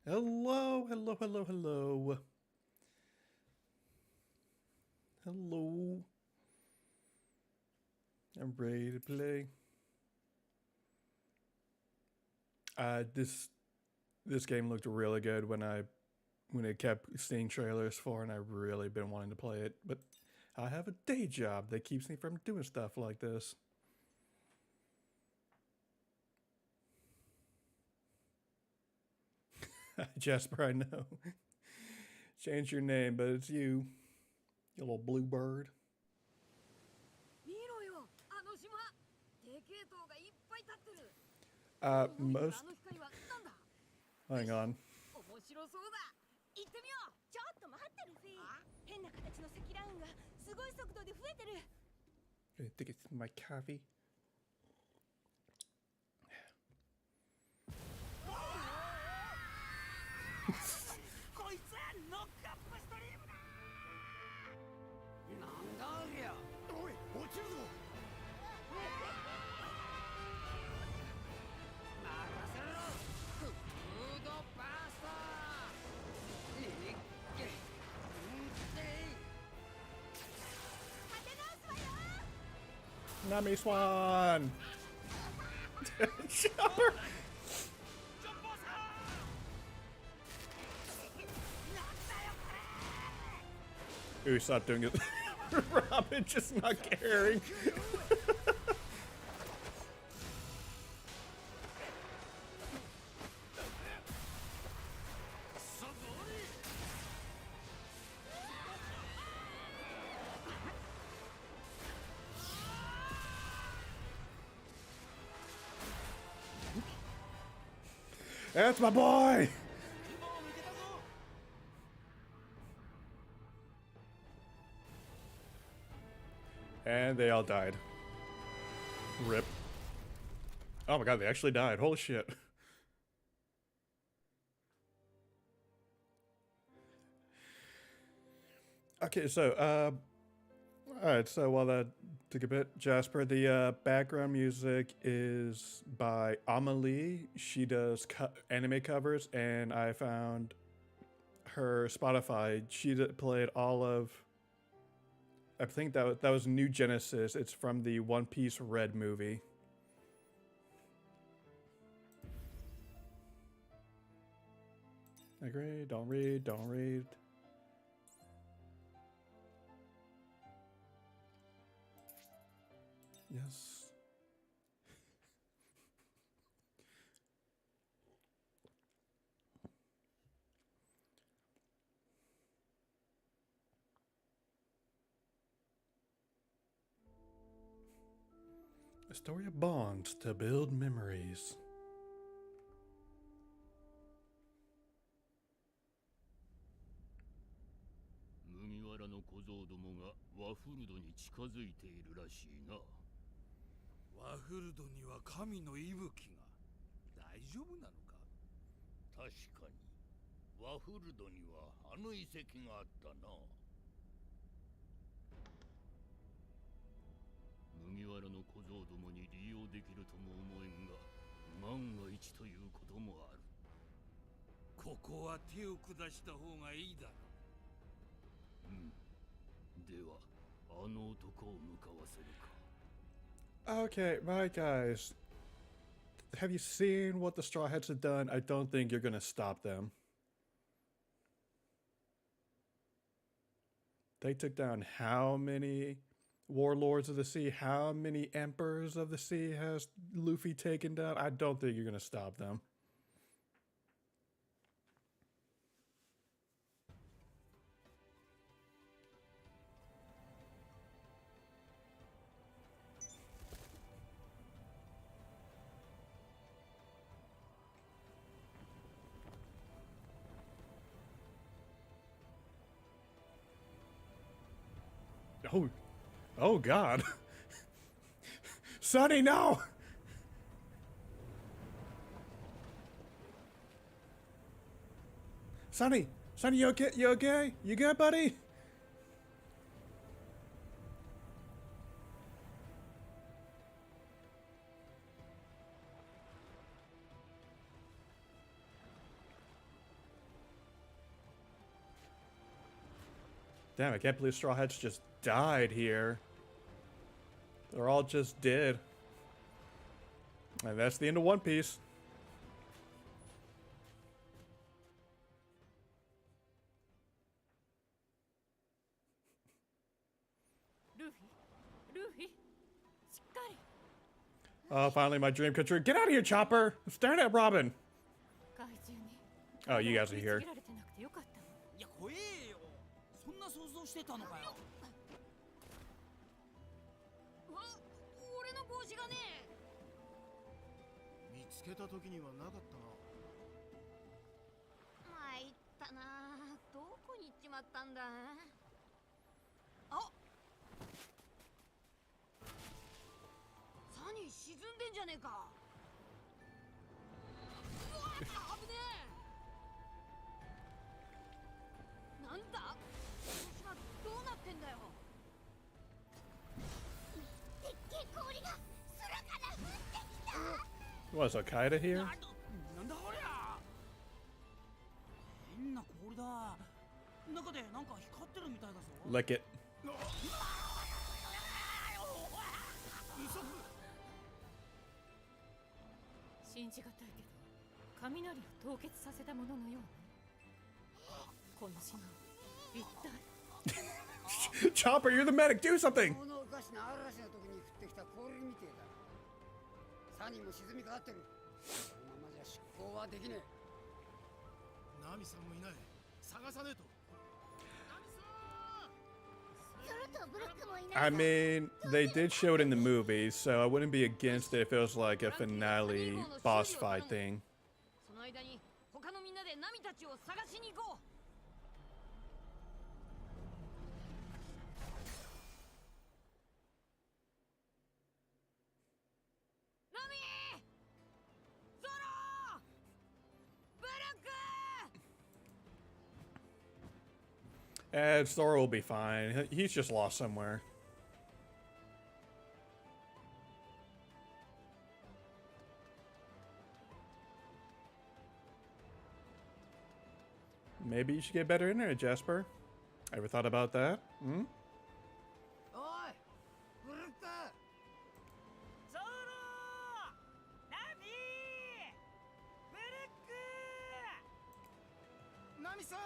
Hello, hello, hello, hello. Hello. I'm ready to play. This game looked really good when I kept seeing trailers for, and I've really been wanting to play it. But I have a day job that keeps me from doing stuff like this. Jasper, I know. Change your name, but it's you little blue bird. 見ろよ、あの島。でけえ塔がいっぱい立ってる。海からあ Most. の光はなんだ。 Hang on. 面白そうだ。行ってみよう。ちょっと待ってルフィ。変な形の積乱雲がすごい速度で増えてる。 I think it's my coffee. こいつはノックアップストリームだ。なんだありゃ。おい、落ちるぞ。任せろ。フードバースター。いっけ。立て直すわよ。 Nami Swan. Chopper. ジョンボーさん。なんだよこれ。 Ooh, stop doing it. Robin just not caring. That's my boy! And they all died. Rip. Oh my god, they actually died. Holy shit. Okay, so, alright, so while that took a bit, Jasper, the background music is by Amelie. She does anime covers, and I found her Spotify. She played all of, I think that was New Genesis. It's from the One Piece Red movie. Agree, don't read, don't read. Yes. A story of bonds to build memories. 麦わらの小僧どもがワフルドに近づいているらしいな。ワフルドには神の息吹が。大丈夫なのか。確かにワフルドにはあの遺跡があったな。麦わらの小僧どもに利用できるとも思えんが、万が一ということもある。ここは手を下した方がいいだろう。ではあの男を向かわせるか。 Okay, right, guys. Have you seen what the Straw Hats have done? I don't think you're gonna stop them. They took down how many warlords of the sea? How many emperors of the sea has Luffy taken down? I don't think you're gonna stop them. Oh, oh God. Sonny, no! Sonny, Sonny, you okay? You okay? You good, buddy? Damn, I can't believe Straw Hats just died here. They're all just dead. And that's the end of One Piece. ルフィルフィしっかり Oh, finally my dream come true. Get out of here, Chopper! I'm staring at Robin. 怪獣に Oh, you guys are 見つ here. けられてなくてよかったわいや怖えよ。そんな想像してたのかよ。あ、俺の帽子がね。見つけた時にはなかったな。参ったな。どこに行っちまったんだ。あ、サニー沈んでんじゃねえか。うわ、危ねえ。なんだ？この島どうなってんだよ。でっけえ氷が空から降ってきた。 Was Al-Qaeda here? なんだこりゃ。変な氷だ。中でなんか光ってるみたいだぞ。 Lick it. 信じがたいけど雷を凍結させたもののようねこの島一体 Chopper, you're the medic. Do something. このおかしな嵐の時に降ってきた氷みてえだ。サニーも沈みかかってる。このままじゃ出航はできねえ。ナミさんもいない。探さねえと。 I mean, they did show it in the movie, so I wouldn't be against it if it was like a finale boss fight thing. その間に他のみんなでナミたちを探しに行こう。ナミ！ゾロ！ブルック！ Zoro will be fine. He's just lost somewhere. Maybe you should get better internet, Jasper. Ever thought about that? Hmm? おい、ブルック。ゾロナミブルックナミさん。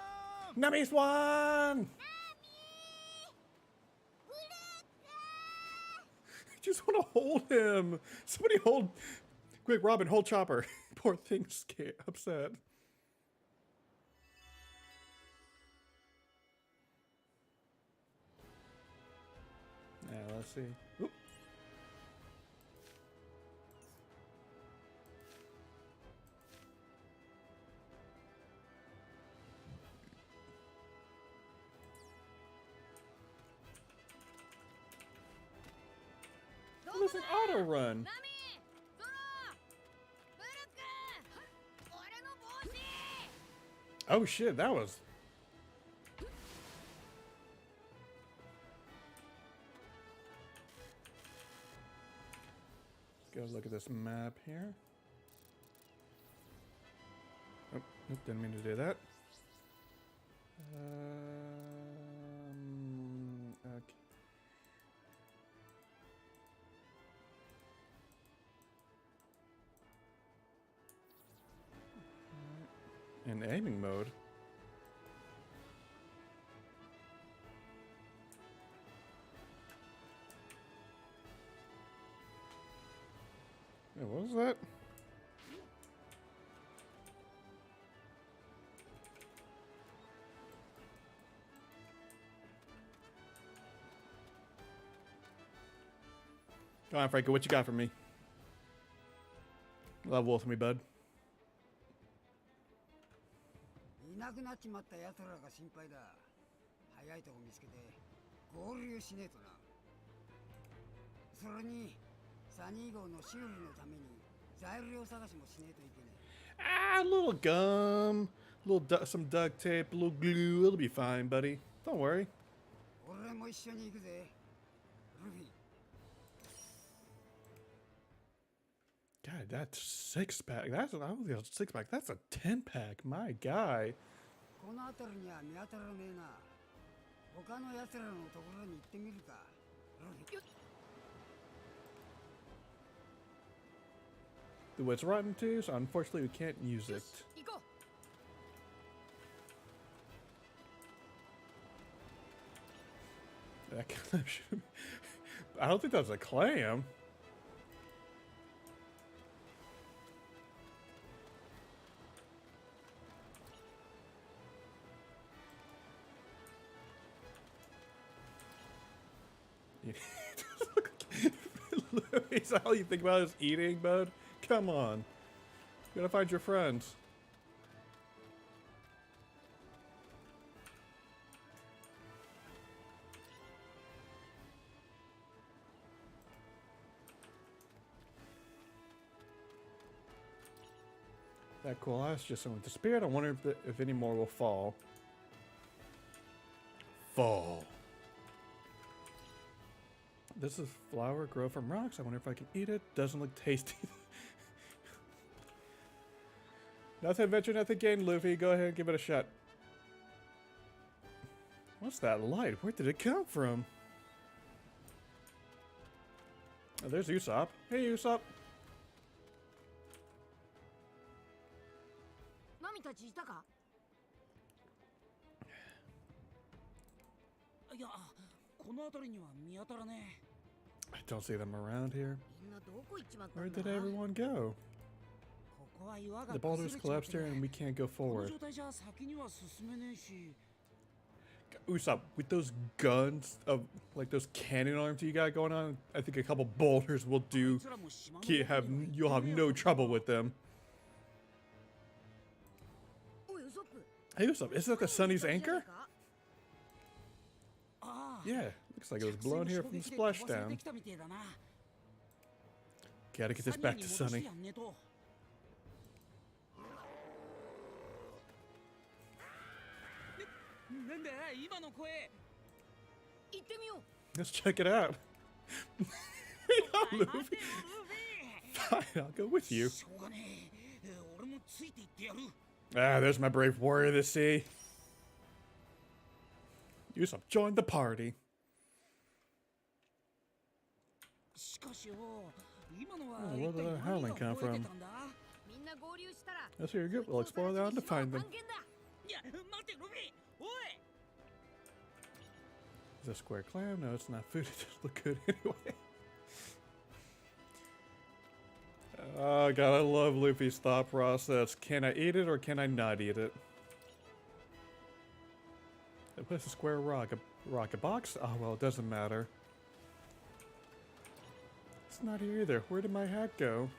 Nami's one! I just want to hold him. Somebody hold. Quick, Robin, hold Chopper. Poor thing's scared, upset. Now let's see. Oop. Oh, there's an auto run. ナミ！ゾロ！ブルック！俺の帽子！ Oh shit, that was. Let's go look at this map here. Oh, nope, didn't mean to do that. Okay. In aiming mode. Yeah, what was that? Come on, Franco, what you got for me? Level with me, bud. いなくなっちまった奴らが心配だ。早いとこ見つけて合流しねえとな。それにサニー号の修理のために材料探しもしねえといけねえ。 Ah, a little gum, some duct tape, a little glue. It'll be fine, buddy. Don't worry. 俺も一緒に行くぜ。ルフィ。 God, that's 6-pack. That's I don't think that's a 6-pack. That's a 10-pack. My guy. この辺りには見当たらねえな。他の奴らのところに行ってみるか。The wood's rotten too, so unfortunately we can't use よ it. し行こ That kind of should... I don't think that's a clam. Yeah. Is that all you think about is eating, bud? Come on. You gotta find your friends. That cool ice just went disappeared. I wonder if any more will fall. Fall. This is flower grow from rocks. I wonder if I can eat it. Doesn't look tasty. Nothing venture, nothing gain, Luffy. Go ahead and give it a shot. What's that light? Where did it come from? Oh, there's Usopp. Hey, Usopp. う。ナミたちいたか？いや、この辺りには見当たらね I don't see them around here. みんなどこ行っちまった Where んだ did everyone go? ここは岩が The 崩れ boulders ちまっ collapsed て here ね and we can't go この forward. 状態じゃ先には進めねえし Usopp, with those guns of like those cannon arms you got going on, I think a couple boulders will do. You'll have no trouble with them. おいウソップ Hey Usopp, is that the Sunny's anchor? ああ Yeah, looks like it was blown here from the splashdown. Gotta get this back to Sunny. なんだ今の声行ってみよう Let's check it out. Hey, Luffy. Fine, I'll go with you. しょうがねえ俺もついて行ってやる Ah, there's my brave warrior of the sea. Usopp joined the party. しかしよ今のは Oh, 一 where 体 did that 何 howling が come 覚え from? てたんだ みんな合流したら That's here good. We'll explore that to find them. いや待ってルビーおい Is that square clam? No, it's not food. It doesn't look good anyway. Oh god, I love Luffy's thought process. Can I eat it or can I not eat it? What's a square rock? A box? Oh well, it doesn't matter. It's not here either. Where did my hat go?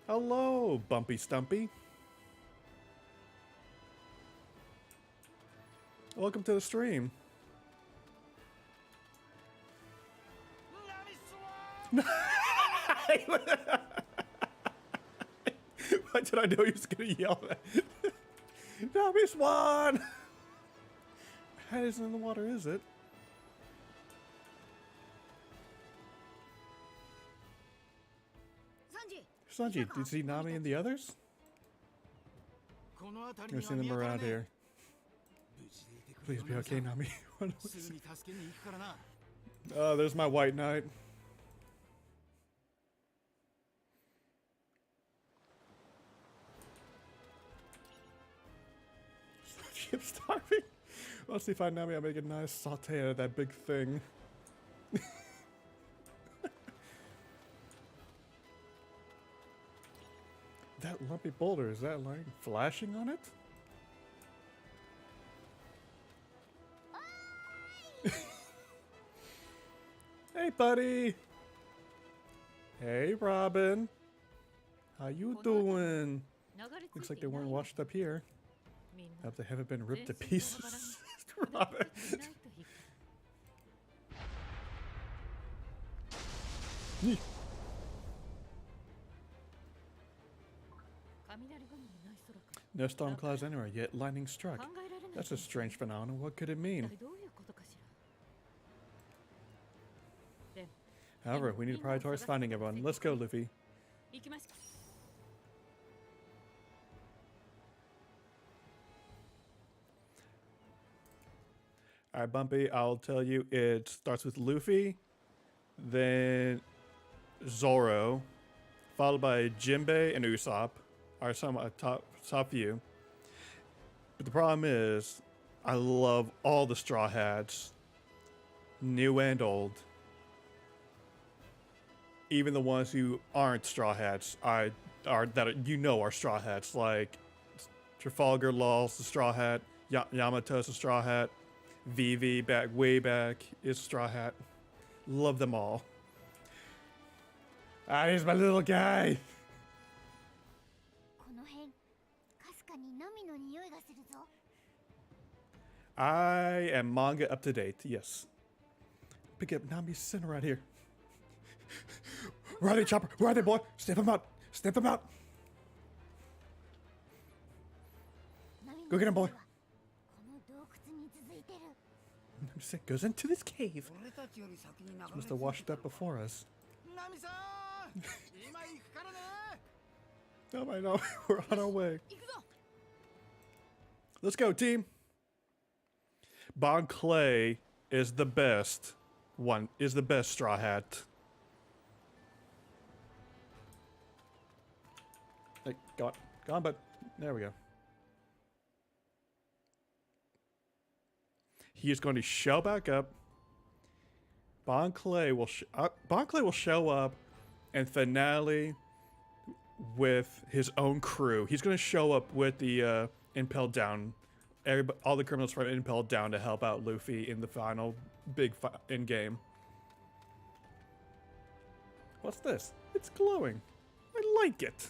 Hello, Bumpy Stumpy. Welcome to the stream. Why did I know he was gonna yell that? Nami Swan! Hat isn't in the water, is it? Sanji, did you see Nami and the others? この辺り Never には seen 見 them 当たら around ねえ here. 無事でいてくれ Please よ be ナミさん okay, Nami. すぐに助けに行くからな Oh, there's my white knight. I'm starving. Let's see if I Nami, I'll make a nice saute out of that big thing. That lumpy boulder, is that line flashing on it? Hey, buddy. Hey, Robin. How you doing? Looks like they weren't washed up here. Hope they haven't been ripped to pieces. Robin. Yee. No storm clouds anywhere, yet lightning struck. That's a strange phenomenon. What could it mean? However, we need to prioritize finding everyone. Let's go, Luffy. Alright, Bumpy, I'll tell you. It starts with Luffy, then Zoro, followed by Jinbei and Usopp are some top few. But the problem is, I love all the Straw Hats, new and old. Even the ones who aren't Straw Hats, are Straw Hats, like Trafalgar Law's the Straw Hat, Yamato's the Straw Hat, Vivi way back is Straw Hat. Love them all. Ah, here's my little guy. この辺かすかにナミの匂いがするぞ。 I am manga up to date, yes. Pick up Nami sitting right here. Where are they, Chopper? Where are they, boy? Sniff them out. Sniff them out. Go get him, boy. この洞窟に続いてる。 It goes into this cave. 俺たちより先に流れ Must have washed up before us. ナミさん今行くからね Oh, I know. We're on our way. 行くぞ。 Let's go, team. Bon Clay is the best Straw Hat. Hey, go on, bud. There we go. He is going to show back up. Bon Clay will show up and finale with his own crew. He's going to show up with the Impel Down, all the criminals from Impel Down to help out Luffy in the final big in game. What's this? It's glowing. I like it.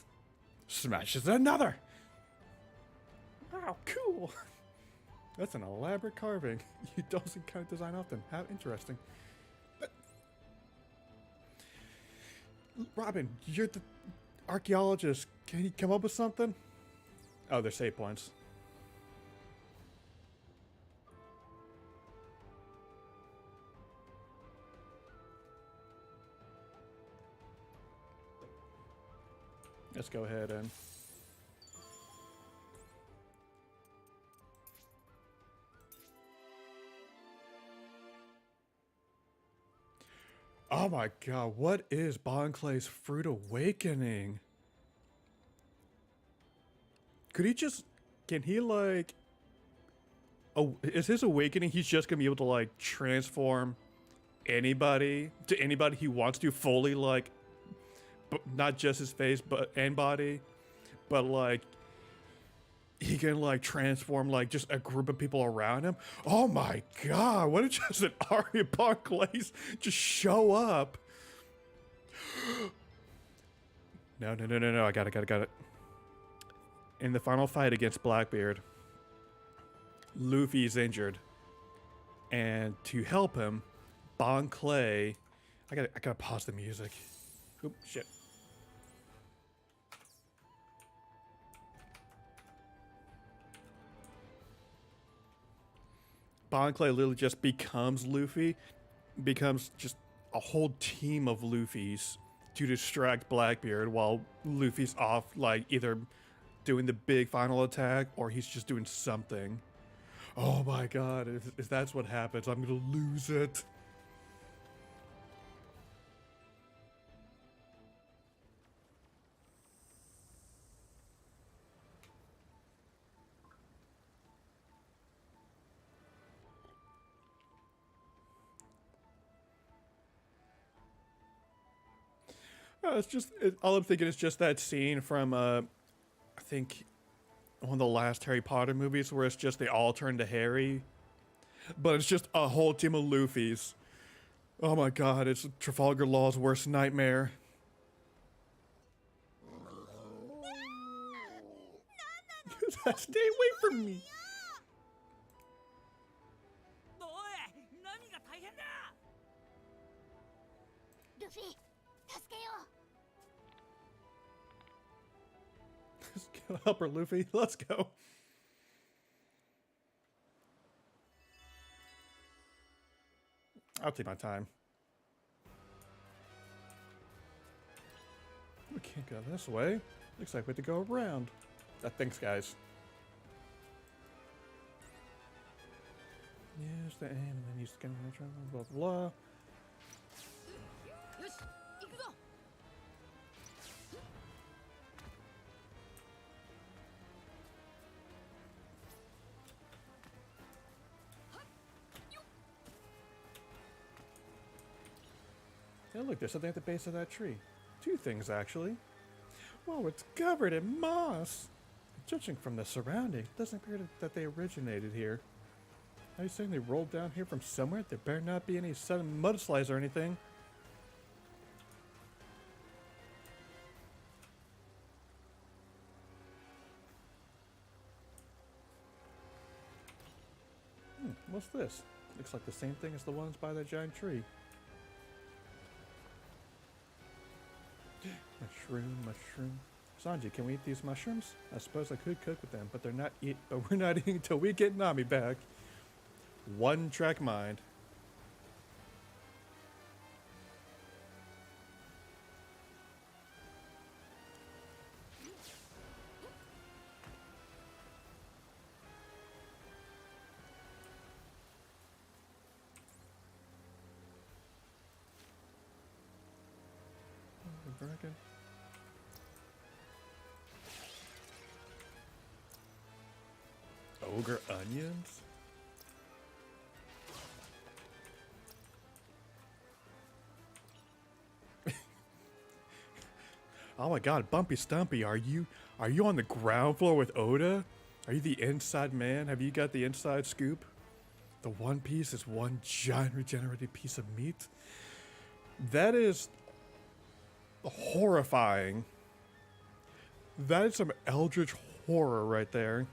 Smashes another. Wow, cool. That's an elaborate carving. You don't see kind of design often. How interesting. But, Robin, you're the archaeologist. Can you come up with something? Oh, there's 8 points. Let's go ahead and... Oh my god, what is Bon Clay's Fruit Awakening? Could he just... Can he like... Oh, is his awakening he's just gonna be able to like transform anybody to anybody he wants to fully, like... But not just his face and body, but like... He can like transform like just a group of people around him. Oh my god, what if just an Arya Bon Clay's just show up? No, I got it. In the final fight against Blackbeard, Luffy's injured. And to help him, Bon Clay... I gotta pause the music. Oop, shit. Bon Clay literally just becomes Luffy, becomes just a whole team of Luffys to distract Blackbeard while Luffy's off, like either doing the big final attack or he's just doing something. Oh my god, if that's what happens, I'm gonna lose it. All I'm thinking is just that scene from, I think, one of the last Harry Potter movies where it's just they all turn to Harry. But it's just a whole team of Luffys. Oh my god, it's Trafalgar Law's worst nightmare. Stay away from me. おい、何が大変だ。ルフィ、助けよう。 Help her, Luffy. Let's go. I'll take my time. We can't go this way. Looks like we have to go around. Thanks, guys. Yeah. is the aim, and then use the gun, blah blah blah. よし行くぞ Hey, look, there's something at the base of that tree. Two things, actually. Whoa, it's covered in moss! Judging from the surroundings, it doesn't appear that they originated here. Are you saying they rolled down here from somewhere? There better not be any sudden mudslides or anything. What's this? Looks like the same thing as the ones by that giant tree. Mushroom. Sanji, can we eat these mushrooms? I suppose I could cook with them, but we're not eating until we get Nami back. One track mind. Dragon. Ogre onions? Oh my god, Bumpy Stumpy, are you on the ground floor with Oda? Are you the inside man? Have you got the inside scoop? The One Piece is one giant regenerated piece of meat? That is horrifying. That is some eldritch horror right there.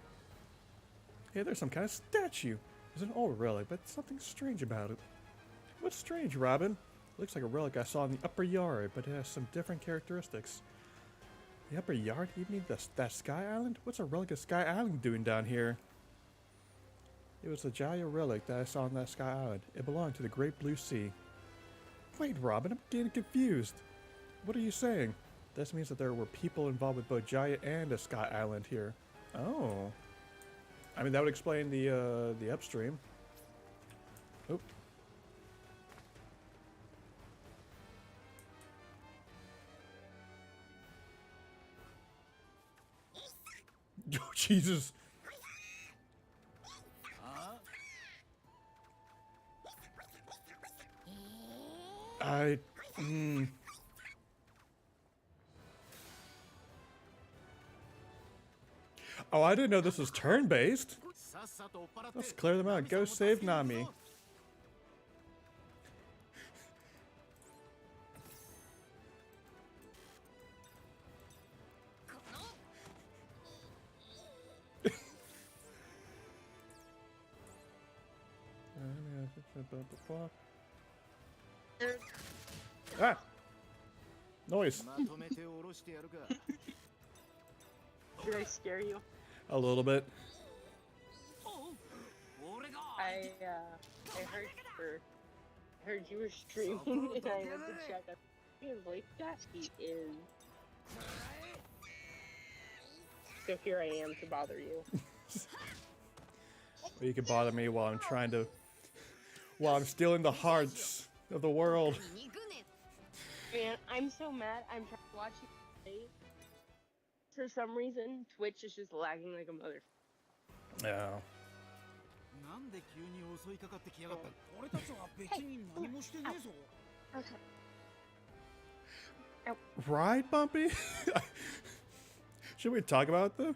Hey, there's some kind of statue. It's an old relic, but something strange about it. What's strange, Robin? Looks like a relic I saw in the upper yard, but it has some different characteristics. The upper yard? You mean that Sky Island? What's a relic of Sky Island doing down here? It was a Jaya relic that I saw on that Sky Island. It belonged to the Great Blue Sea. Wait, Robin, I'm getting confused. What are you saying? This means that there were people involved with both Jaya and a Sky Island here. Oh. I mean, that would explain the upstream. Oh. Oh, Jesus. Oh, I didn't know this was turn-based. Let's clear them out. Go save Nami. Ah! Noise. Did I scare you? A little bit. I heard you were streaming and I went to check up. Your voice Dasky is. So here I am to bother you. Well, you can bother me while I'm stealing the hearts of the world. Man, I'm so mad. I'm trying to watch you play. For some reason, Twitch is just lagging like a mother. Yeah. Okay. Right, Bumpy? Should we talk about them?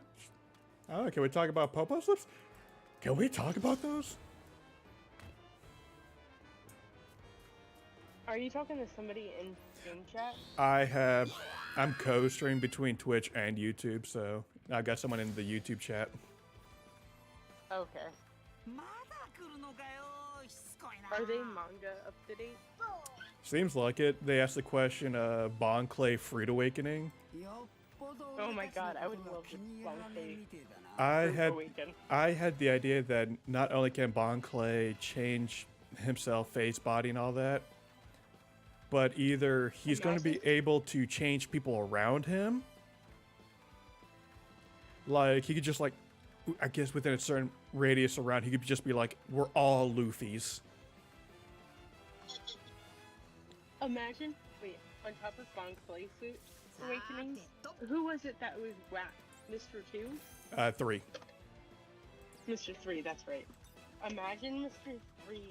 I don't know, can we talk about Popo Slips? Can we talk about those? Are you talking to somebody in game chat? I'm co-streaming between Twitch and YouTube, so I've got someone in the YouTube chat. Okay. Are they manga up to date? Seems like it. They asked the question, Bon Clay Fruit Awakening. Oh my god, I would love to Bon Clay. I had the idea that not only can Bon Clay change himself, face, body, and all that, but either he's going to be able to change people around him. Like, he could just, like, I guess within a certain radius around, he could just be like, "We're all Luffy's." Imagine, wait, on top of Bon Clay suit awakenings, who was it that was whacked? Mr. 2? 3. Mr. 3, that's right. Imagine Mr. 3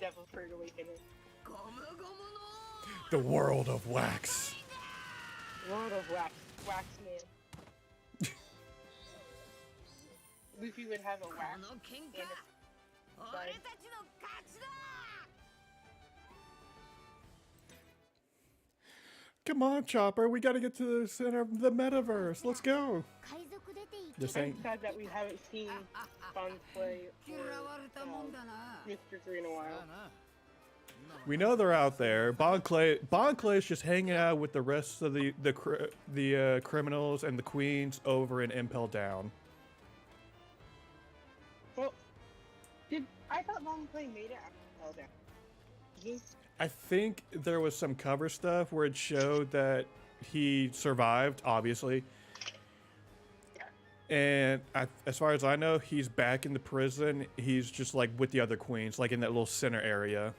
Devil Fruit Awakening. ゴムゴムの The world of wax. Lord of Wax, Wax Man. Luffy would have a こ wax の喧 and 嘩 a 俺たちの勝ちだ Come on, Chopper. We gotta get to the center of the metaverse. Let's go. 海賊出ていけ This I'm ain't. sad that we haven't seen Bon Clay 嫌 or われたもんだな Mr. 3 in a while. We know they're out there. Bon Clay's just hanging out with the rest of the criminals and the queens over in Impel Down. Well, I thought Bon Clay made it after Hell Down. I think there was some cover stuff where it showed that he survived, obviously. And as far as I know, he's back in the prison. He's just like with the other queens, like in that little center area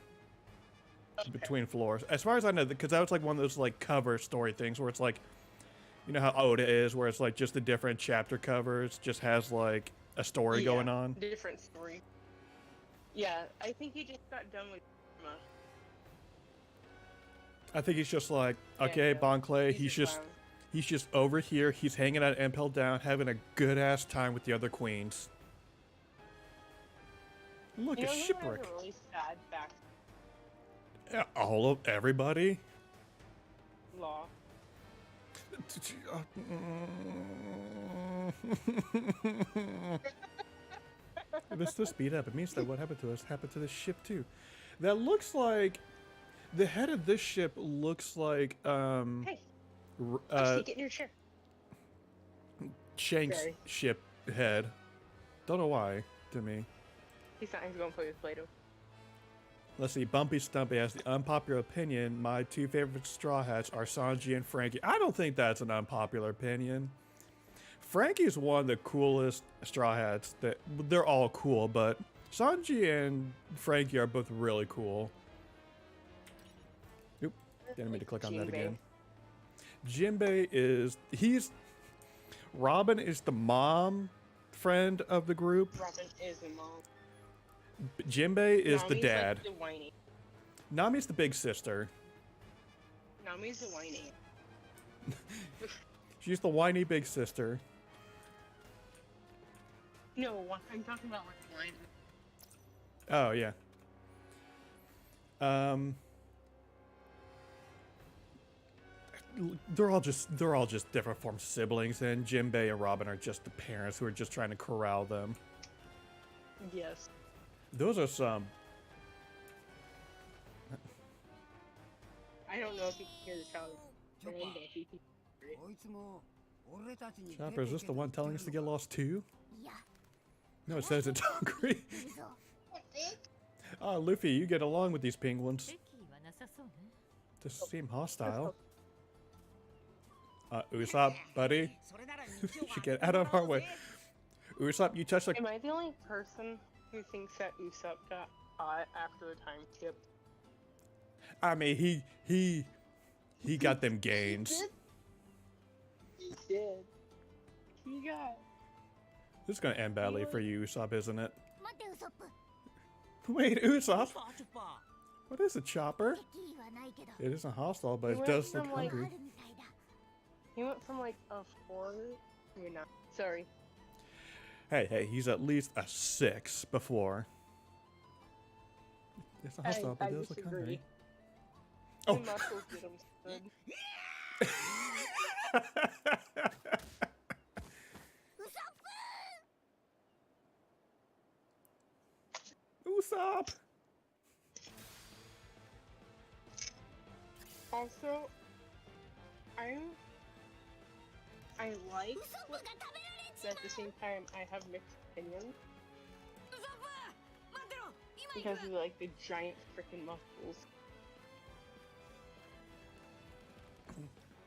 between floors. As far as I know, because that was like one of those like cover story things where it's like, you know how Oda is, where it's like just the different chapter covers just has like a story going on. Different story. Yeah, I think he just got done with Karma. I think he's just like, okay, Yeah, Bon Clay, he's a clown. he's just over here. He's hanging out at Impel Down, having a good ass time with the other queens. Look, You a know who has shipwreck. a really sad back Yeah, all of everybody. law? This speed up. It means that what happened to us happened to this ship too. That looks like the head of this ship looks like Hey, get in your chair. Shank's Sorry. ship head. Don't know why to me. He's not. He's going to play with Play-Doh. Let's see. Bumpy Stumpy has the unpopular opinion. My two favorite Straw Hats are Sanji and Frankie. I don't think that's an unpopular opinion. Frankie's one of the coolest Straw Hats. They're all cool, but Sanji and Frankie are both really cool. Oop, didn't mean to click on that Jinbei. again. Jinbei Robin is the mom friend of the group. Robin is a mom. Jinbei is the Nami's dad. Like the whiny. Nami's the big sister. Nami's the whiny. She's the whiny big sister. No, I'm talking about like whiny. Oh yeah. They're all just different forms of siblings, and Jinbei and Robin are just the parents who are just trying to corral them. Yes. Those are some. I don't know if you can hear the child. But if you can hear it. こいつも俺たちに Chopper, is this the one telling us to get lost too? いや No, it says it's hungry. 来るぞ Oh, Luffy, you get along with these penguins. 敵意はなさそうね Just seem hostile. Usopp, buddy, you should get out of our way. Usopp, you touched the. Am I the only person who thinks that Usopp got caught after the time skip? I mean, he got them gains. He did. He got. This is gonna end badly for you, Usopp, isn't it? 待ってウソップ Wait, Usopp? What is a chopper? 敵意はないけど It isn't hostile, but He it does went look from, like, あ hungry. るみたいだ He went from like a 4. I mean, not. Sorry. Hey, he's at least a 6 before. It's not hostile, but I it does look disagree. hungry. The Oh. muscles get him stood. ウソッ Usopp! Also, I like, プウソップが食べられち but at the same time, I have mixed opinions ウソップ待ってろ今行 because く of like the giant freaking muscles.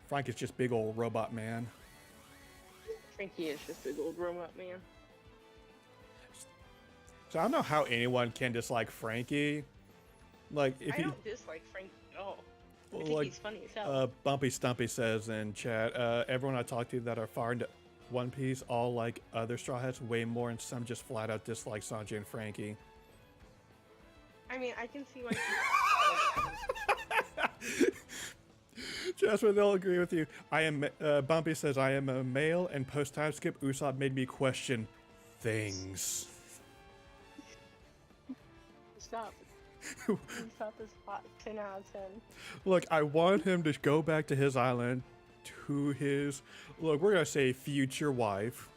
Frank is just big old robot man. Frankie is just a big old robot man. So I don't know how anyone can dislike Frankie. Like, if I he, don't dislike Frank at all. I well, think like, he's funny as hell. Bumpy Stumpy says in chat, everyone I talk to that are far into One Piece all like other Straw Hats way more, and some just flat out dislike Sanji and Frankie. I mean, I can see why. Jasper, they'll agree with you. I am. Bumpy says I am a male, and post time skip Usopp made me question things. Stop. Stop is hot. 10 out of 10. Look, I want him to go back to his island, to his, look, we're gonna say future wife.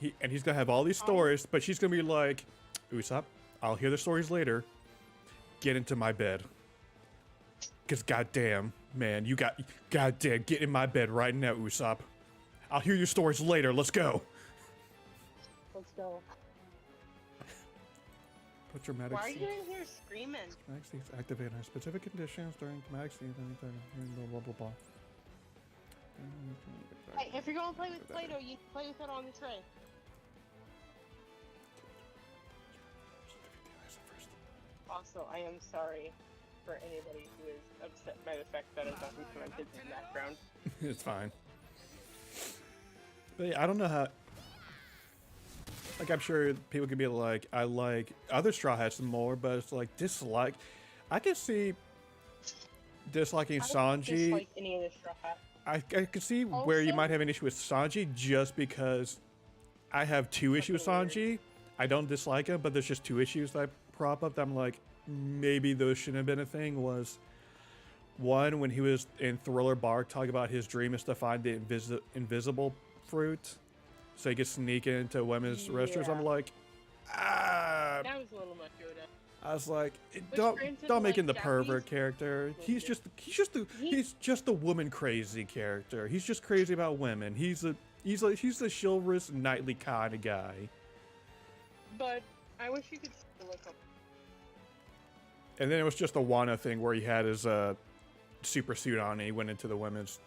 He's gonna have all these stories, but she's gonna be like, Usopp, I'll hear the stories later. Get into my bed. Cause goddamn, man, goddamn, get in my bed right now, Usopp. I'll hear your stories later. Let's go. Let's go. Put dramatic. Why are you in here screaming? Dramatic scenes activate under specific conditions during dramatic scenes. Blah blah blah. Hey, if you're gonna play with Play-Doh, you play with it on the tray. Also, I am sorry for anybody who is upset by the fact that I'm talking to my kids in the background. It's fine. But yeah, I don't know how. Like, I'm sure people could be like, I like other Straw Hats more, but it's like dislike. I can see disliking I don't Sanji. dislike any of the Straw Hats. I can see where you Also- might have an issue with Sanji just because I have two issues with Sanji. I don't dislike him, but there's just two issues that prop up that I'm like, maybe those shouldn't have been a thing. Was one, when he was in Thriller Bark talking about his dream is to find the invisible fruit so he could sneak into women's restrooms. I'm Yeah. like, That was a little much, Yoda. I was like, granted, don't make like, him the pervert Japanese- character. He's Yeah. just the woman crazy character. He's just crazy about women. He's the chivalrous knightly kind of guy. But I wish you could see like a And then it was just a Wano thing where he had his super suit on and he went into the women's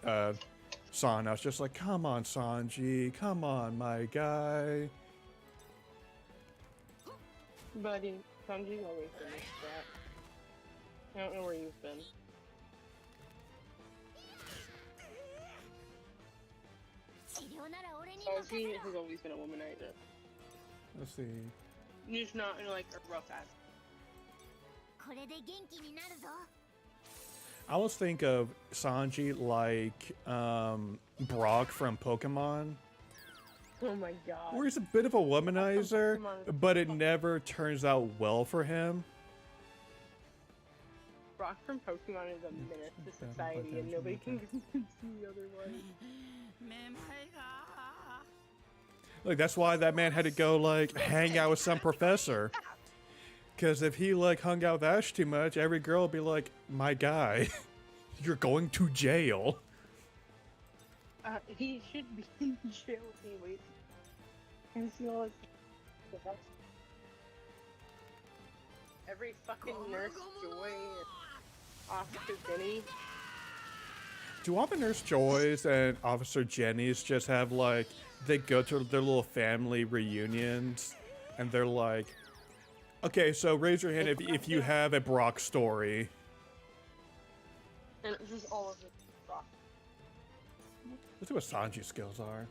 sauna. I was just like, come on, Sanji, come on, my guy. buddy. Sanji's always been like that. I don't know where you've been. Sanji has always been a womanizer. Let's see. Just not in like a rough ass. I always think of Sanji like Brock from Pokemon, Oh my god. where he's a bit of a womanizer, Pokemon is but it fuck- never turns out well for him. Brock from Pokemon is a menace to society and nobody can see otherwise. Like, that's why that man had to go, like, hang out with some professor. Because if he, like, hung out with Ash too much, every girl would be like, my guy, you're going to jail. He should be in jail anyways. And see all his every fucking Nurse Joy and Officer Jenny. Do all the Nurse Joys and Officer Jennies just have, like, they go to their little family reunions, and they're like, okay, so raise your hand if you have a Brock story. And it's just all of it. Brock. Let's see what Sanji's skills are.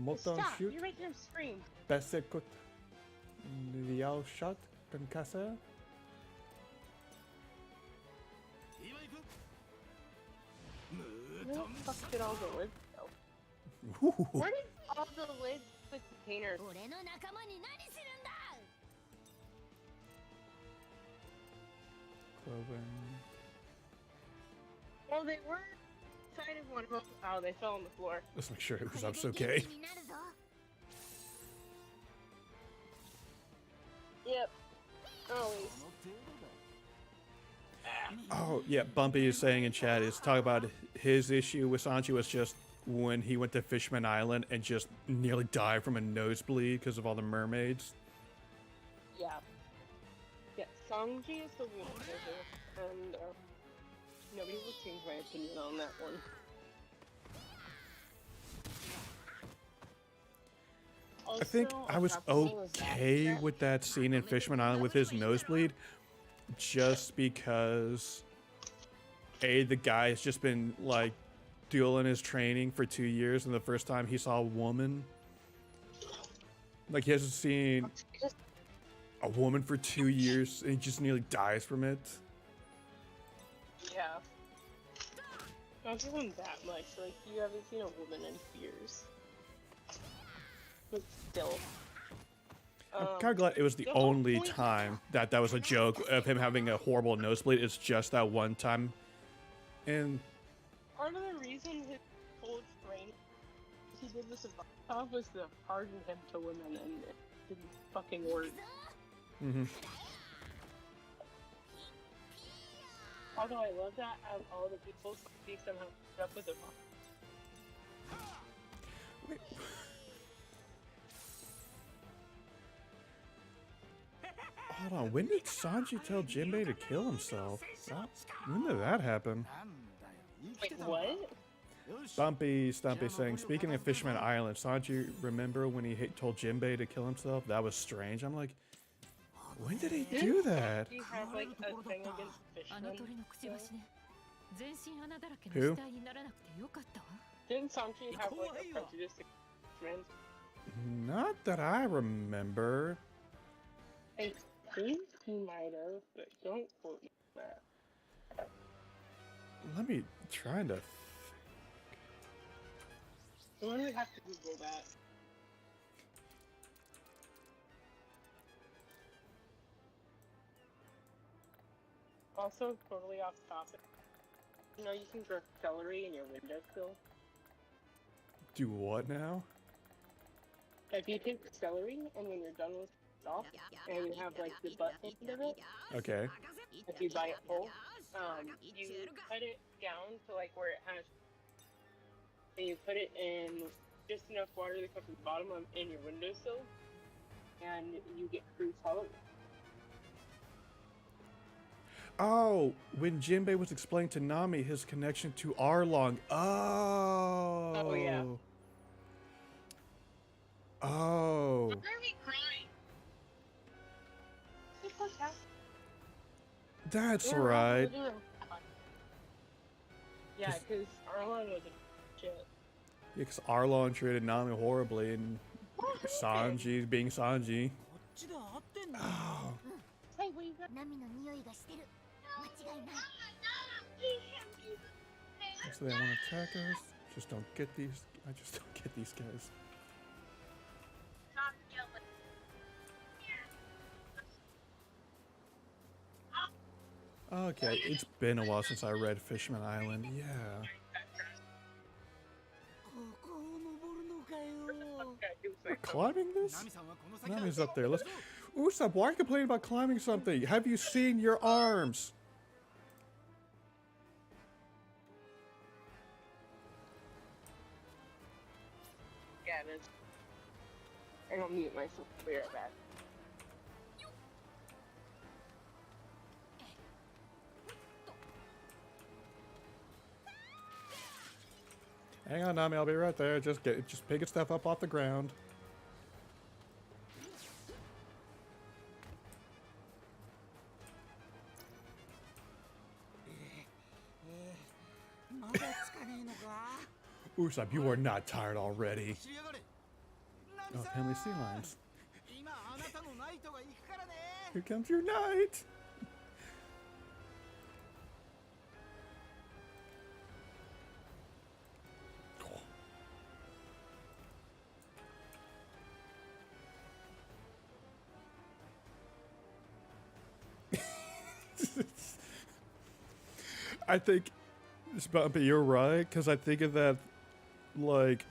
Moton Stop! shoot, You're making him scream. Besekut, Liao shot, Penkasa. Where the fuck did all the lids go? Ooh. Where did all the lids with containers? Cloven. Well, they were inside of one of them. Oh, they fell on the floor. Let's make sure Usopp's okay. Yep. Always. Oh, yeah, Bumpy is saying in chat is talking about his issue with Sanji was just when he went to Fishman Island and just nearly died from a nosebleed because of all the mermaids. Yeah. Yeah, Sanji is the womanizer, and nobody will change my opinion on that one. I think Also, I on was top of all of that, okay with that scene in Fishman Island with his nosebleed, just because the guy has just been like doing his training for 2 years, and the first time he saw a woman, like he hasn't seen a woman for 2 years, and he just nearly dies from it. yeah. Not even that much. Like, you haven't seen a woman in years. But still. I'm kind of glad it was the whole only point- time that was a joke of him having a horrible nosebleed. It's just that one time. And Part of the reason his whole training he did this job was to harden him to women, and it didn't fucking work. mhm. Although I love that out of all the people, he somehow put up with it. Wait. Hold on, when did Sanji tell Jinbei to kill himself? When did that happen? Wait, what? Stumpy saying, speaking of Fisherman Island, Sanji, remember when he told Jinbei to kill himself? That was strange. I'm like, when did he do that? He had like a thing against あの fishermen. 鳥のくちばしね。全身穴だらけ Who? の死体にならなくてよかったわ。 Didn't Sanji have like a prejudice against fishermen? Not that I remember. I think he might have, but don't quote me on that. Let me try to. When we have to Google that. Also, totally off topic. You know, you can grow celery in your windowsill. Do what now? If you take celery, and when you're done with it off, and you have like the butt end of it, Okay. if you buy it whole, you cut it down to like where it has, and you put it in just enough water to cover the bottom of in your windowsill, and you get fruit celery. Oh, when Jinbei was explaining to Nami his connection to Arlong. Oh. Oh, yeah. Oh. Why are we crying? It's okay. That's Yeah, right. we're doing fine. Yeah, because Arlon was a shit. Yeah, because Arlong treated Nami horribly, and Sanji being Sanji. Oh. Hey, what you got? ナミの匂いがしてる。間違いない。 So they want to attack us? Just don't get these. I just don't get these guys. Okay, it's been a while since I read Fishman Island. Yeah. ここを登るのかよ。 We're climbing this? Nami's up there. Let's. Usopp, why are you complaining about climbing something? Have you seen your arms? Yeah, it is. I don't mute myself. Be right back. Hang on, Nami. I'll be right there. Just picking stuff up off the ground. Usopp, you are not tired already. Oh, family sea lions. Here comes your knight. I think, Bumpy, you're right, because I think of that, like,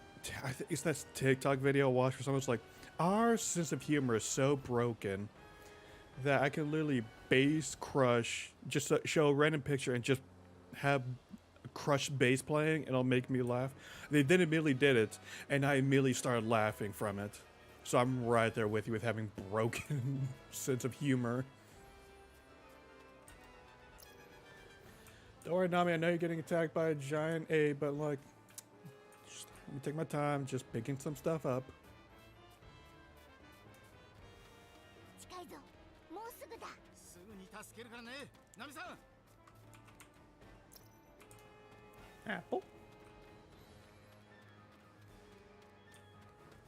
it's that TikTok video I watched where someone's like, our sense of humor is so broken that I can literally bass crush, just show a random picture and just have crushed bass playing, and it'll make me laugh. They then immediately did it, and I immediately started laughing from it. So I'm right there with you with having broken sense of humor. Don't worry, Nami, I know you're getting attacked by a giant ape, but like, just let me take my time, just picking some stuff up. 助けるからね、ナミさん。 Apple.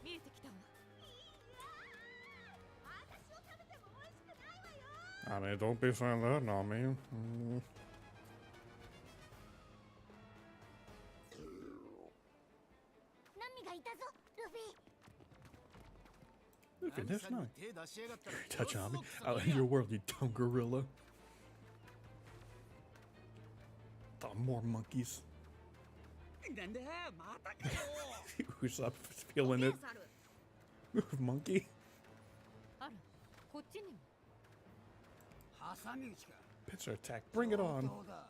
見えてきたわ。 I mean, don't be saying that, no, man. ナミがいたぞ、ルフィ。 Look at this, ナミ no. さんに手出しやがったら Touch on me. 殺すぞ Out in your world, you dumb gorilla. Oh, more monkeys. なんだまたかよ。 Who's up feeling it? Monkey? あら、こっちにも。 挟み撃ちか。 Pincer attack. Bring it on. どうだ。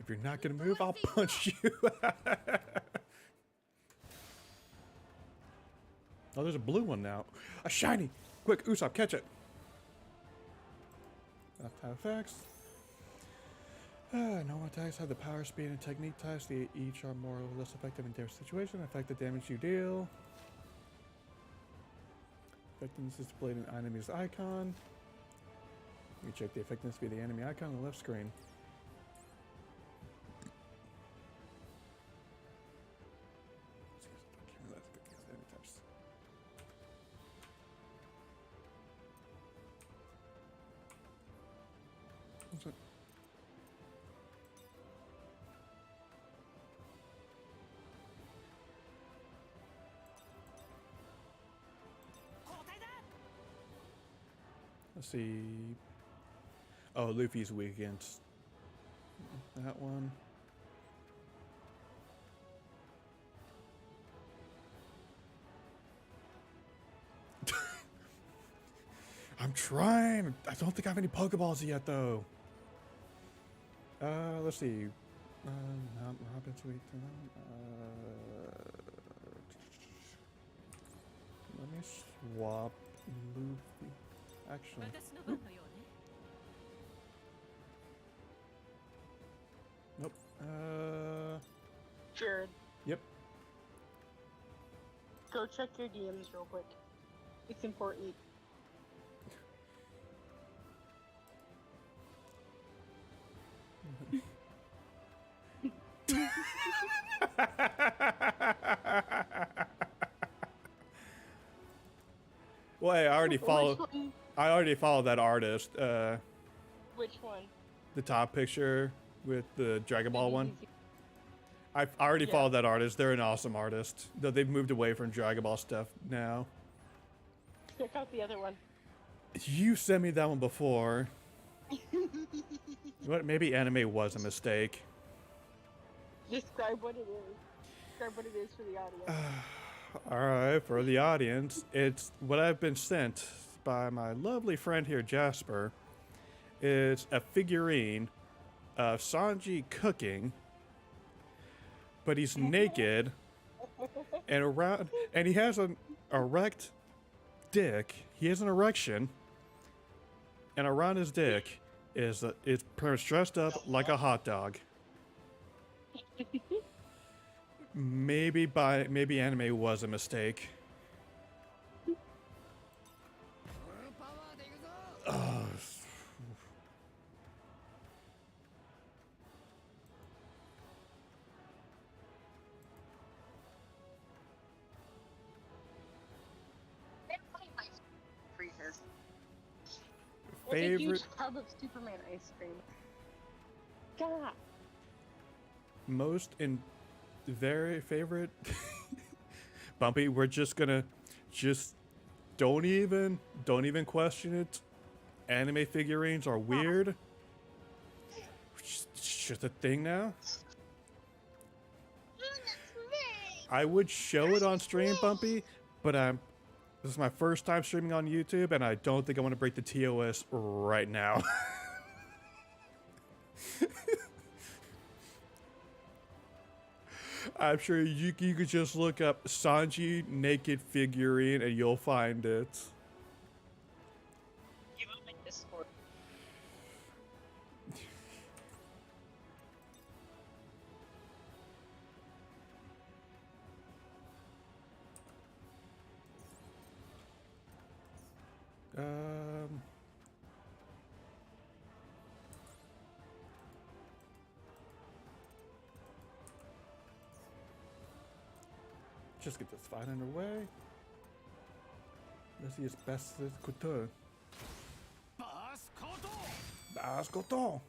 If you're not gonna move, I'll punch you. Oh, there's a blue one now. A shiny! Quick, Usopp, catch it! Left effects. Normal attacks have the power, speed, and technique types. They each are more or less effective in their situation. Affect the damage you deal. Effectiveness is displayed in the enemy's icon. You check the effectiveness via the enemy icon on the left screen. What's it? Let's see. Oh, Luffy's weak against that one. I'm trying. I don't think I have any Pokeballs yet, though. Let's see. Robin's weak to them. Let me swap Luffy. Actually. 私の番のようね。 Nope. Jared, Yep. go check your DMs real quick. It's important. Well, hey, I already follow. Which one? I already followed that artist. Which one? The top picture with the Dragon Ball one. DBZ. I already Yeah. followed that artist. They're an awesome artist. Though they've moved away from Dragon Ball stuff now. Check out the other one. You sent me that one before. What? Maybe anime was a mistake. Describe what it is. Describe what it is for the audience. All right, for the audience, it's what I've been sent by my lovely friend here, Jasper. It's a figurine of Sanji cooking, but he's naked and around, and he has an erect dick. He has an erection, and around his dick is pretty much dressed up like a hot dog. Maybe anime was a mistake. Ugh. Freezes. With a huge Favorite, tub of Superman ice cream. God. most in very favorite. Bumpy, we're just gonna don't even question it. Anime figurines are weird. It's just a thing now. I would show it on stream, Bumpy, but this is my first time streaming on YouTube, and I don't think I want to break the TOS right now. I'm sure you could just look up Sanji naked figurine and you'll find it. Give up my Discord. Just get this fight underway. Let's see his best couture. Bas Koto!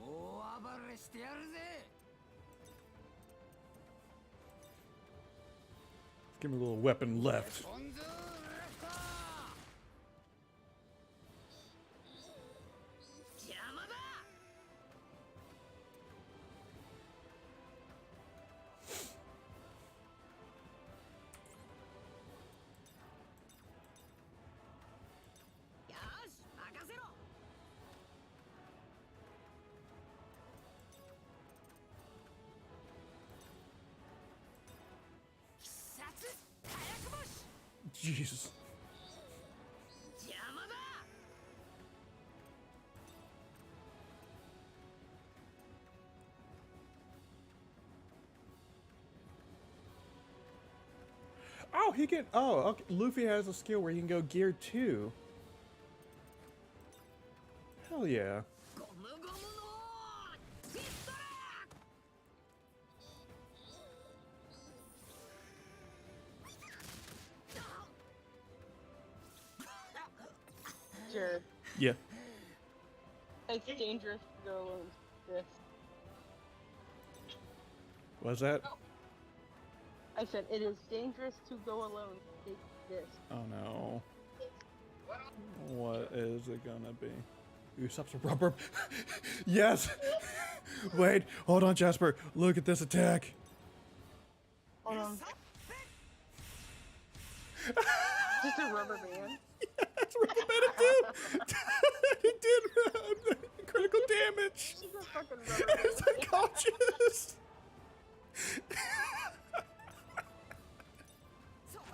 大暴れしてやるぜ。 Give me a little weapon left. ポンズーレフト。邪魔だ。 よし、任せろ。 Jesus. 邪魔だ。 Oh, he can. Oh, okay. Luffy has a skill where he can go gear 2. Hell yeah. ゴムゴムのピストル。 Sure. Yeah. It's dangerous to go alone. This. What's that? I said it is dangerous to go alone. Take this. Oh no. What is it gonna be? Usopp's a rubber. Yes! Wait, hold on, Jasper. Look at this attack. Hold on. Just a rubber band. That's what I meant to do. It did critical damage. Just a fucking rubber band. It's unconscious.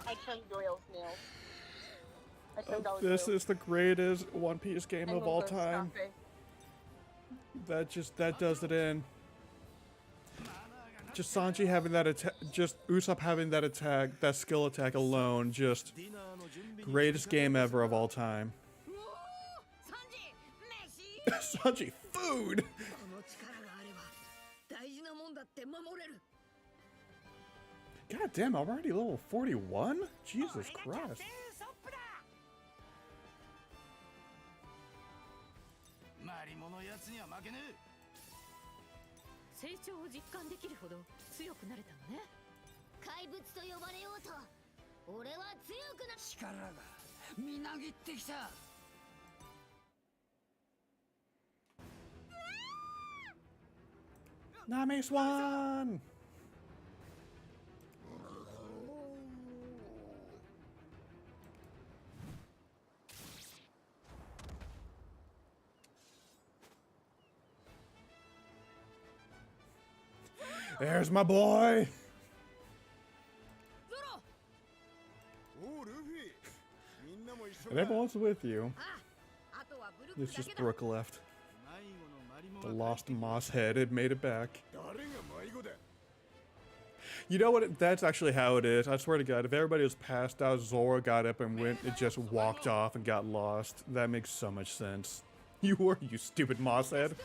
I trimmed Doyle's nails. I trimmed all his This nails. is the greatest One Piece game And of all we'll go time. stopping. That does it in. Just Sanji having that attack, just Usopp having that attack, that skill attack alone, just greatest game ever of all time. おお、サンジ、飯。 Sanji, food! この力があれば大事なもんだって守れる。 God damn, I'm already level 41? Jesus Christ. マリモのやつには負けねえ。 成長を実感できるほど強くなれたのね。怪物と呼ばれようと俺は強くな。 力がみなぎってきた。 Nami Swan! There's my boy! ゾロ。 おうルフィみんなも一緒 And everyone's with you. あ、あとはブルック It's だ just けだ。 Brook left. 迷子のマリモ The が lost moss head had made it back. 誰が迷子だ You know what? That's actually how it is. I swear to God, if everybody was passed out, Zoro got up and went and just walked off and got lost. That makes so much sense. You were, you stupid moss head.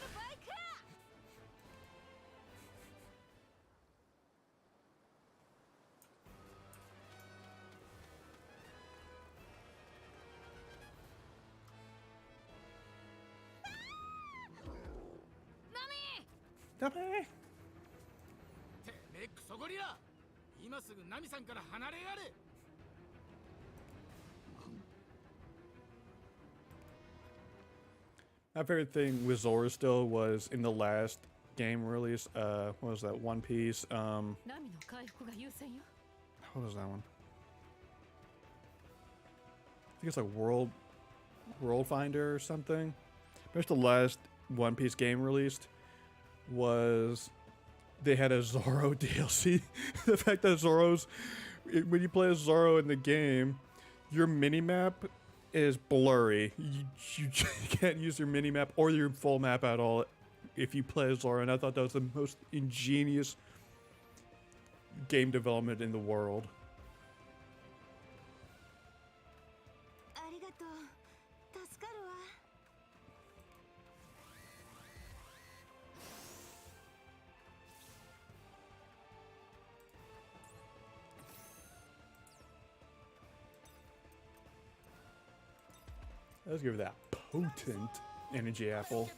Nami! てめえクソゴリラ。今すぐナミさんから離れやれ。 My favorite thing with Zoro still was in the last game release. What was that? One Piece. ナミの回復が優先よ。 What was that one? I think it's like World Finder or something. There's the last One Piece game released was they had a Zoro DLC. The fact that when you play as Zoro in the game, your minimap is blurry. You can't use your minimap or your full map at all if you play as Zoro, and I thought that was the most ingenious game development in the world. ありがとう助かるわ Let's give her that potent energy apple.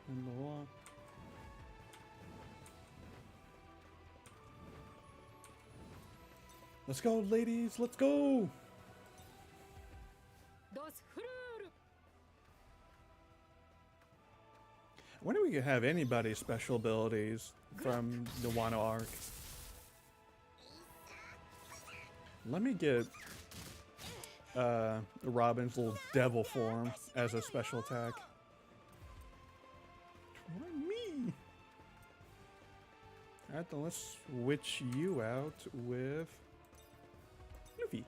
And the lock. Let's go, ladies. Let's go. When do we have anybody's special abilities from the Wano arc? Let me get Robin's little devil form as a special attack. Why me? Alright, then let's switch you out with Luffy.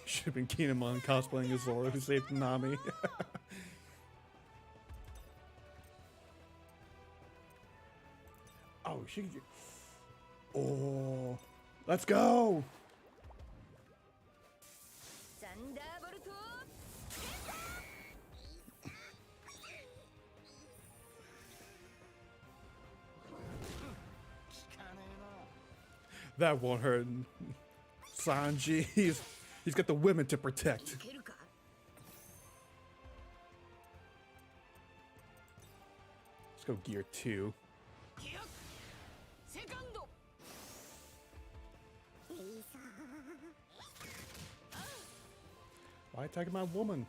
Should have been Kinemon cosplaying as Zoro who saved Nami. Oh, she. Oh, let's go. That won't hurt Sanji. He's got the women to protect. Let's go gear 2. Why attacking my woman?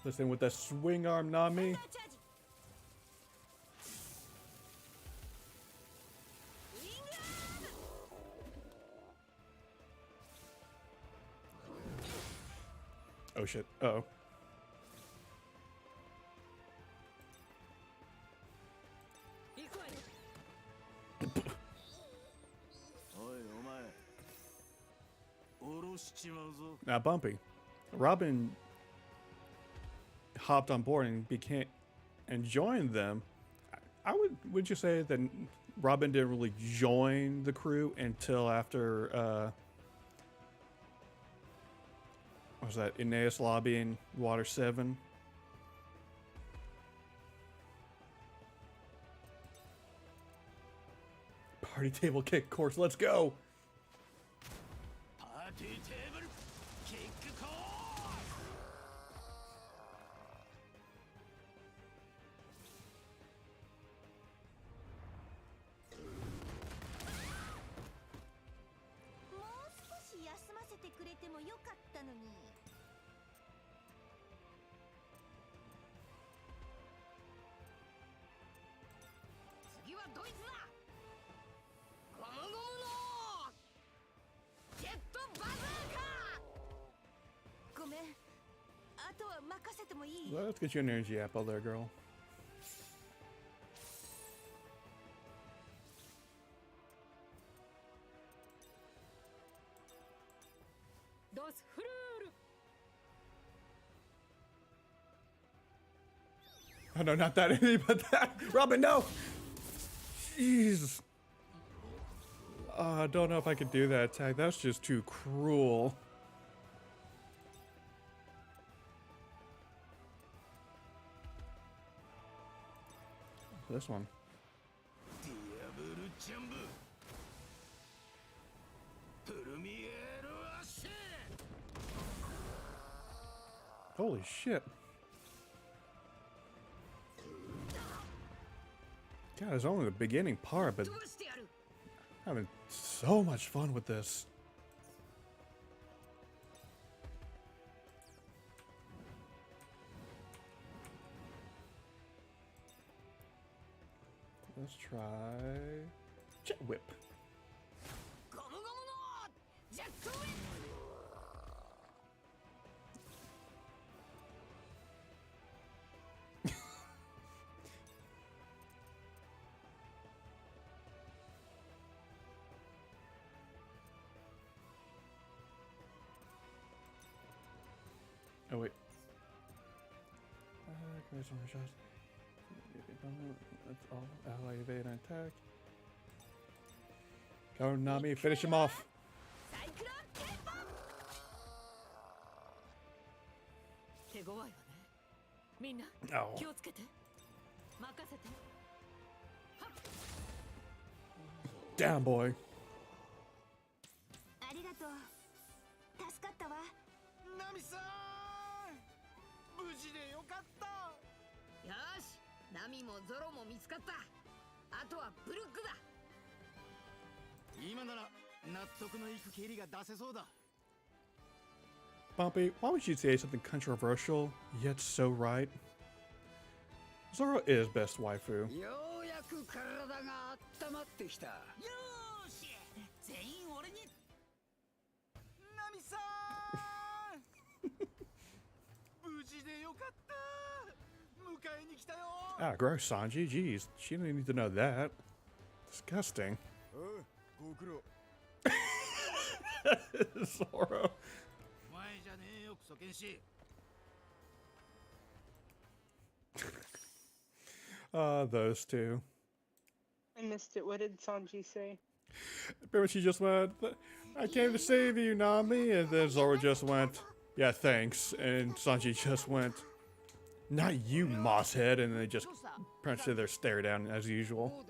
Listen with that swing arm, Nami. Oh shit. Uh-oh. Now, Bumpy. Robin hopped on board and joined them. Would you say that Robin didn't really join the crew until after what was that, Aeneas Lobby in Water 7? Party table kick course, let's go! Let's get you an energy apple there, girl. Oh no, not that enemy, but that. Robin, no! Jeez. I don't know if I could do that attack. That's just too cruel. This one. Holy shit. God, it's only the beginning part, but Having so much fun with this. Let's try Jet Whip. Oh wait. That's all. Ally evade and attack. Go Nami, finish him off. 手強いわね。みんな Oh. 気をつけて。任せて。 Down, boy. ありがとう。助かったわ。ナミさん、無事でよかった。よし、ナミもゾロも見つかった。あとはブルックだ。今なら納得のいく蹴りが出せそうだ。 Bumpy, why would you say something controversial, yet so right? Zoro is best waifu. ようやく体が温まってきた。よーし、全員俺に。ナミさん、無事でよかった。迎えに来たよ。 Ah, gross, Sanji. Jeez, she didn't need to know that. Disgusting. ご苦労。 Zoro. お前じゃねえよ、クソ剣士。 Those two. I missed it. What did Sanji say? Remember she just went, I came to save you, Nami, and then Zoro just went, yeah, thanks, and Sanji just went, not you, mosshead, and they just punched their stare down as usual.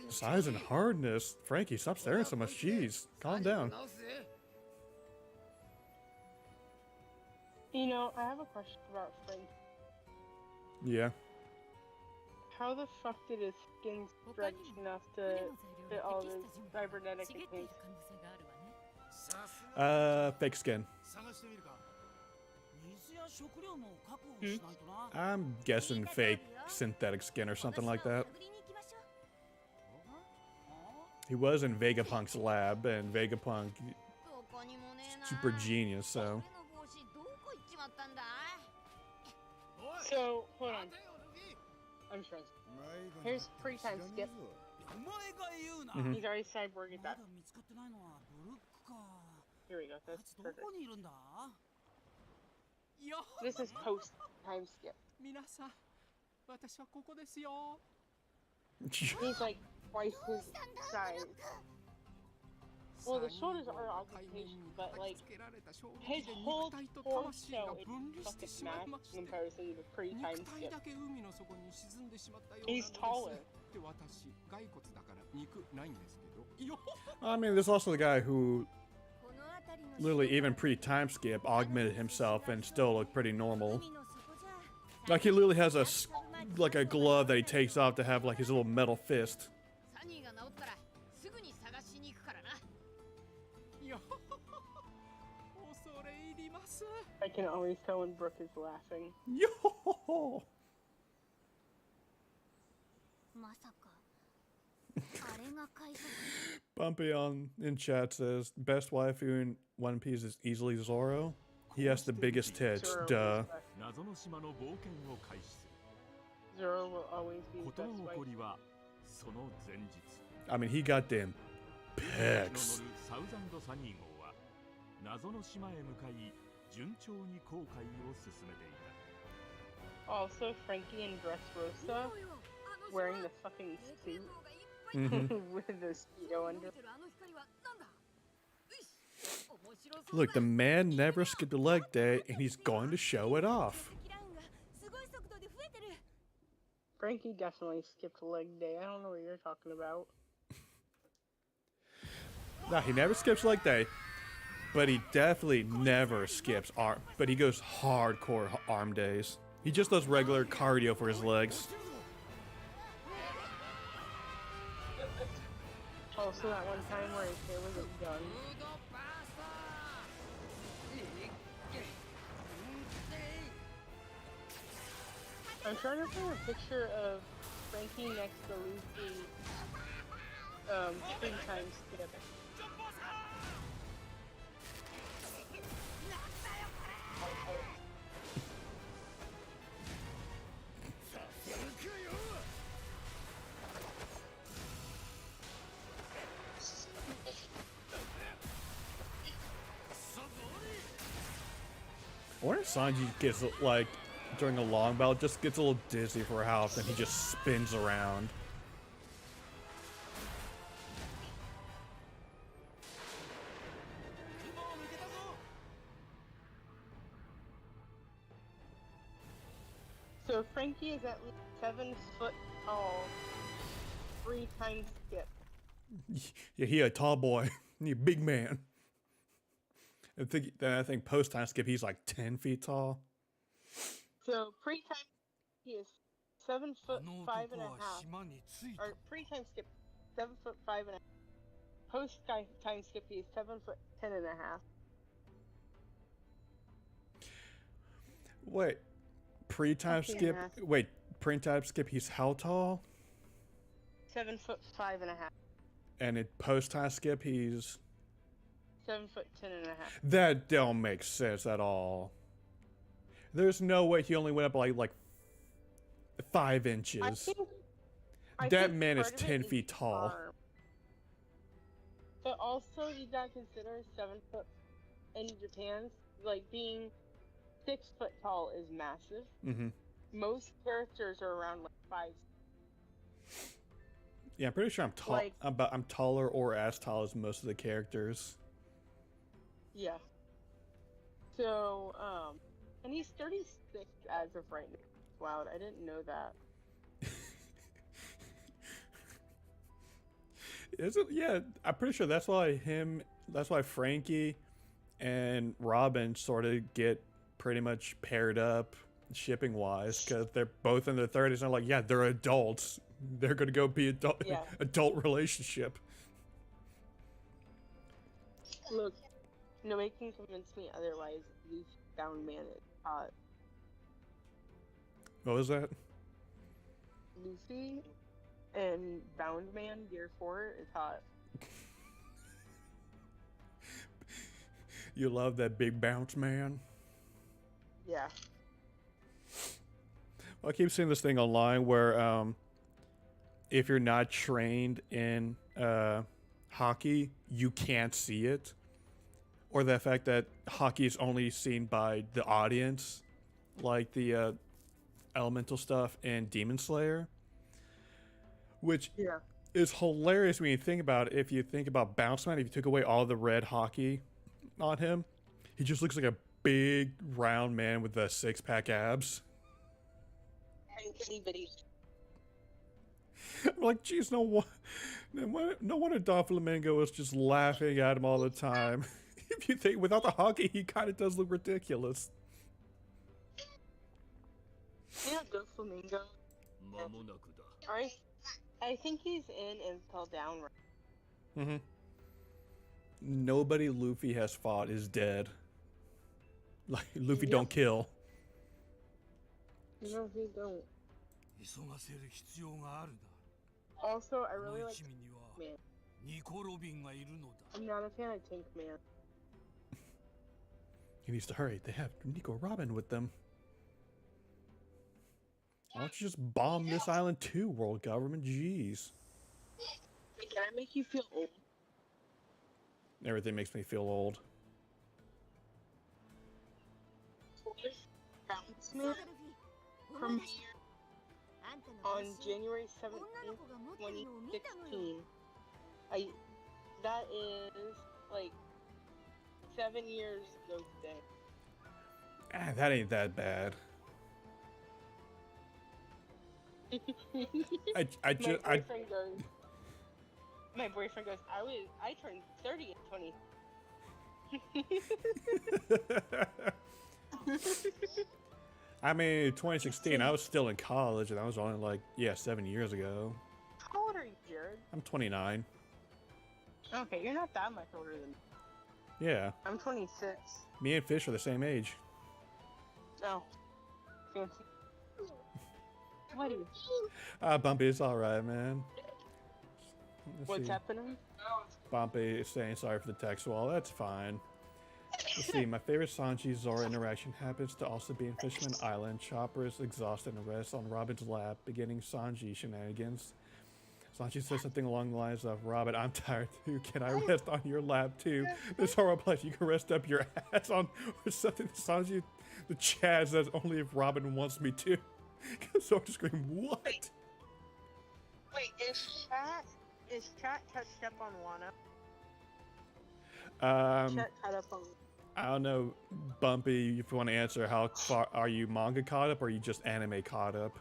Size and hardness? Frankie, stop staring so much, jeez, calm down. You know, I have a question about Frank. Yeah. How the fuck did his skin stretch enough to fit all the cybernetic enhancements? Fake skin. I'm guessing fake synthetic skin or something like that. He was in Vegapunk's lab, and Vegapunk super genius, so. So, hold on. I'm stressed. Here's pre-time skip. Mhm. He's already cyborged that. Here we go. That's perfect. This is post-time skip. He's like twice his size. Well, the shoulders are augmentation, but like his whole torso is fucking smashed in comparison to the pre-time skip. He's taller. I mean, there's also the guy who literally even pre-time skip augmented himself and still looked pretty normal. Like he literally has like a glove that he takes off to have like his little metal fist. I can always tell when Brooke is laughing. Yo! Bumpy in chat says best waifu in One Piece is easily Zoro. He has the biggest tits. Zoro Duh. Zoro will always be the best wife. I mean, he got them pecs. Also, Frankie and Dressrosa wearing the fucking suit with the speedo under. Look, the man never skipped a leg day, and he's going to show it off. Frankie definitely skipped leg day. I don't know what you're talking about. No, he never skips leg day, but he definitely never skips arm. But he goes hardcore arm days. He just does regular cardio for his legs. Also, that one time where his hair was done. I'm trying to find a picture of Frankie next to Luffy, 3 times together. I wonder if Sanji gets, like, during a long battle, just gets a little dizzy for how often he just spins around. So Frankie is at least 7 foot tall, 3 times skip. Yeah, he a tall boy. He a big man. I think post time skip he's like 10 feet tall. So pre-time he is 7 foot 5 and a half. Or pre-time skip 7 foot 5 and a half. Post time skip he is 7 foot 10 and a half. Wait, pre-time skip. Wait, pre-time skip. He's how tall? 7 foot 5 and a half. And in post-time skip, he's 7 foot 10 and a half. That don't make sense at all. There's no way he only went up like 5 inches. I that think man is part of 10 it feet tall. arm. But also, you gotta consider 7 foot in Japan, like being 6 foot tall is massive. Mm-hmm. Most characters are around like 5. Yeah, I'm pretty sure I'm tall. Like- I'm taller or as tall as most of the characters. Yeah. So, and he's 36 as of right now. Wow, I didn't know that. Is it? Yeah, I'm pretty sure that's why Frankie and Robin sort of get pretty much paired up shipping wise, because they're both in their 30s and I'm like, yeah, they're adults. They're gonna go be adult relationship. Look, nobody can convince me otherwise. Luffy Down Man is hot. What was that? Luffy and Bound Man Gear 4 is hot. You love that big bounce man? Yeah. Well, I keep seeing this thing online where if you're not trained in hockey, you can't see it. Or the fact that hockey is only seen by the audience, like the elemental stuff in Demon Slayer. Which is hilarious when you think about it. If you think about Bounce Man, if you took away all the red hockey on him, he just looks like a big round man with the 6-pack abs. I'm like, geez, no wonder Doflamingo was just laughing at him all the time. If you think without the hockey, he kind of does look ridiculous. Yeah, Doflamingo. I think he's in Impel Down right. Mm-hmm. Nobody Luffy has fought is dead. Like, Luffy don't kill. No, he don't. Also, I really like Man. I'm not a fan of Tank Man. He needs to hurry. They have Nico Robin with them. Why don't you just bomb this island too, world government? Jeez. Can I make you feel old? Everything makes me feel old. Bounceman premiered on January 17th, 2016. That is like 7 years ago today. Ah, that ain't that bad. My boyfriend goes, I turned 30 in 20. I mean, 2016, I was still in college, and that was only like, 7 years ago. How old are you, Jared? I'm 29. Okay, you're not that much older than me. Yeah, I'm 26. me and Fish are the same age. Oh, fancy. What is? Bumpy, it's all right, man. Let's What's see. happening? Bumpy is saying sorry for the text wall. That's fine. Let's see. My favorite Sanji Zora interaction happens to also be in Fishman Island. Chopper is exhausted and rests on Robin's lap, beginning Sanji shenanigans. Sanji says something along the lines of, "Robin, I'm tired too. Can I rest on your lap too?" This Zora replies, "You can rest up your ass on," or something. Sanji, the Chaz says, "Only if Robin wants me to." Zora scream, "What?" Wait, is chat touched up on Wano? Chat caught up on. I don't know, Bumpy, if you want to answer, how far are you manga caught up or are you just anime caught up?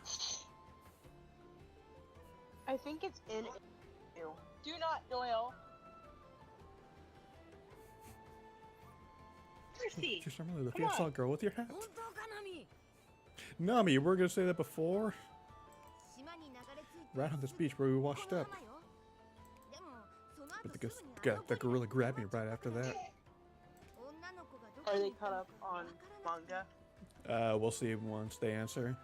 I think it's in. Do not, Doyle. Percy. Just remember the Come fiance on. girl with your hat. 本当かナミ Nami, you were going to say that before? 島に流れ着いて Right on this beach where we washed up. でもその But 後 the, すぐに the gorilla grabbed me right after that. 女の子がどこ Are に they 行った caught の up か on わからなくて manga? We'll see once they answer.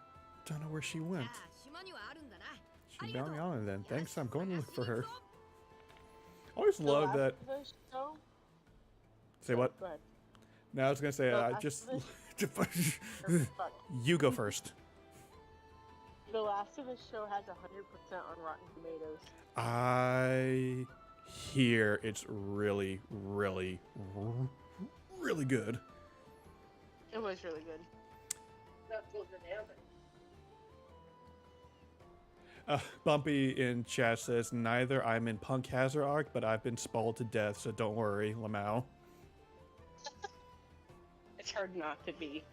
Don't know where she じゃ went. あ島にはあるんだな She's down the island then. Thanks, I'm going to look for her. Always love The that. Last of Us show? Say what? Go ahead. No, I was going to say, The I Last just... of Us- Fuck. You go first. The Last of Us show has 100% on Rotten Tomatoes. I hear it's really, really, really good. It was really good. Bumpy in chat says, neither I'm in Punk Hazard arc, but I've been spoiled to death, so don't worry, Lamau. It's hard not to be.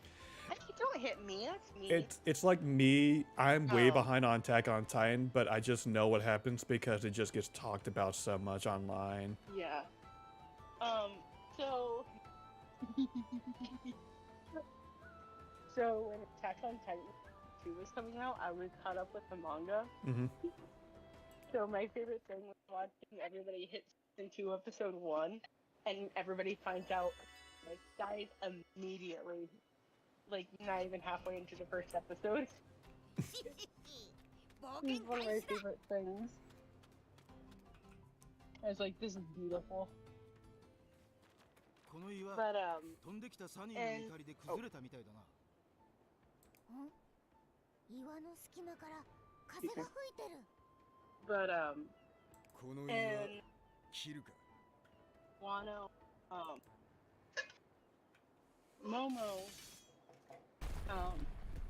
Hey, don't hit me. That's me. It's like me, I'm way Oh. behind on Attack on Titan, but I just know what happens because it just gets talked about so much online. Yeah. So. So when Attack on Titan 2 was coming out, I was caught up with the manga. Mm-hmm. So my favorite thing was watching everybody hit season 2 episode 1, and everybody finds out, like, dies immediately. Like, not even halfway into the first episode. It's one of my favorite things. I was like, this is beautiful. But, and, oh, 岩の隙間から風が吹いてる but, and Wano, Momo,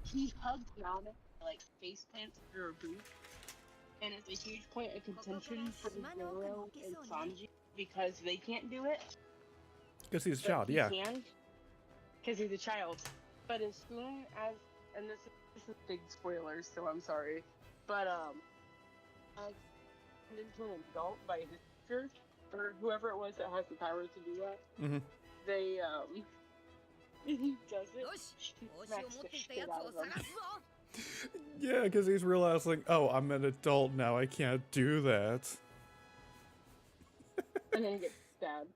he hugs Nana, like, face plants through her boot, and it's a huge point of contention for Zoro and Sanji, because they can't do it. Because he's a But child, he yeah. can, because he's a child. But as soon as, and this is big spoilers, so I'm sorry, but as into an adult by his teacher or whoever it was that has the power to do that, Mm-hmm. they he does it. よし He 帽子を smacks 持っ the ていた shit やつ out を of them. 探すぞ Yeah, because he's realizing, oh, I'm an adult now, I can't do that. And then he gets stabbed.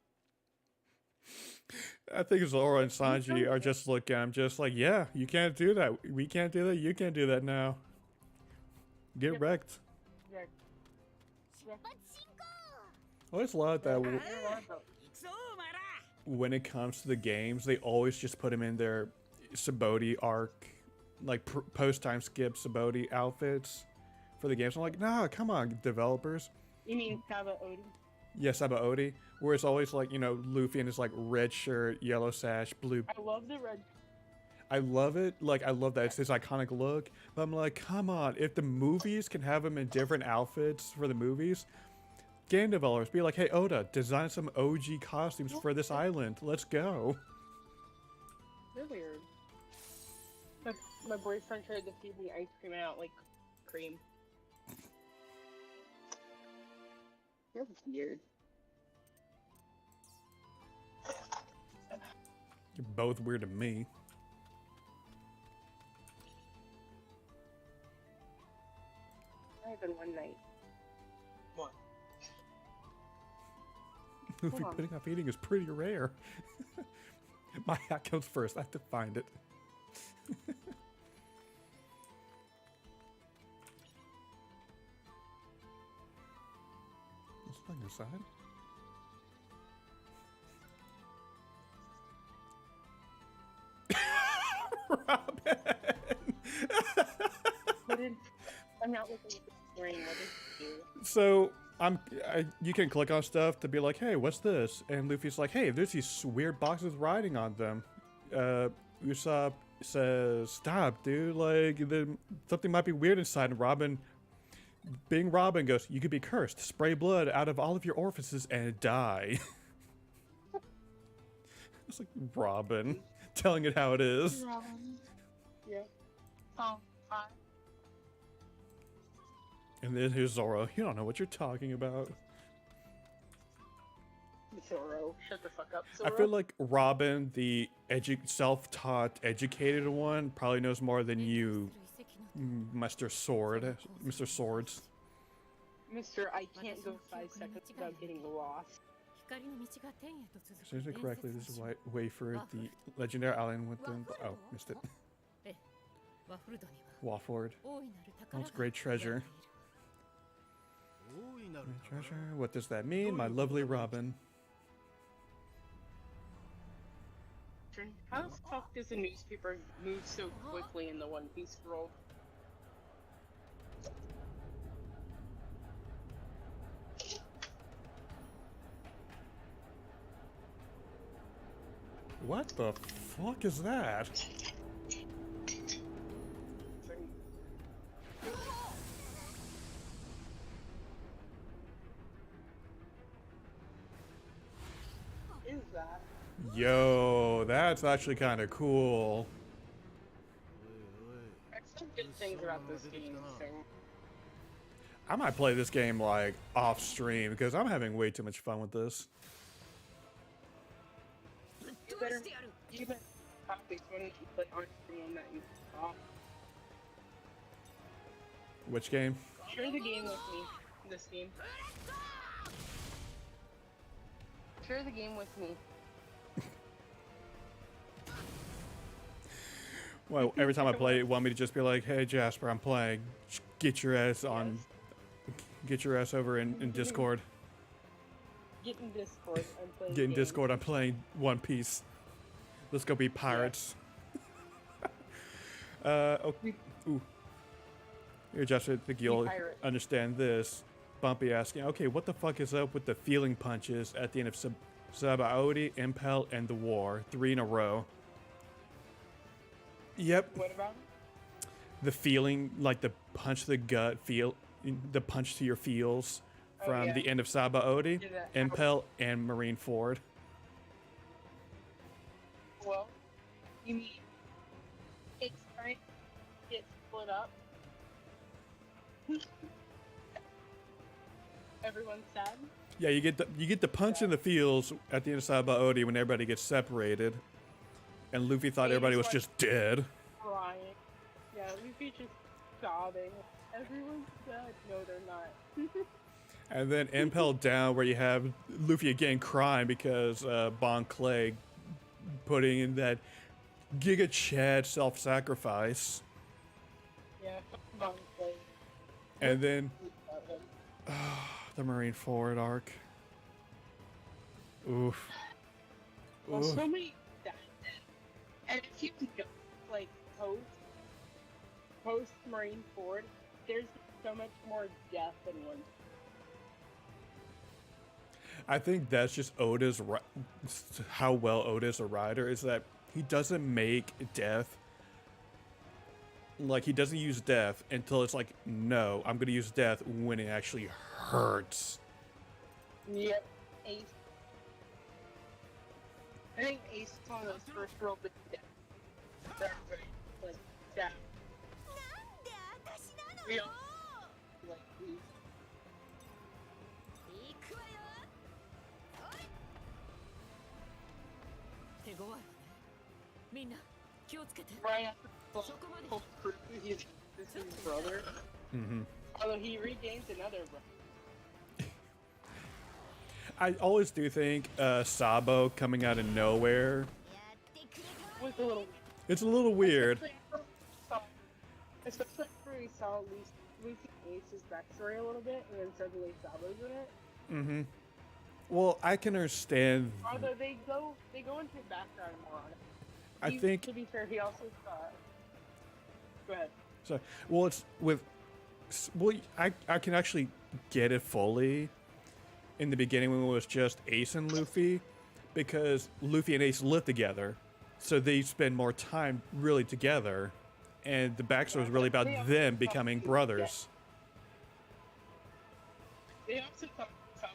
I think Zoro and Sanji are just looking at him just like, yeah, you can't do that. We can't do that. You can't do that now. Get Yep. wrecked. Yeah. 出発進行 I always love that 行くぞお前ら when it comes to the games, they always just put him in their Sabaody arc, like post-time skip Sabaody outfits for the games. I'm like, nah, come on, developers. You mean Kaba Odi? Yes, Sabaody, where it's always like, you know, Luffy in his like red shirt, yellow sash, blue. I love the red. I love it. Like, I love that. It's his iconic look. But I'm like, come on. If the movies can have him in different outfits for the movies, game developers be like, hey, Oda, design some OG costumes for this island. Let's go. They're weird. My boyfriend tried to feed me ice cream out like cream. You're weird. You're both weird to me. I have been one night. What? Luffy putting off eating is pretty rare. My hat comes first. I have to find it. What's on your side? Robin! I'm not looking at the screen. What did you do? So you can click on stuff to be like, hey, what's this? And Luffy's like, hey, there's these weird boxes with writing on them. Usopp says, stop, dude. Like, something might be weird inside. And Robin, being Robin, goes, you could be cursed. Spray blood out of all of your orifices and die. It's like Robin telling it how it is. Robin. Yeah. Oh, hi. And then here's Zoro. You don't know what you're talking about. Zoro. Shut the fuck up, Zoro. I feel like Robin, the self-taught, educated one, probably knows more than you, Mr. Sword. Mr. Swords. Mister, I can't go 5 seconds without getting lost. Seriously, correctly, this is way for the legendary island with them. Oh, missed it. Waford. That's great treasure. Great treasure. What does that mean? My lovely Robin. How the fuck does a newspaper move so quickly in the One Piece world? What the fuck is that? Is that? Yo, that's actually kind of cool. There's some good things about this game. So. I might play this game like off stream because I'm having way too much fun with this. You better have this one that you play on stream that you saw. Which game? Share the game with me. This game. Share the game with me. Well, every time I play, you want me to just be like, "Hey, Jasper, I'm playing. Get your ass on. Get your ass over in Discord. Get in Discord. I'm playing. Get in games. Discord. I'm playing One Piece. Let's go be pirates." Okay. Ooh. Here, Jasper, I think you'll understand this. Bumpy asking, "Okay, what the fuck is up with the feeling punches at the end of Sabaody, Impel, and the War? 3 in a row." Yep. What about? The feeling, like the punch to the gut, the punch to your feels from the end of Sabaody, Impel, and Marineford. Well, you mean it's trying to get split up? Everyone's sad? Yeah, you get the punch in the feels at the end of Sabaody when everybody gets separated, and Luffy thought everybody was just dead. Crying. Yeah, Luffy just sobbing. Everyone's dead. No, they're not. And then Impel down, where you have Luffy again crying because Bon Clay putting in that Giga Chad self-sacrifice. Yeah, Bon Clay. And then the Marineford arc. Oof. Well, Oof. so many deaths. And if you go, like, post Marineford, there's so much more death than one. I think that's just Oda's, how well Oda's a writer, is that he doesn't make death, like he doesn't use death until it's like, no, I'm gonna use death when it actually hurts. Yep, Ace. I think Ace is one of those first real big deaths. That's right, like, death. Real, like, these. Right after the whole crew, this is his brother. Mm-hmm. Although he regains another brother. I always do think Sabo coming out of nowhere. Was a little. It's a little weird. Especially after we saw Luffy Ace's backstory a little bit, and then suddenly Sabo's in it. Mm-hmm. Well, I can understand. Although they go into the background more on it. I think. To be fair, he also go ahead. So, well, it's with. Well, I can actually get it fully in the beginning when it was just Ace and Luffy, because Luffy and Ace live together, so they spend more time really together, and the backstory is really about them becoming brothers. They also talk about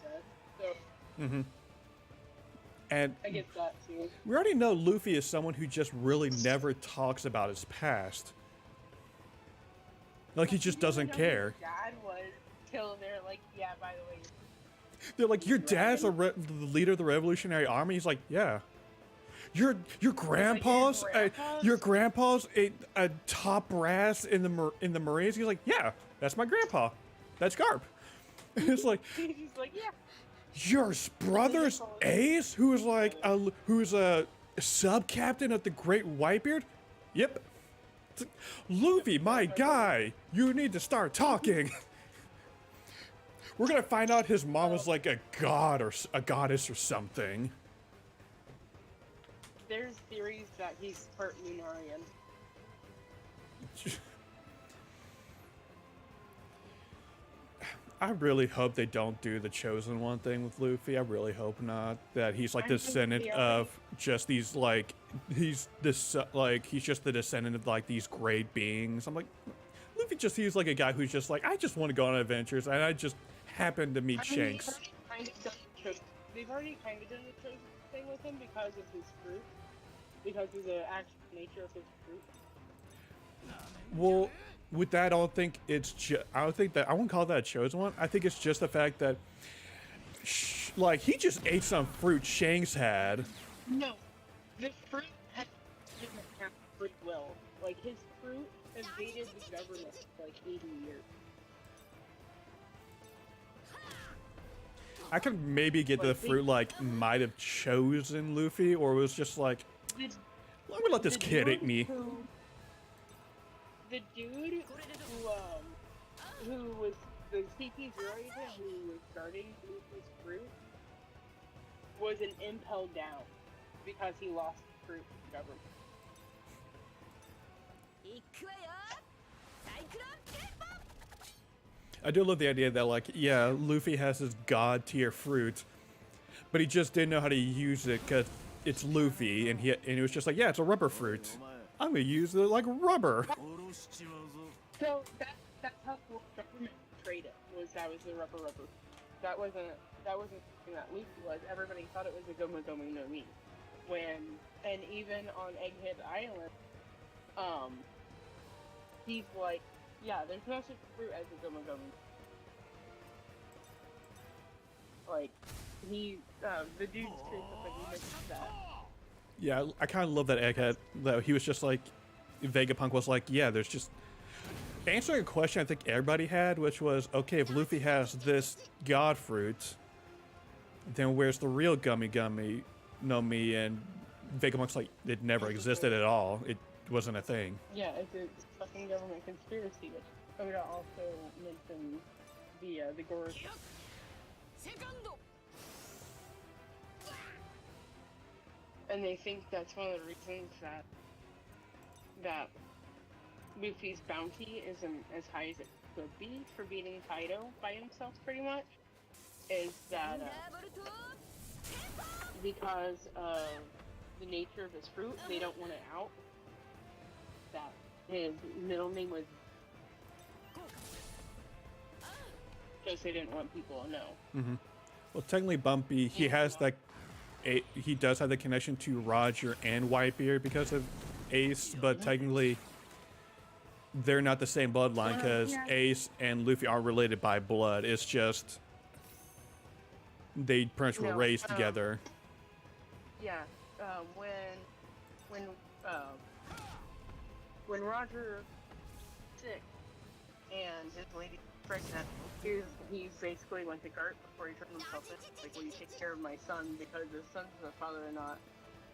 death, so Mm-hmm. And I get that too. we already know Luffy is someone who just really never talks about his past. Like, he just doesn't care. Dad was till they're like, yeah, by the way. They're like, your dad's the leader of the Revolutionary Army? He's like, yeah. Your grandpa's your grandpa's a top brass in the Marines? He's like, yeah, that's my grandpa. That's Garp. It's like, He's like, yeah. your brother's Ace, who's a sub-captain of the Great Whitebeard? Yep. Luffy, my guy, you need to start talking. We're gonna find out his mom was like a god or a goddess or something. There's theories that he's part Lunarian. I really hope they don't do the Chosen One thing with Luffy. I really hope not. That he's like descendant of just these like he's just the descendant of like these great beings. I'm like, Luffy just seems like a guy who's just like, I just want to go on adventures, and I just happened to meet Shanks. They've already kind of done the Chosen thing with him because of his fruit, because of the actual nature of his fruit. Well, with that, I don't think it's I don't think that I wouldn't call that a Chosen One. I think it's just the fact that, like, he just ate some fruit Shanks had. No, the fruit didn't have free will. Like, his fruit evaded the government for like 80 years. I could maybe get the fruit like might have chosen Luffy, or it was just like, let me let this kid eat me. The dude who was the CP0 agent who was guarding Luffy's fruit was an impel down because he lost the fruit to the government. I do love the idea that, like, yeah, Luffy has his god tier fruit, but he just didn't know how to use it because it's Luffy, and he was just like, yeah, it's a rubber fruit. I'm gonna use it like rubber. So that's how the government portrayed it. Was the rubber. That wasn't something that Luffy was. Everybody thought it was a Gomu Gomu no Mi. And even on Egghead Island, he's like, yeah, there's no such fruit as a Gomu Gomu. Like, the dude's straight up and he mentions that. Yeah, I kind of love that Egghead, though. He was just like, Vegapunk was like, yeah, there's just... Answering a question I think everybody had, which was, okay, if Luffy has this god fruit, then where's the real Gummy Gummy no Mi? And Vegapunk's like, it never existed at all. It wasn't a thing. Yeah, it's a fucking government conspiracy, which Oda also mentioned the Goro. And they think that's one of the reasons that Luffy's bounty isn't as high as it could be for beating Kaido by himself, pretty much, is that because of the nature of his fruit, they don't want it out. That his middle name was because they didn't want people to know. Mm-hmm. Well, technically, Bumpy, he has that. He does have the connection to Roger and Whitebeard because of Ace, but technically, they're not the same bloodline because Ace and Luffy aren't related by blood. It's just they pretty much were raised together. Yeah, when Roger sick and his lady right now. He basically went to Gart before he turned himself in. Like, will you take care of my son because the sons of the father are not,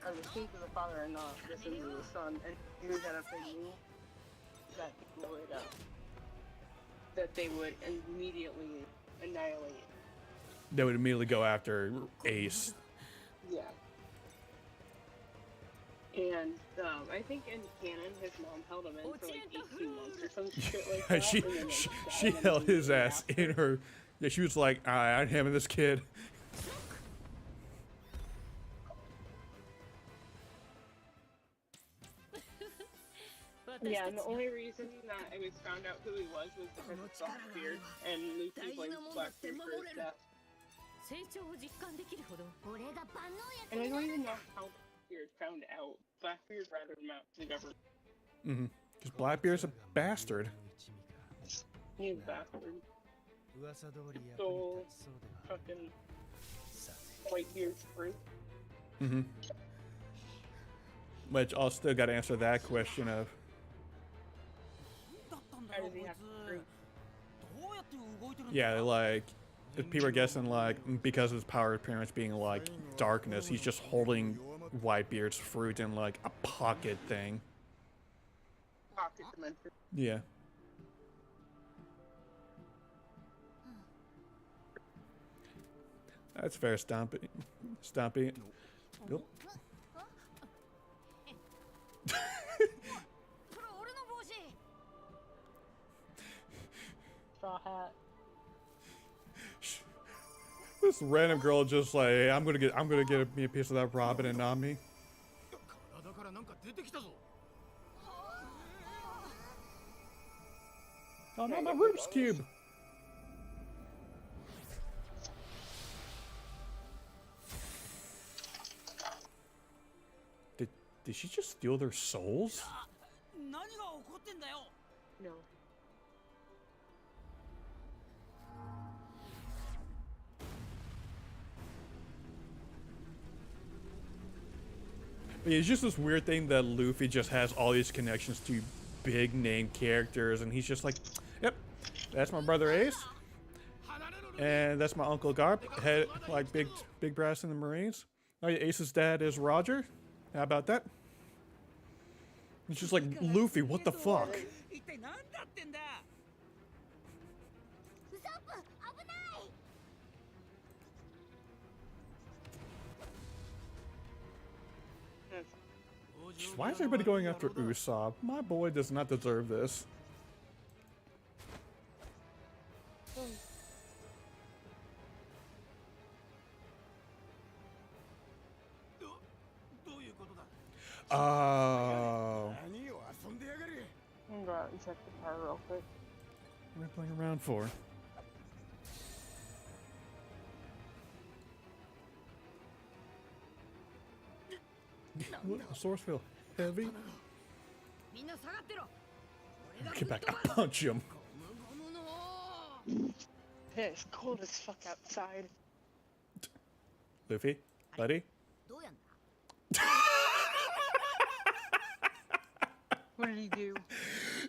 or the sons of the father are not the sons of the son, and he was at a big move that they would immediately annihilate. They would immediately go after Ace. Yeah. And I think in canon, his mom held him in for like 18 months or some shit like that. she and then, like, she died held his immediately ass after. in her. Yeah, she was like, I'm having this kid. Yeah, and the only reason that it was found out who he was because of Blackbeard, and Luffy blamed Blackbeard for his death. 成長を実感できるほど 俺が万能 And I 薬 don't に even な know how Blackbeard found out. Blackbeard ratted him out to the government. Because Blackbeard's a bastard. He's a bastard. Stole fucking Whitebeard's fruit. Which I'll still got to answer that question of. How does he have fruit? Yeah, like, if people are guessing, like, because of his power pretty much being, like, darkness, he's just holding Whitebeard's fruit in, like, a pocket thing. Pocket dimension. Yeah. That's fair, Stompy. Stompy. Yep. これ俺の帽子 Straw hat. This random girl just like, hey, I'm gonna get me a piece of that Robin and Nami. 体からなんか出てきたぞ。 Oh no, my Rubik's Cube. Did she just steal their souls? 何が起こってんだよ。 No. But it's just this weird thing that Luffy just has all these connections to big name characters, and he's just like, yep, that's my brother Ace, and that's my uncle Garp, head like big brass in the Marines. Oh yeah, Ace's dad is Roger. How about that? It's just like, Luffy, what the fuck? 一体何だってんだ。ウソップ危ない Why is everybody going after Usopp? My boy does not deserve this. Oh. I'm gonna go out and check the car real quick. What am I playing around for? Source feel heavy. みんな下がってろ俺が Get back, I punch him. ゴムゴムの It's cold as fuck outside. Luffy, buddy. どうやんだ What did he do?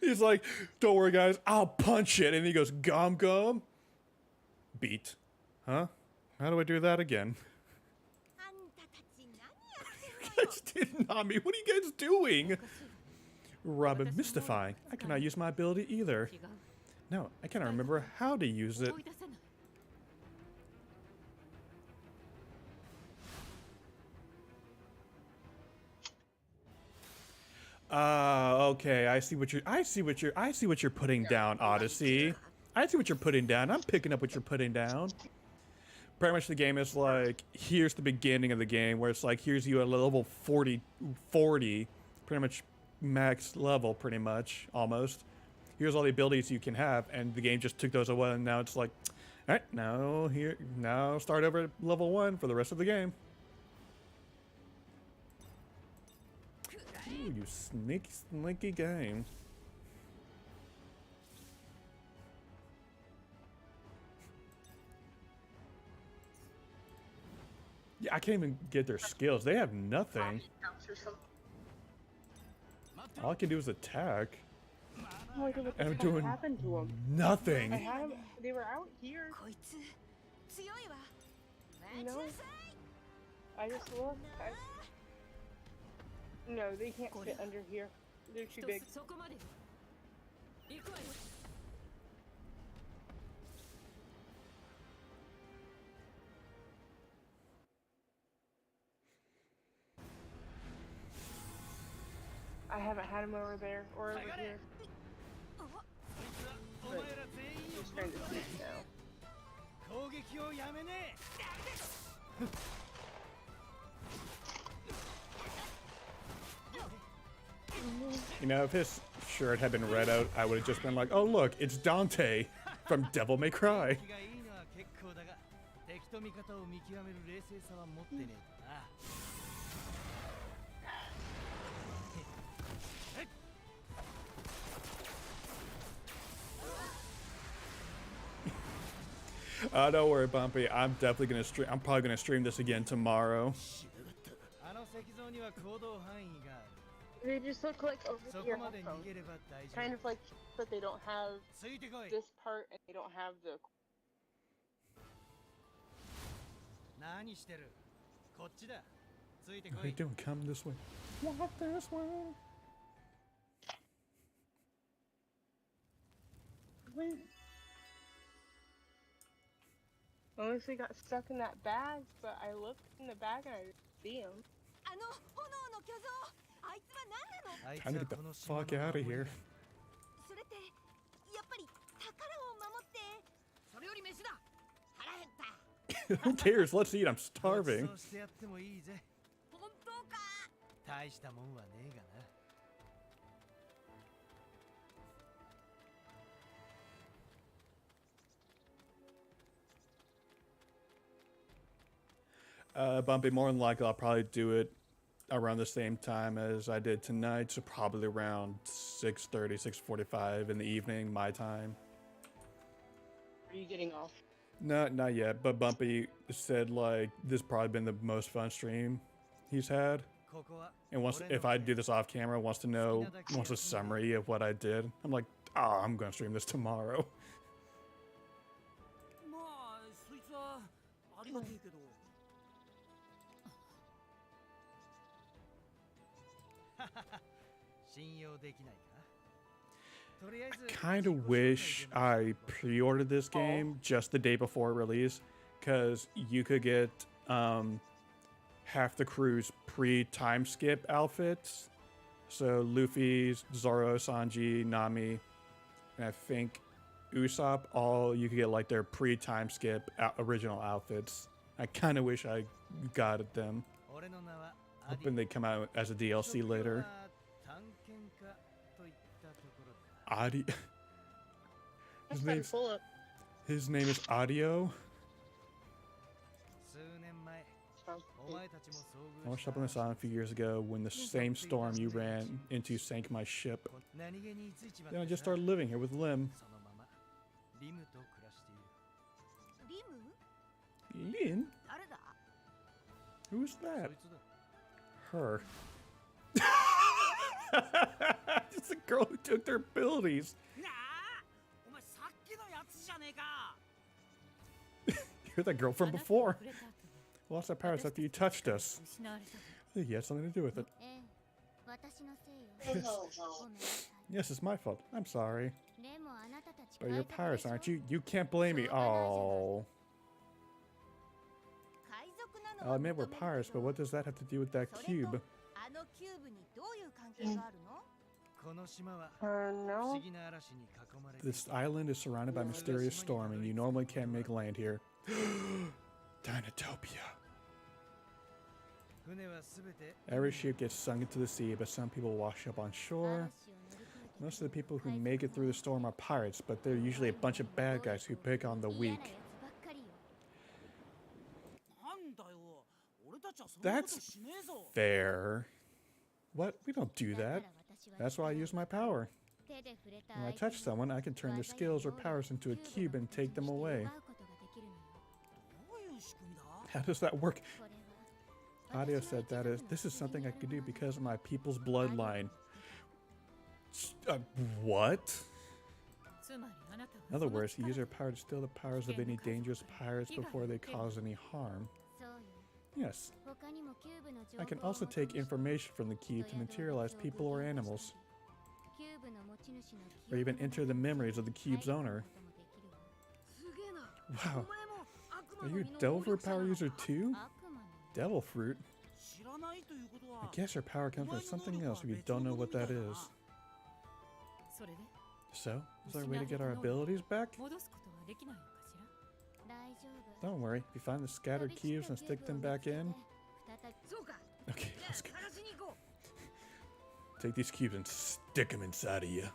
He's like, don't worry, guys, I'll punch it. And he goes, gum gum. Beat. Huh? How do I do that again? あんたたち何やってんの You よ guys did not me. What are you guys doing? Robin, mystifying. I cannot use my ability either. 違う No, I cannot remember how to use it. 思い出せない Okay. I see what you're putting down, Odyssey. I see what you're putting down. I'm picking up what you're putting down. Pretty much the game is like, here's the beginning of the game where it's like, here's you at level 40, pretty much max level, pretty much, almost. Here's all the abilities you can have, and the game just took those away, and now it's like, alright, now start over at level 1 for the rest of the game. Ooh, you sneaky game. Yeah, I can't even get their skills. They have nothing. All I can do is attack. no idea what the And I'm fuck doing happened to them. nothing. I had them. They were out here. こいつ強いわ No. I just looked. No, they can't fit under here. They're too 一 big. つそこまでよ行くわよ I haven't had them over there or over here. お前ら全員を Just trying to see now. 攻撃をやめね You know, if his shirt had been red out, I would have just been like, oh, look, it's Dante from Devil May え Cry. 気がいいのは結構だが敵と味方を見極める冷静さは持ってねえとな Don't worry, Bumpy. I'm definitely gonna stream. I'm probably gonna stream this again tomorrow. あの石像には行動範囲がある They just look like over そ here. こまで逃げれば大丈 Kind 夫 of like that they don't have ついてこい this part and they don't have the. 何してるこっちだついてこ What are い you doing? Come this way. Walk this way. Unless they got stuck in that bag, but I looked in the bag and I didn't see them. あの炎の巨像あいつは何なの あい Time つ to は get こ the の島 fuck の out of 守り here. だそれってやっぱり宝を守ってそれより飯だ腹減った Who cares? Let's eat. I'm ご starving. 馳走してやってもいいぜ本当か大したもんはねえがな Bumpy, more than likely, I'll probably do it around the same time as I did tonight, so probably around 6:30, 6:45 in the evening, my time. Are you getting off? No, not yet, but Bumpy said, like, this probably been the most fun stream he's had. ここは And wants, 俺の if I do this off camera, wants to know, wants a summary of what I did. I'm like, oh, I'm gonna stream this tomorrow. まあそいつはありがてえけど 信用できないかとりあえず Kind of wish I pre-ordered this game just the day before release, because you could get half the crew's pre-time skip outfits. So Luffy, Zoro, Sanji, Nami, and I think Usopp, all you could get like their pre-time skip original outfits. I kind of wish I got them. 俺の名はアディ Hoping they come out as a DLC later. 探検家といったところか Adi. That's His fun. name's Pull up. his name is Audio. 数年前 Sounds お前たちも遭 I 遇 was した up on this island a few years ago when the same storm you ran into sank my ship. 何気についちまっ Then I て just started living here with Lim. そのままリムと暮らしているリム Lin? 誰だ Who's そ that? いつだ Her. It's the girl who took their abilities. なあお前さっきのやつじゃねえか You're that girl あ from なたが before. くれた後に Lost our powers after you touched us. 失われた I think you had something to do with it. ええ私のせいよごめんなさい Yes, it's my fault. I'm sorry. でもあなたたち But you're 海賊で pirates, しょ aren't you? You can't blame me. Oh. 海賊なの I'll は admit we're 認める pirates, け but ど what does that have to do with that それと cube? あのキューブにどういう関係があるのこの島は No. 不思議な嵐に囲まれてい This island is surrounded by mysterious storm, and you normally can't make land here. Dinotopia. 船はすべて Every ship gets sunk into the sea, but some people wash up on shore. 嵐を乗り越えて Most of the people who make it through the storm are pirates, but they're usually a bunch of bad guys who pick on the 嫌 weak. なやつばっかりよなんだよ俺たちはそんなことしねえぞ Fair. What? We don't do だから that. 私は That's why I use my power. 手で触れた When I 相 touch 手の someone, I can turn their skills or powers into a cube and take them away. 奪うことができるのよどういう仕組みだ How does that work? これは Audio 私の said that 一族 is の this is something I 薬 could に do なる because of my people's bloodline. What? つまりあなた In は other その words, 力 use their power to steal the powers of any dangerous pirates before they cause any harm. そうよ Yes, 他にもキューブの情 I 報 can を also 元に take して information from the cube to materialize people or animals, キューブの持ち主の記 or 憶 even の enter the 中に memories of the cube's 入り込む owner. こともできるわ すげえな Wow, お前も悪 are 魔の you a 実の devil 能 fruit 力者な power の user か too? 悪魔の Devil fruit? 知らないということは I guess her power comes from something else if you don't know what that is. それで So, is there a way to get our abilities back? 戻すことはできないのかしら 大丈夫 Don't worry, if you find the scattered cubes and stick them back in. 再び そうか Okay, じゃあ let's go. 探しに行こう Take these cubes and stick them inside of you.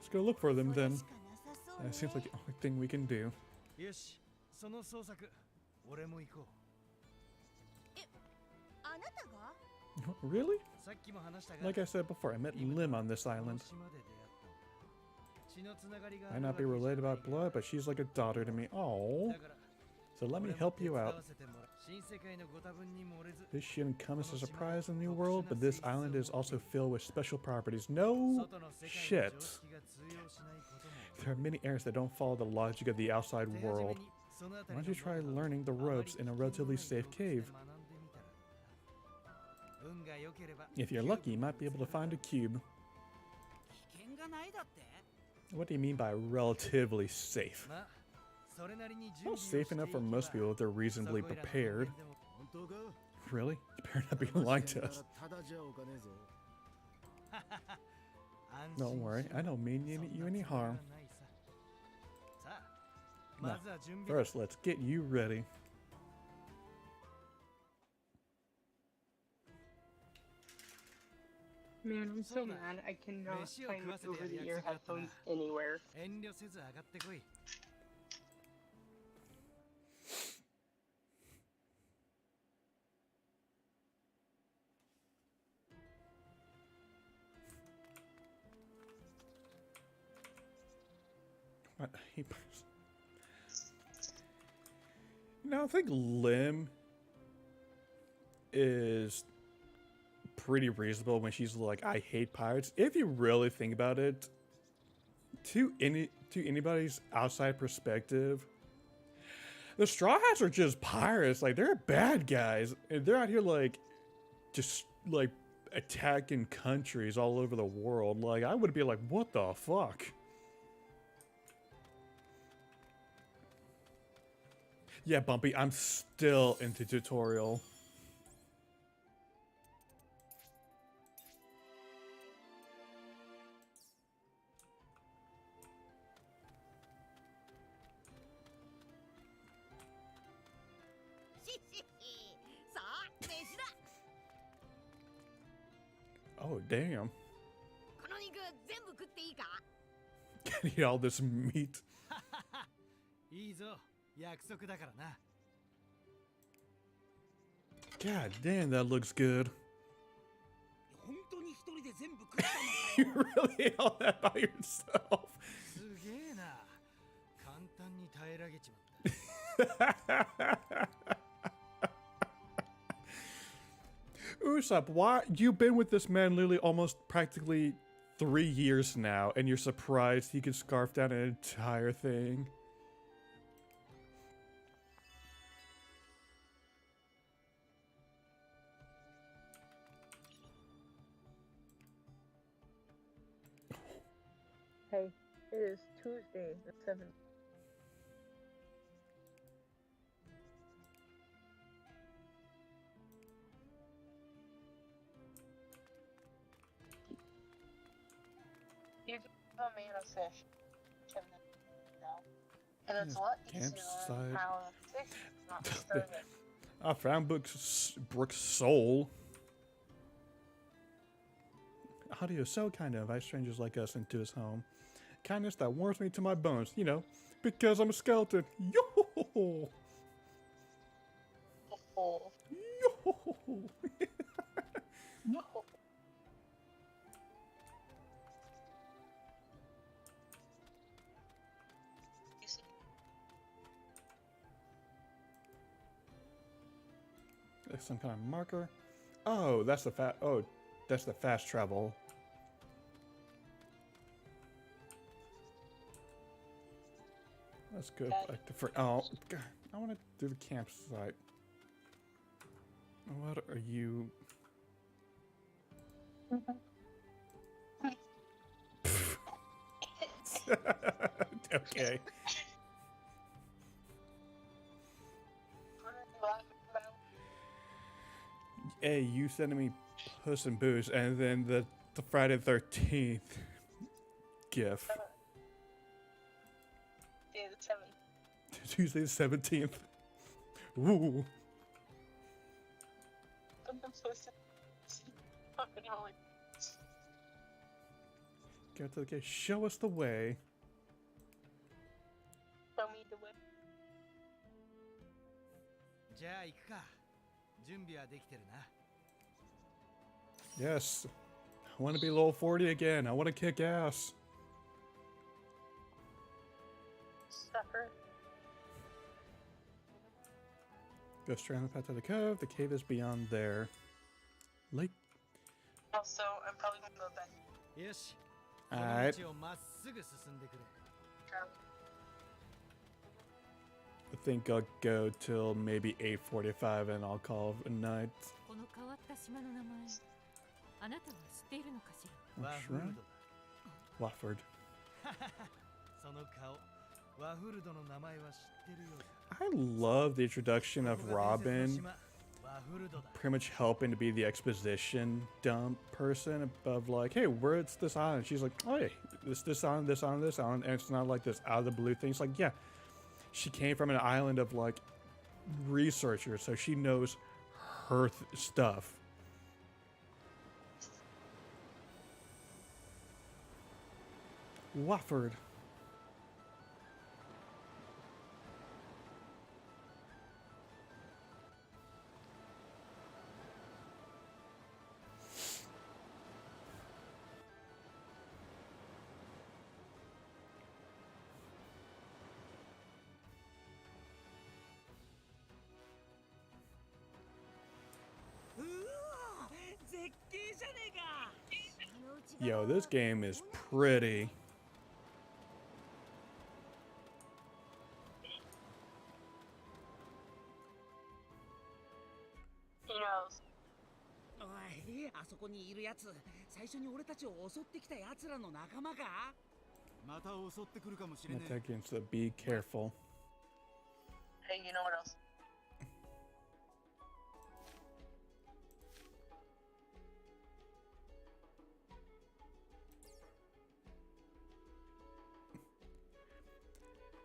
Let's go look for them それ then. しかなさそう That ね seems like the only thing we can do. よしその捜索俺も行こあなたが Really? うさっきも話したが Like I said before, I met Lim on this この island. 島で出会った血のつながりがあ Might る not be わけじゃ related ない about blood, but she's like a daughter to me. Oh, だから so let me 俺も help 手 you 伝 out. わせてもらう新世界のご多分に漏れず This shouldn't come as a surprise in the new world, but this island is also filled with special properties. No 外の世界の shit. 常識が通用しないことも There are many areas that don't follow the logic of the outside 手始め world. にそのあた Why り don't の you try ノウハウ learning the あまり ropes in a 危険のない relatively safe 洞窟で cave? 学んでみたら運が良ければ If you're lucky, you might be able to find a cube. 危険がないだって What do you mean by relatively safe? まあそれなりに準備 Well, をして safe enough for most いけば people if they're reasonably そこいらの prepared. 人間でも 本当か Really? You better not be lying to us. ただじゃおかねえぞ 安 Don't 心 worry, しろ I don't mean you そんな any つもり harm. はないささあ Now, まずは準備 first, let's get you ready. Man, I'm so mad I cannot find over-the-ear headphones anywhere. 遠慮せず上がってこい What? I think Lim is pretty reasonable when she's like, "I hate pirates." If you really think about it, to anybody's outside perspective, the Straw Hats are just pirates. Like, they're bad guys, and they're out here like just like attacking countries all over the world. Like, I would be like, "What the fuck?" Yeah, Bumpy, I'm still into tutorial. Oh, damn. この肉全部食っていいか Can eat all this meat. いいぞ約束だからな God damn, that looks good. 本当に一人で全部食った You really ate all that by yourself. のすげえな簡単に耐えられちまった Usopp, why? You've been with this man literally almost practically 3 years now, and you're surprised he can scarf down an entire thing. Hey, it is Tuesday the 7th. You can have a man of fish. And it's a lot easier Campsite. on how the fish is not disturbing. I found Brooke's soul. Audio so kind to invite strangers like us into his home. Kindness that warms me to my bones, you know, because I'm a skeleton. Yo! Oh. Yo! No. There's some kind of marker. Oh, that's the that's the fast travel Let's go back to oh, God, I want to do the campsite. What are you? Okay. Hey, you sending me Puss and Booze, and then the Friday the 13th gif. Day the 7th. Tuesday the 17th. Ooh. I'm supposed to fucking holy. Go to the gate. Show us the way. Show me the way. じゃあ行くか。準備はできてるな。Yes. I want to be level 40 again. I want to kick ass. Sucker. Go straight on the path to the cove. The cave is beyond there. Lake. Also, I'm probably gonna go back. よし。 Alright. この道をまっすぐ進んでくれ。 I think I'll go till maybe 8:45 and I'll call it a night. この変わった島の名前、あなたは知っているのかしら。 ワフルド。 Wofford. その顔、ワフルドの名前は知ってるようだ。 I love the introduction of Robin pretty much helping to be the exposition dump person of like, hey, where's this island? She's like, oh, hey, this island, this island, this island. And it's not like this out of the blue thing. It's like, yeah, she came from an island of like researchers, so she knows her stuff. Wofford. Yo, this game is pretty. He knows. おい、あそこにいるやつ、最初に俺たちを襲ってきたやつらの仲間か？また襲ってくるかもしれ I'm ね attacking, so be careful. Hey, you know what else?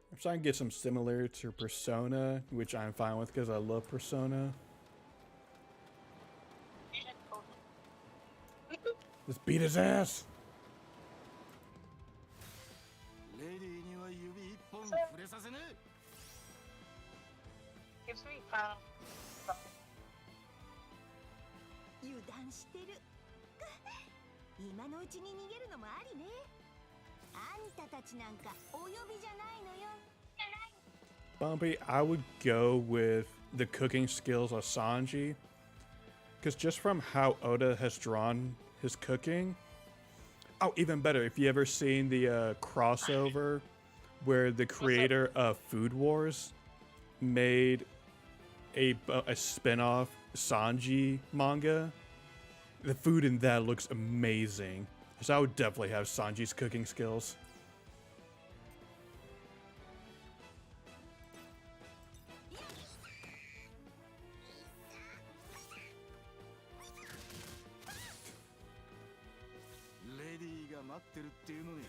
I'm starting to get some similar to Persona, which I'm fine with because I love Persona. Let's beat his ass! レディーには指一本触れさせねえ。 Gives me final. 油断してる今のうちに逃げるのもありねあんたたちなんかお呼びじゃないのよ Bumpy, I would go with the cooking skills of Sanji. Because just from how Oda has drawn his cooking... Oh, even better, if you ever seen the crossover where the creator of Food Wars made a spin-off Sanji manga, the food in that looks amazing. So I would definitely have Sanji's cooking skills.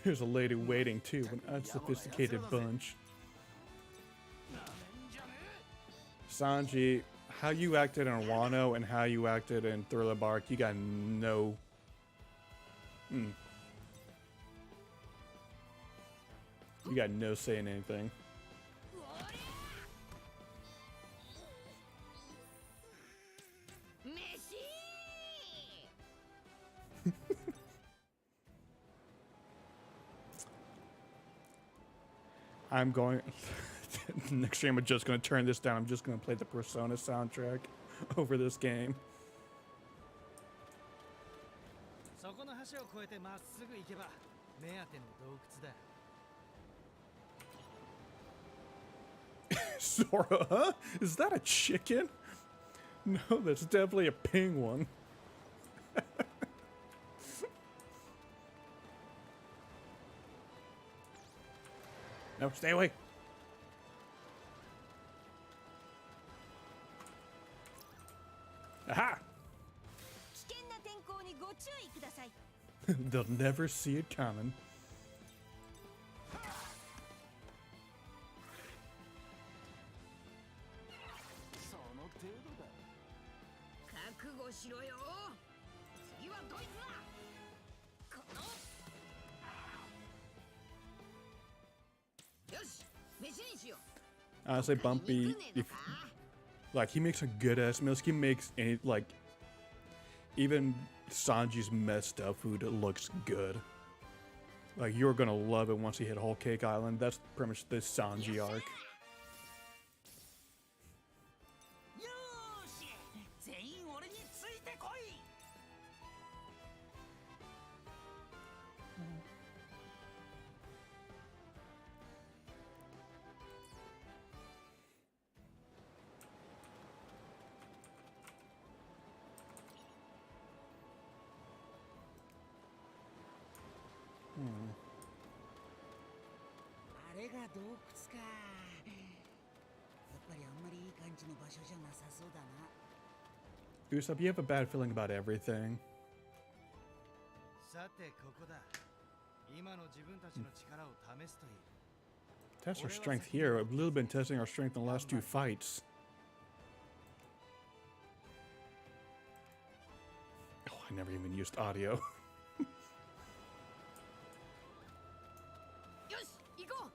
There's a lady waiting too, an unsophisticated bunch. Sanji, how you acted in Wano and how you acted in Thriller Bark, you got no... You got no say in anything. I'm going... Next stream, I'm just going to turn this down. I'm just going to play the Persona soundtrack over this game. そこの橋を越えてまっすぐ行けば目当ての洞窟だ。Sora, huh? Is that a chicken? No, that's definitely a penguin. No, stay away. Aha! 危険な天候にご注意ください。 They'll never see it coming. その程度だ。覚悟しろよ。次はドイツだ。この。よし、飯にしよう。 Honestly, Bumpy, if like he makes a good ass meal, he makes any like even Sanji's messed up food looks good. Like you're gonna love it once you hit Whole Cake Island. That's pretty much the Sanji arc. よーし、全員俺についてこい。あれが洞窟か。やっぱりあんまりいい感じの場所じゃなさそうだな。 Usopp, you have a bad feeling about everything. さてここだ。今の自分たちの力を試すといい。 Test our strength here. We've literally been testing our strength in the last two fights. Oh, I never even used audio. よし、行こう。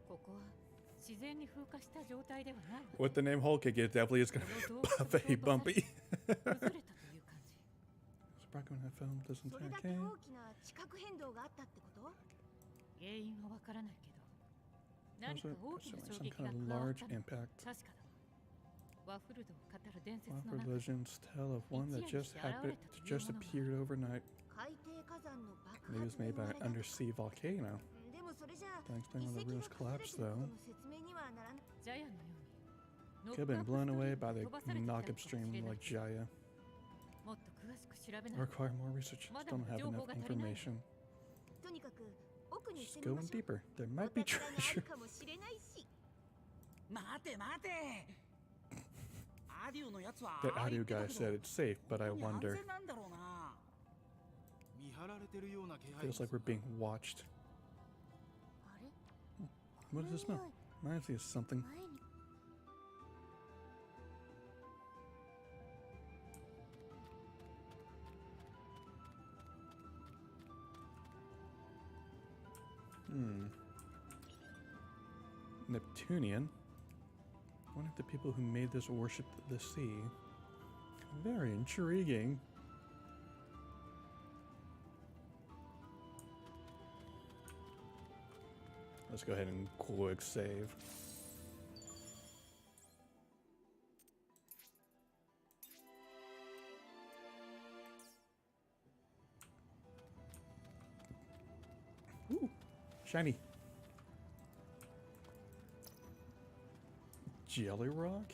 ここは自然に風化した状態ではない。 With the name Whole Cake, it definitely is gonna be buffet bumpy. 崩れたという感じ。 Sparkle in that film doesn't それ sound だけ okay. 大きな地殻変動があったってこと？原因はわからないけど、何か Also, 大きな some 衝撃 kind が of 加わっ large たのは impact. 確かだわ。ワッフルドを語る伝説の Awkward 中で legends tell of one that just happened, just appeared overnight. 海底火山の爆 Maybe it 発 was で made 生ま by れ an た。 undersea volcano. でもそれじゃ Don't 遺 explain why 跡 the が ruins 崩れ collapsed, てること though. の説明にはならない。ジャヤのように Could have been blown away by the 飛ばされてきたのか knock もしれ upstream ない like Jaya. もっと詳しく調べない I require more research. Just don't have enough information. とにかく奥に行って Just み go ま in しょう。 deeper. There お might be 宝があ treasure. るかもしれないし。待て待て。アデューのやつは That ああ言 audio ってた guy け said ど、 it's safe, but I ここに安 wonder. 全なんだろうな。見張られてるような気配 Feels like we're being watched. あれ？ What does this smell? Reminds me of something. 前に。 Neptunian? One of the people who made this worship the sea. Very intriguing. Let's go ahead and quick save. Ooh, shiny. Jelly rock?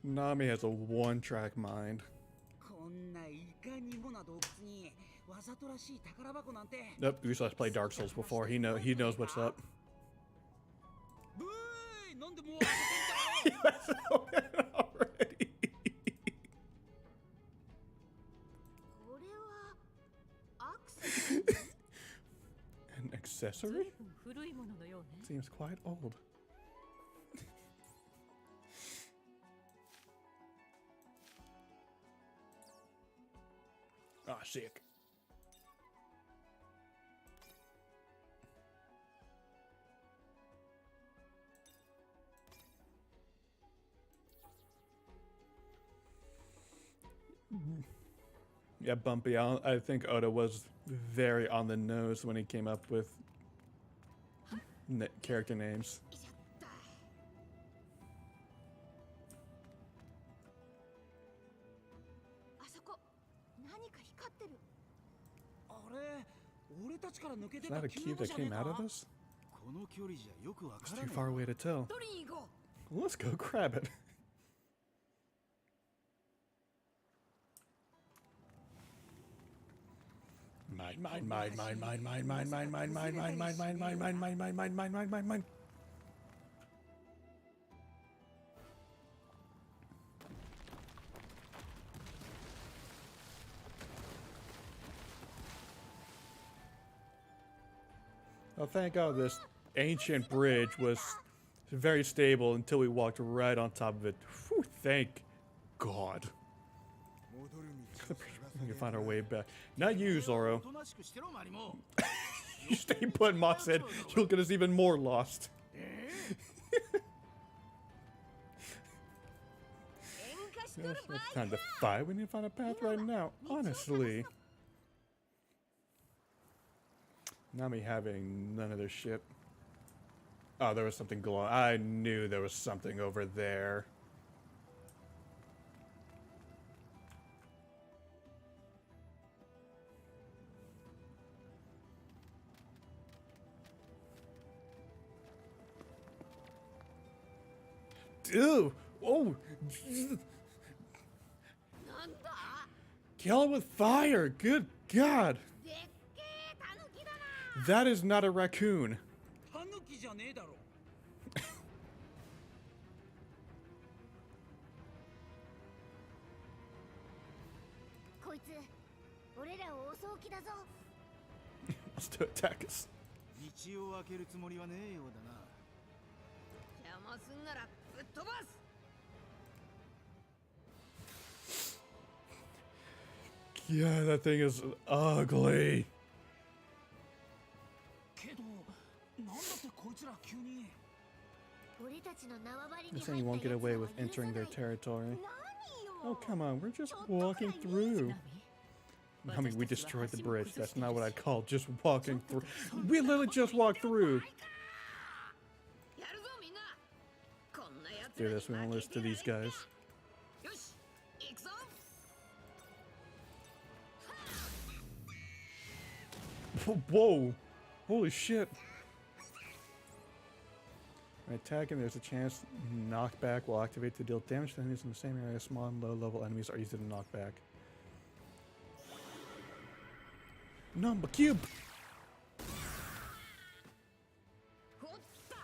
Nami has a one-track mind. こんないかにもな洞窟にわざとらしい宝箱なんて。 Nope, Usopp's played Dark Souls before. He knows what's up. ブーイ、なんでもう開けてんだよ。 That's already. これはアクセサリー？ An accessory? 随分古いもののようね。 Seems quite old. Oh, sick. Yeah, Bumpy. I think Oda was very on the nose when he came up with character names. あそこ何か光ってる。あれ、俺たちから抜け Is てた that a キュ cube ーブ that じゃねえ came out か of this? この距離じゃよくわ It's から too ね far away to tell. 取りに行こ Let's go grab it. Mine. Oh, thank God this ancient bridge was very stable until we walked right on top of it. Whew, thank God. We can find our way back. Not you, Zoro. おとなしくしてろマリモ You stay put, Moss said. You'll get us even more lost. 喧嘩しと Yes, る場合 it's time to fight. We need to find a path right now. Honestly. Not me having none of this shit. Oh, there was something glowing. I knew there was something over there. Ew! Oh! なんだ Kill it with fire! Good God! でっけえタヌキだな That is not a raccoon. タヌキじゃねえだろこいつ俺らを襲う気だぞ。 Wants to attack us. 道を開けるつもりはねえようだな邪魔すんならぶっ飛ばす Yeah, that thing is ugly. けどなんだってこいつら急に俺たちの縄張りに You're 入 saying you っ won't た get 奴 away らは with 許さ entering な their い。 territory. 何よ Oh, come on, we're just walking through. I mean, we destroyed the bridge. That's not what I'd call just walking through. We literally just walked through. やるぞみんなこんなやつ Do らに this, we 負 won't け listen て to られ these んか guys. よし行くぞ Whoa! Holy shit! When attacking, there's a chance knockback will activate to deal damage to enemies in the same area. Small and low-level enemies are easy to knock back. Number cube! ほった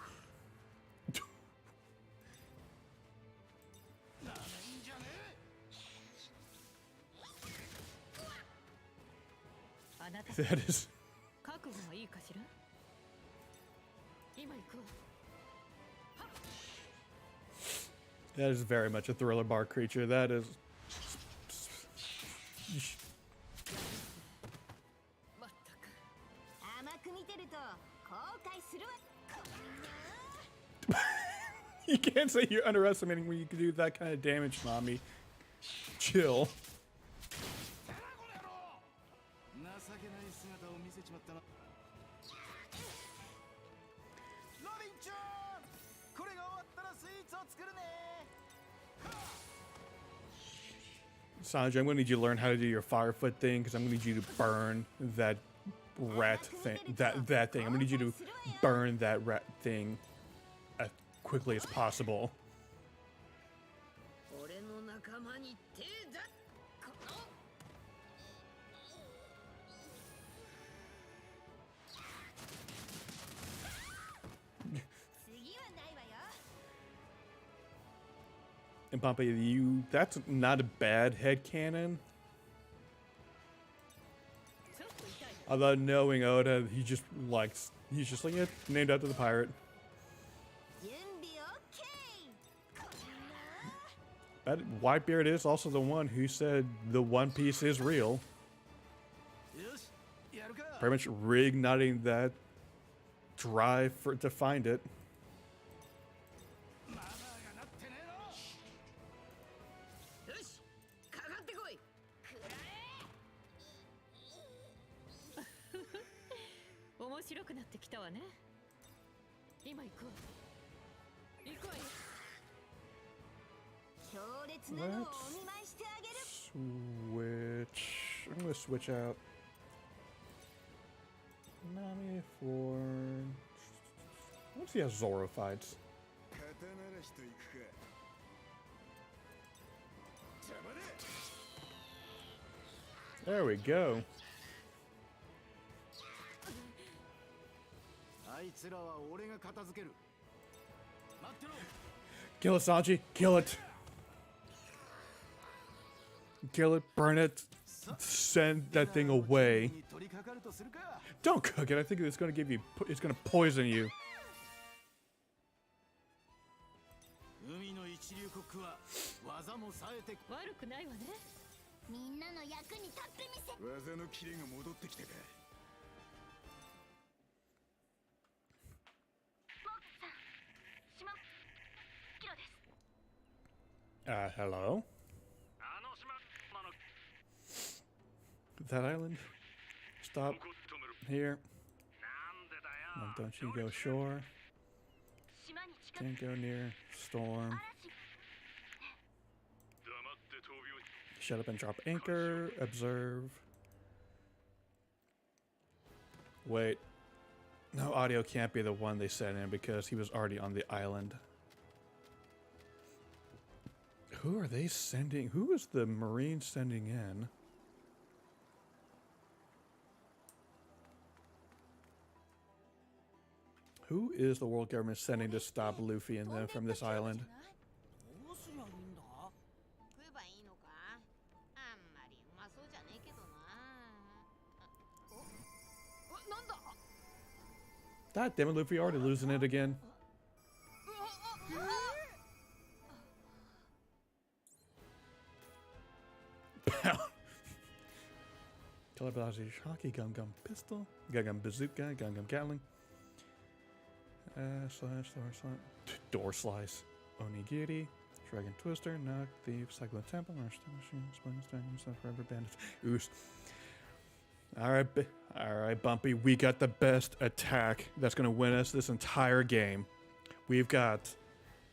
なめんじゃねあなた That is 覚悟はいいかしら今行くわ that is very much a thriller bar creature. That is まったく甘く見てると後悔するわ。 you can't say you're underestimating when you can do that kind of damage, mommy. Chill. 情けない姿を見せちまったなロビンちゃんこれが終わったらスイーツを作るね Sanji, I'm gonna need you to learn how to do your firefoot thing because I'm gonna need you to burn that rat thing. That thing. I'm gonna need you to burn that rat thing as quickly as possible. 俺の仲間に手だこの 次はないわよ。 And Pompey, that's not a bad headcanon. ちょっと痛い Although knowing Oda, he's just like, yeah, named after the pirate. 準備 OK。こんな That Whitebeard is also the one who said the One Piece is real. pretty much reigniting that drive to find it. よしかかってこい。面白くなってきたわね。今行こう。行こうよ。強烈なのをお見舞いしてあげる。 Switch. I'm gonna switch out Nami for. Let's see how Zoro fights. There we go. あいつらは俺が片付ける。待ってろ。 Kill it, Sanji. Kill it. Kill it. Burn it. Send that thing away. Don't cook it. I think it's gonna give you. It's gonna poison you. 海の一流コックは技も冴えて悪くないわね。みんなの役に立ってみせ。技のキレが戻ってきたか。 Hello? That island? Stop. Here. No, don't you go shore. Can't go near storm. Shut up and drop anchor. Observe. Wait. No, audio can't be the one they sent in because he was already on the island. Who are they sending? Who is the Marine sending in? Who is the world government sending to stop Luffy and them from this island? どうすりゃいいんだ？食えばいいのか？あんまりうまそうじゃねえけどな。なんだ？ God damn it, Luffy already losing it again. Telepathology, hockey, Gum Gum pistol, Gum Gum bazooka, Gum Gum gatling. Door slice, Onigiri, Dragon Twister, Knock Thief, Cyclone Temple, Machine, Splinter Stone, Forever Bandit. Oos. Alright, Bumpy, we got the best attack that's gonna win us this entire game. We've got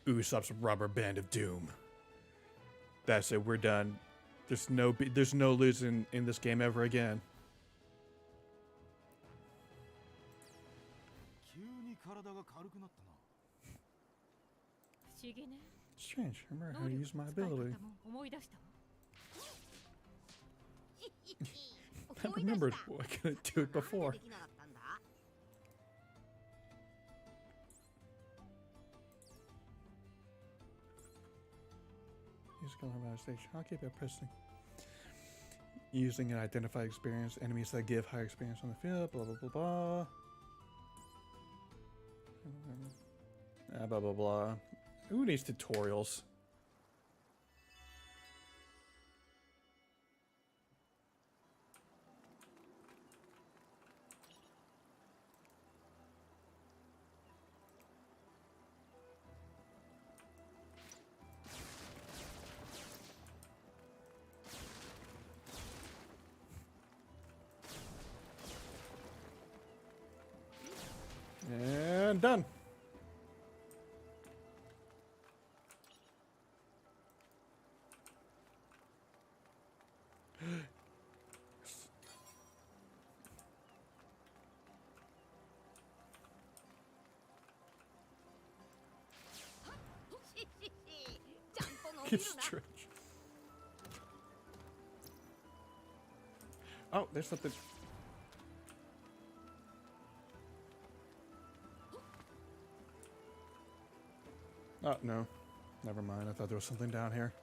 Usopp's Rubber Band of Doom. That's it, we're done. There's no losing in this game ever again. Strange, I remember how to use my ability. I remembered I couldn't do it before. Use color about stage hockey by pressing. Using an identify experience, enemies that give high experience on the field, blah blah blah blah. Blah blah blah. Who needs tutorials? And done. Stretch. Oh, there's something. Oh, no. Never mind. I thought there was something down here.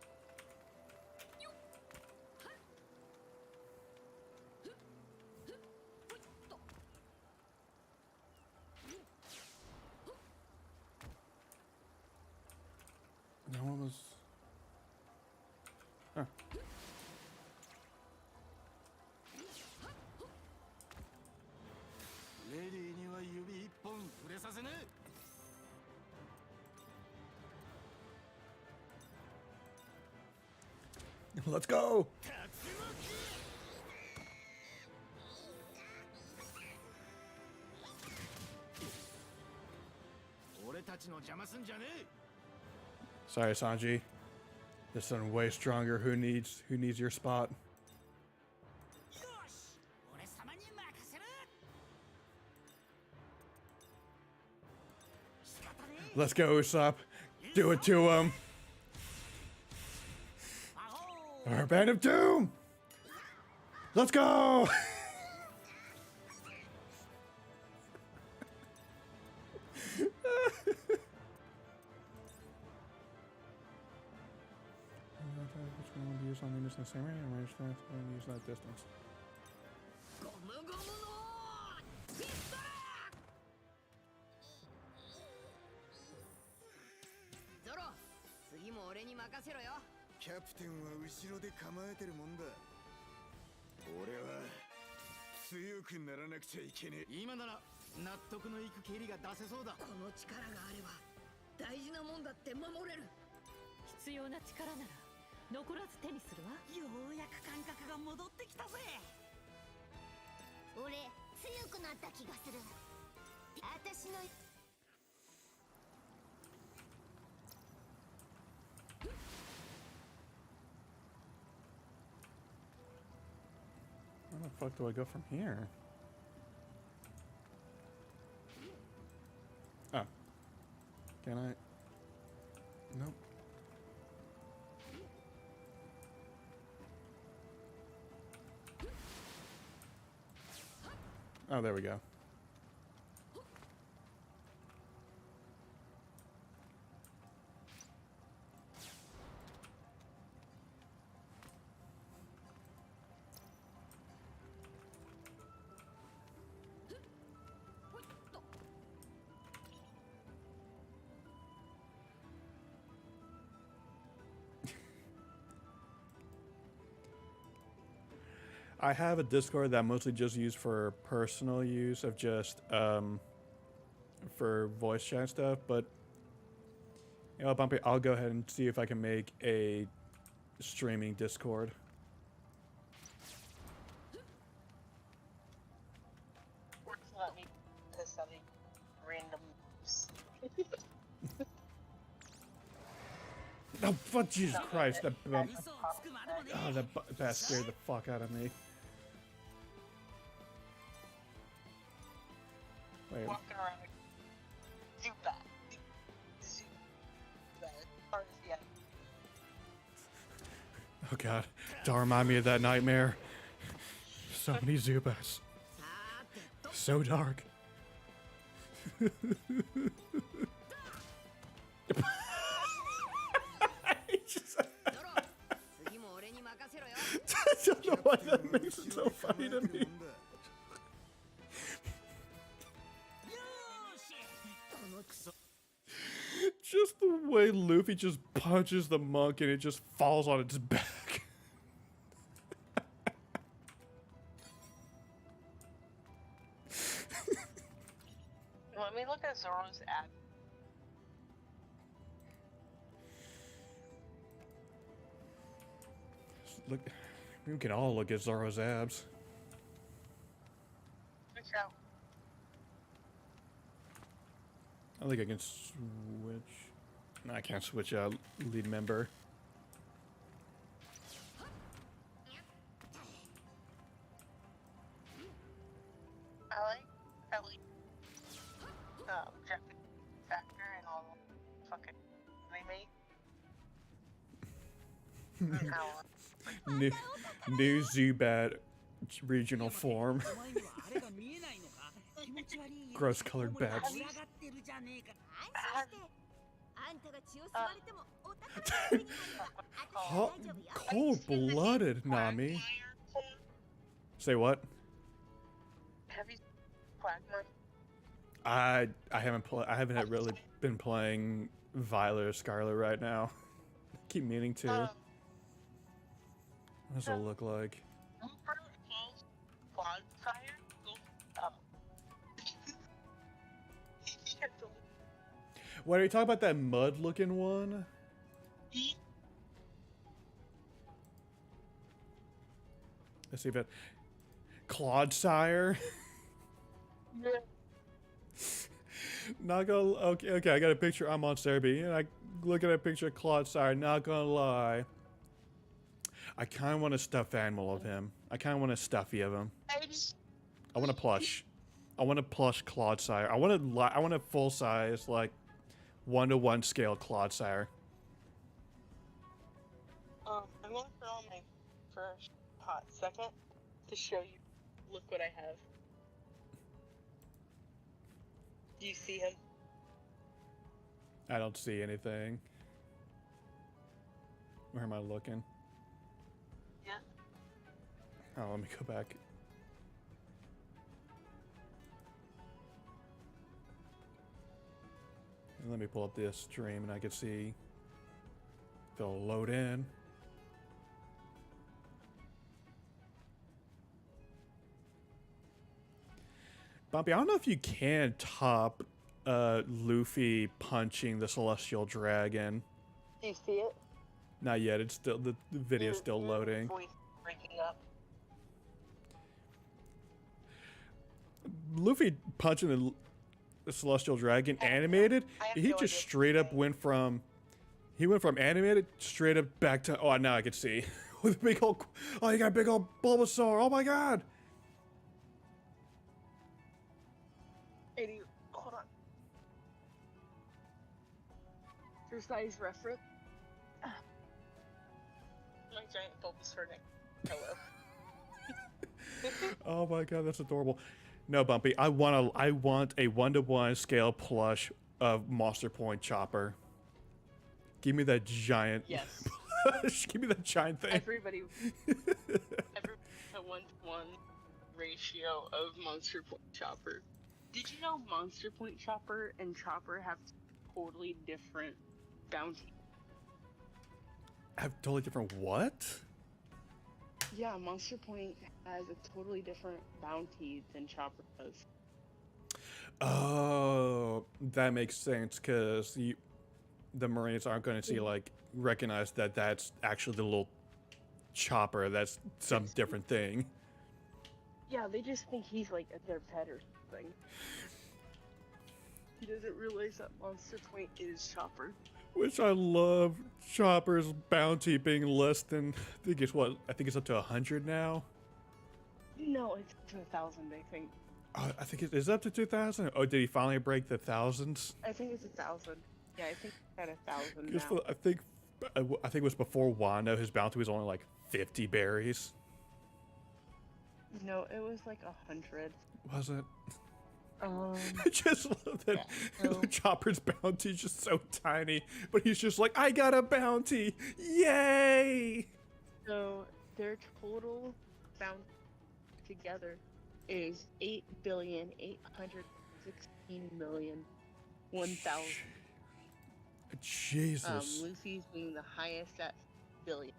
No one was... Huh. Let's go. 俺たちの邪魔すんじゃねえ。 Sorry, Sanji. This one way stronger. Who needs your spot? よし、俺様に任せる。仕方ねえ。 Let's go, Usopp. Do it to him. Our Band of Doom. Let's go. Use something in the same range and range that and use that distance. ゴムゴムのピストル。ゾロ、次も俺に任せろよ。キャプテンは後ろで構えてるもんだ。俺は強くならなくちゃいけねえ。今なら納得のいく蹴りが出せそうだ。この力があれば大事なもんだって守れる。必要な力なら残らず手にするわ。ようやく感覚が戻ってきたぜ。俺強くなった気がする。私の Where the fuck do I go from here? Oh. Can I? Nope. Oh, there we go. I have a Discord that I mostly just use for personal use of just for voice chat stuff, but you know, Bumpy, I'll go ahead and see if I can make a streaming Discord. Or to let me piss at random. Oh, fuck, Jesus Christ! That bat scared the fuck out of me. Wait. Walking around like Zubat. Hard as yet. Oh god, don't remind me of that nightmare. So many Zubats. So dark. I don't know why that makes it so funny to me. Just the way Luffy just punches the monk and it just falls on its back. Let me look at Zoro's app. Look, we can all look at Zoro's abs. Switch out. I think I can switch. No, I can't switch out lead member. I like Japanese factor and all the fucking anime. New Zubat regional form. Gross colored bats. Cold-blooded, Nami. Say what? Have you Quagmire? I haven't really been playing Violet or Scarlet right now. Keep meaning to. What does it look like? Wait, are you talking about that mud-looking one? Let's see if it. Claude Sire. Yeah. Not gonna. Okay. I got a picture. I'm on Cerebi, and I look at a picture of Claude Sire. Not gonna lie. I kind of want a stuffed animal of him. I kind of want a stuffy of him. I want a plush. I want a plush Claude Sire. I want a full size, like 1-to-1 scale Claude Sire. I'm gonna throw on my first hot second to show you. Look what I have. Do you see him? I don't see anything. Where am I looking? Yeah. Oh, let me go back. Let me pull up this stream and I can see if it'll load in. Bumpy, I don't know if you can top Luffy punching the Celestial Dragon. Do you see it? Not yet. It's still the video's still loading. Voice breaking up. Luffy punching the Celestial Dragon animated. He just straight up went from animated straight up back to. Oh, now I can see with big old. Oh, you got big old Bulbasaur. Oh my God. Hold on. For size reference. My giant Bulbasaur neck. Hello. Oh my God, that's adorable. No, Bumpy, I want a 1-to-1 scale plush of Monster Point Chopper. Give me that giant. Yes. Give me that giant thing. Everybody a 1-to-1 ratio of Monster Point Chopper. Did you know Monster Point Chopper and Chopper have totally different bounty? Have totally different what? Yeah, Monster Point has a totally different bounty than Chopper does. Oh, that makes sense because the Marines aren't going to see recognize that that's actually the little chopper. That's some different thing. Yeah, they just think he's like their pet or something. He doesn't realize that Monster Point is Chopper. Which I love. Chopper's bounty being less than I think it's up to 100 now. No, it's up to 1,000, I think. I think it is up to 2,000. Oh, did he finally break the thousands? I think it's 1,000. Yeah, I think it's at 1,000 now. I think it was before Wano. His bounty was only like 50 berries. No, it was like 100. Was it? I just love that Chopper's bounty is just so tiny, but he's just like, I got a bounty! Yay! So their total bounty together is 8,816,000,000. Jesus. Luffy's being the highest at billion.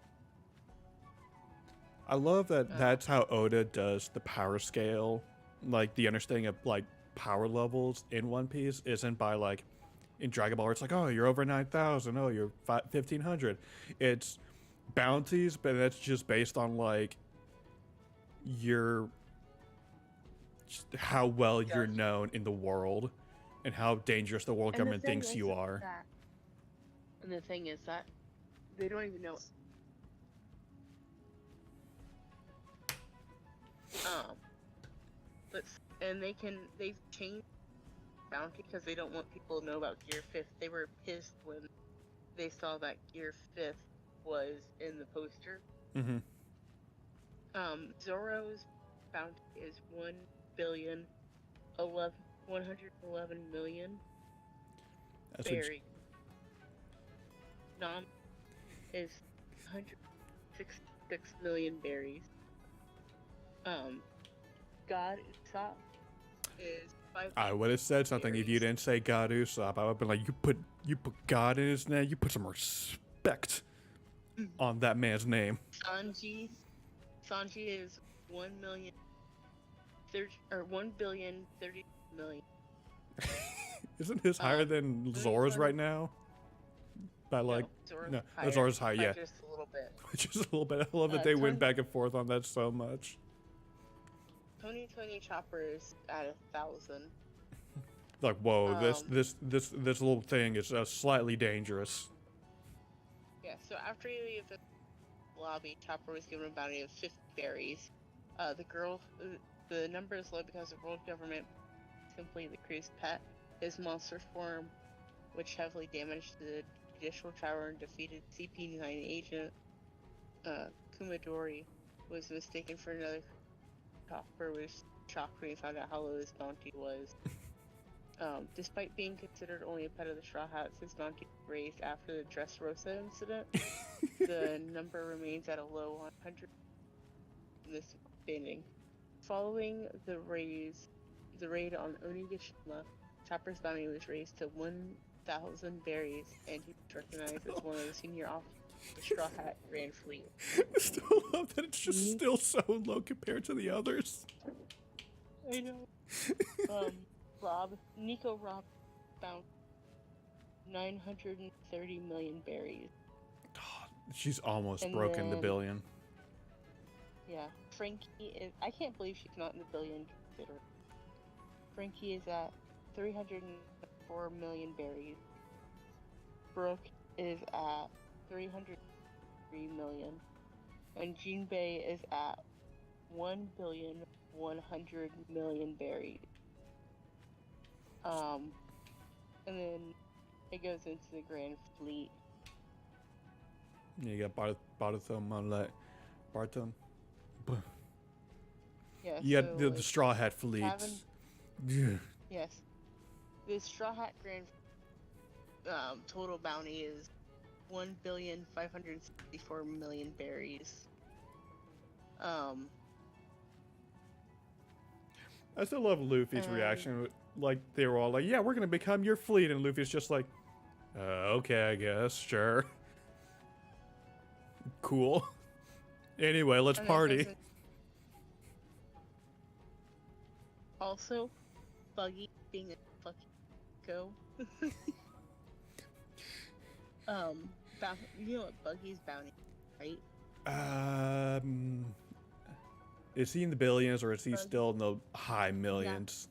I love that that's how Oda does the power scale. Like, the understanding of, like, power levels in One Piece isn't by, like, in Dragon Ball, where it's like, oh, you're over 9,000, oh, you're 1,500. It's bounties, but that's just based on, like, how well you're known in the world and how dangerous the world government thinks you are. And the thing is that they don't even know. They've changed bounty because they don't want people to know about Gear 5th. They were pissed when they saw that Gear 5th was in the poster. Mm-hmm. Zoro's bounty is 111,000,000 berries. Nam is 166 million berries. God Usopp is 5. I would have said something if you didn't say God Usopp. I would have been like, you put God in his name. You put some respect on that man's name. Sanji is 1,030,000,000. Isn't his higher than Zoro's right now? by like Zora's no, higher Zora's high, by yeah, just a little bit. just a little bit. I love that they went back and forth on that so much. Tony Chopper is at 1,000. Like, whoa, this little thing is slightly dangerous. Yeah, so after you leave the lobby, Chopper was given a bounty of 50 berries. The number is low because the world government simply the crew's pet. His monster form, which heavily damaged the judicial tower and defeated CP9 agent Kumadori, was mistaken for another. Chopper was shocked when he found out how low his bounty was. Despite being considered only a pet of the Straw Hats, his bounty was raised after the Dressrosa incident. The number remains at a low 100 in this standing. Following the raid on Onigashima, Chopper's bounty was raised to 1,000 berries, and he was recognized as one of the senior officers of the Straw Hat Grand Fleet. I still love that it's just still so low compared to the others. I know. Nico Rob found 930 million berries. God, she's almost And broken the then- billion. Yeah, Frankie is. I can't believe she's not in the billion considered. Frankie is at 304 million berries. Brooke is at 303 million. And Jinbei is at 1,100,000,000 berries. And then it goes into the Grand Fleet. You got Bartholomew. Yeah, You got so, the like, Straw Hat fleet. Yeah. Yes. The Straw Hat Grand total bounty is 1,564,000,000 berries. I still love Luffy's reaction. Like, they were all like, yeah, we're going to become your fleet. And Luffy's just like, okay, I guess. Sure. Cool. Anyway, let's party. Also, Buggy being a fucking go. You know what Buggy's bounty, right? Is he in the billions or is he still in the high millions?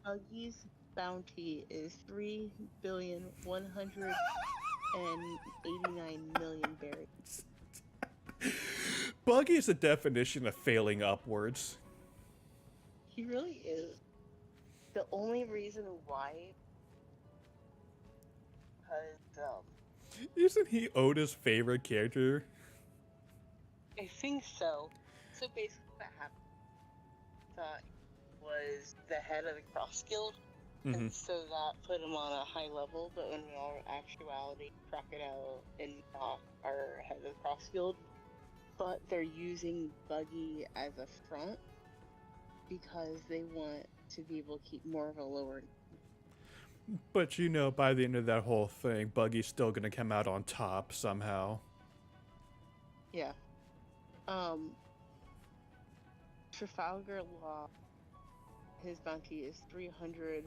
Buggy's bounty is 3,189,000,000 berries. Buggy is the definition of failing upwards. He really is. The only reason why, because Isn't he Oda's favorite character? I think so. So basically, what happened was the head of the Cross Guild, and so that put him on a high level. But in all actuality, Crocodile and Doc are head of the Cross Guild, but they're using Buggy as a front because they want to be able to keep more of a lower. But you know, by the end of that whole thing, Buggy's still gonna come out on top somehow. Yeah. Trafalgar Law, his bounty is 300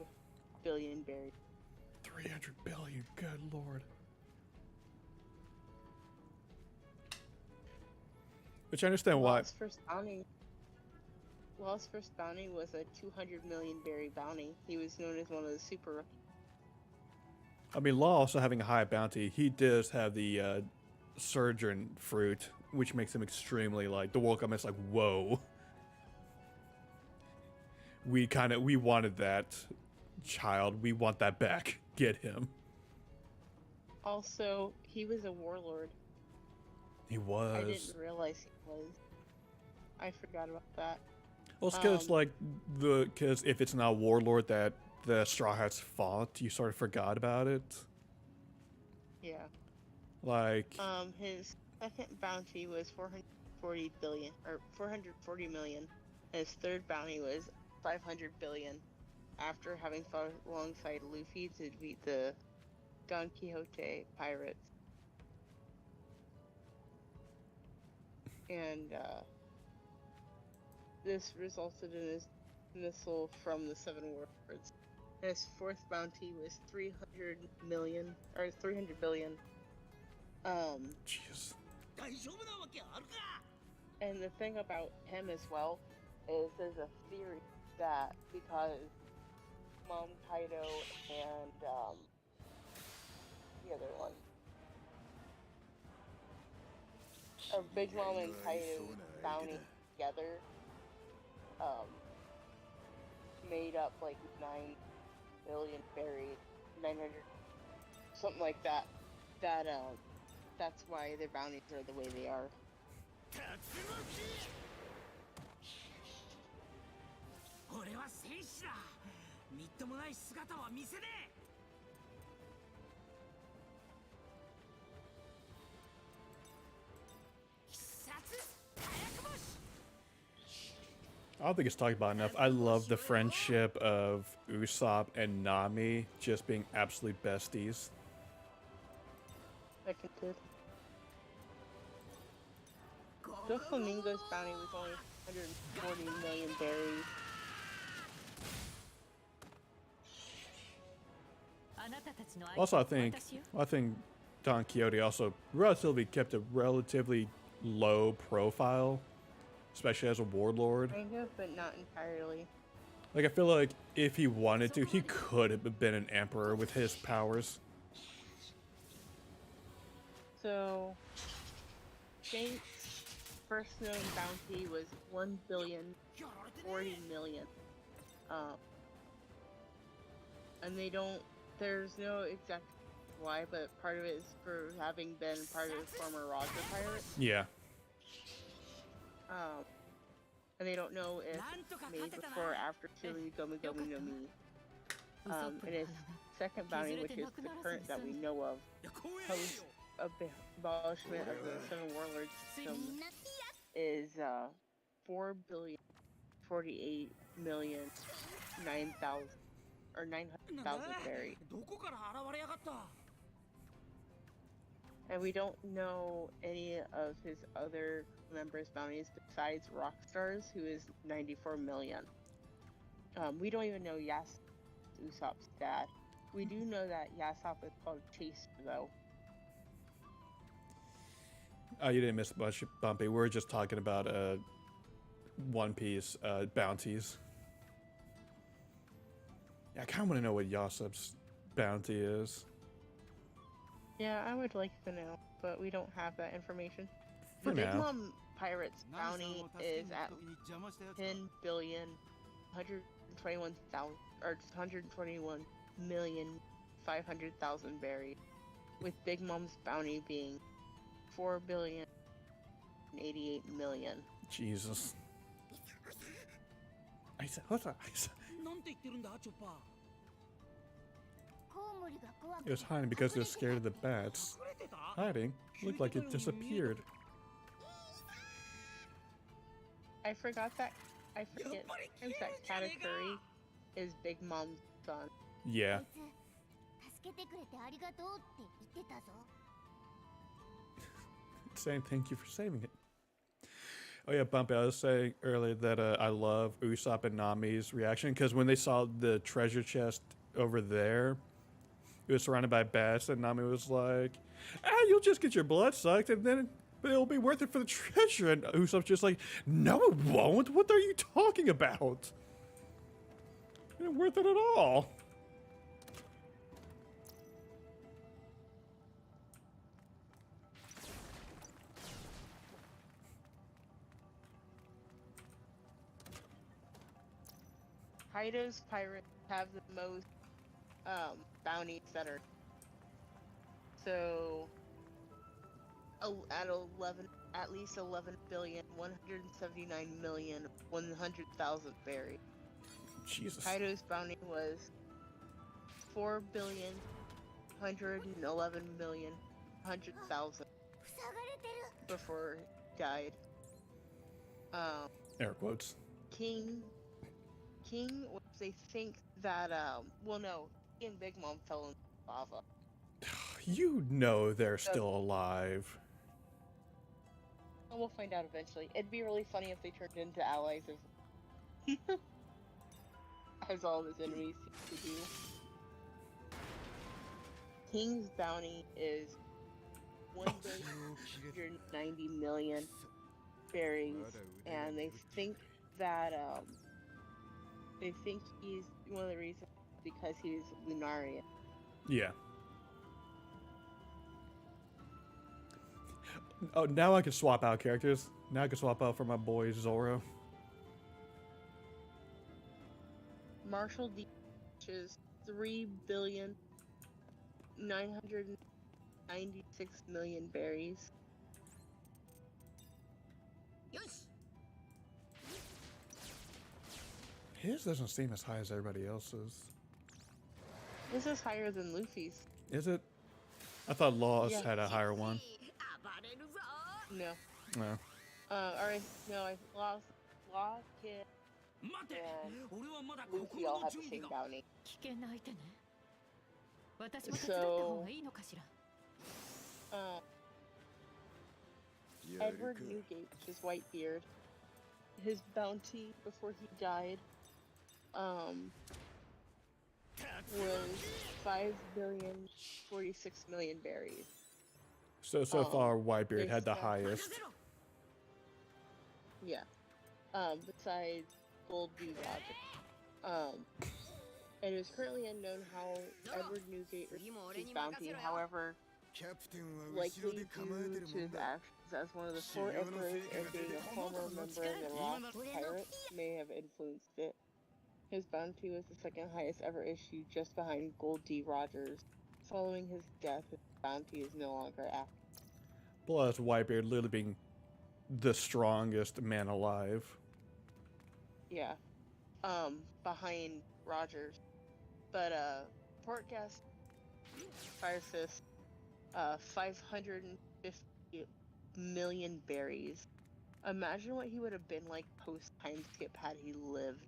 billion berries. 300 billion, good lord. Which I understand why. Law's first bounty was a 200 million berry bounty. He was known as one of the super. I mean, Law also having a high bounty, he does have the surgeon fruit, which makes him extremely, like, the world government's like, whoa. We wanted that child. We want that back. Get him. Also, he was a warlord. He was. I didn't realize he was. I forgot about that. Well, it's because, because if it's not Warlord that the Straw Hats fought, you sort of forgot about it. Yeah. Like. His second bounty was 440 million. And his third bounty was 500 billion. After having fought alongside Luffy to beat the Don Quixote pirates. And, this resulted in his missile from the Seven Worlds. His fourth bounty was 300 billion. Jeez. And the thing about him as well is there's a theory that because Mom Kaido and the other one, or Big Mom and Kaido's bounty together, made up like 9 billion berries, 900, something like that. That's why their bounties are the way they are. 俺は戦士だ。みっともない姿は見せねえ。 I don't think it's talked about enough. I love the friendship of Usopp and Nami just being absolute besties. Second kid. The Flamingo's bounty was only 140 million berries. Also, I think Don Quixote also relatively kept a relatively low profile, especially as a warlord. Kind of, but not entirely. Like, I feel like if he wanted to, he could have been an emperor with his powers. So, Shanks' first known bounty was 1,040,000,000. And there's no exact why, but part of it is for having been part of the former Roger pirate. Yeah. And they don't know if made before or after Chili Gomu Gomu no Mi. And his second bounty, which is the current that we know of, post abolishment of the Seven Warlords system, is 4,048,000,009,000 or 900,000 berries. And we don't know any of his other members' bounties besides Rockstar's, who is 94 million. We don't even know Usopp's dad. We do know that Yasop is called Chaser, though. Oh, you didn't miss much, Bumpy. We're just talking about One Piece bounties. Yeah, I kind of want to know what Yasop's bounty is. Yeah, I would like to know, but we don't have that information. For the Big now. Mom Pirate's bounty is at 10,121,000 or 121,500,000 berries, with Big Mom's bounty being 4,088,000,000. Jesus. What's that? It was hiding because it was scared of the bats. Hiding looked like it disappeared. I forget that Katakuri is Big Mom's son. Yeah. Saying thank you for saving it. Oh yeah, Bumpy, I was saying earlier that I love Usopp and Nami's reaction, because when they saw the treasure chest over there, it was surrounded by bats, and Nami was like, you'll just get your blood sucked, and then it'll be worth it for the treasure. And Usopp's just like, no it won't, what are you talking about? It ain't worth it at all. Kaido's pirates have the most bounties that are so at least 11,179,100,000 berries. Jesus. Kaido's bounty was 4,111,100,000 before he died. Air quotes. King, they think that, well, no, he and Big Mom fell in lava. You know they're still alive. We'll find out eventually. It'd be really funny if they turned into allies as all of his enemies seem to do. King's bounty is 1,190,000,000 berries, and that they think he's one of the reasons because he's Lunarian. Yeah. Oh, now I can swap out characters. Now I can swap out for my boy Zoro. Marshall D is 3,996,000,000 berries. His doesn't seem as high as everybody else's. This is higher than Luffy's. Is it? I thought Laws had a higher one. No. No. Alright, no, Law Kid, and Luffy all have the same bounty. 危険な相手ね。私も手伝った方がいいのかしら。Edward Newgate, which is Whitebeard, his bounty before he died, was 5,046,000,000 berries. So far, Whitebeard had the highest. Yeah. Besides Gold D. Roger. And it is currently unknown how Edward Newgate received his bounty. However, likely due to his actions as one of the 4 emperors and being a former member of the Lost Pirates may have influenced it. His bounty was the second highest ever issued, just behind Gold D. Rogers. Following his death, his bounty is no longer active. Plus, Whitebeard literally being the strongest man alive. Yeah. Behind Rogers. But, Portgas Fire Fist, 550,000,000 berries. Imagine what he would have been like post time skip had he lived.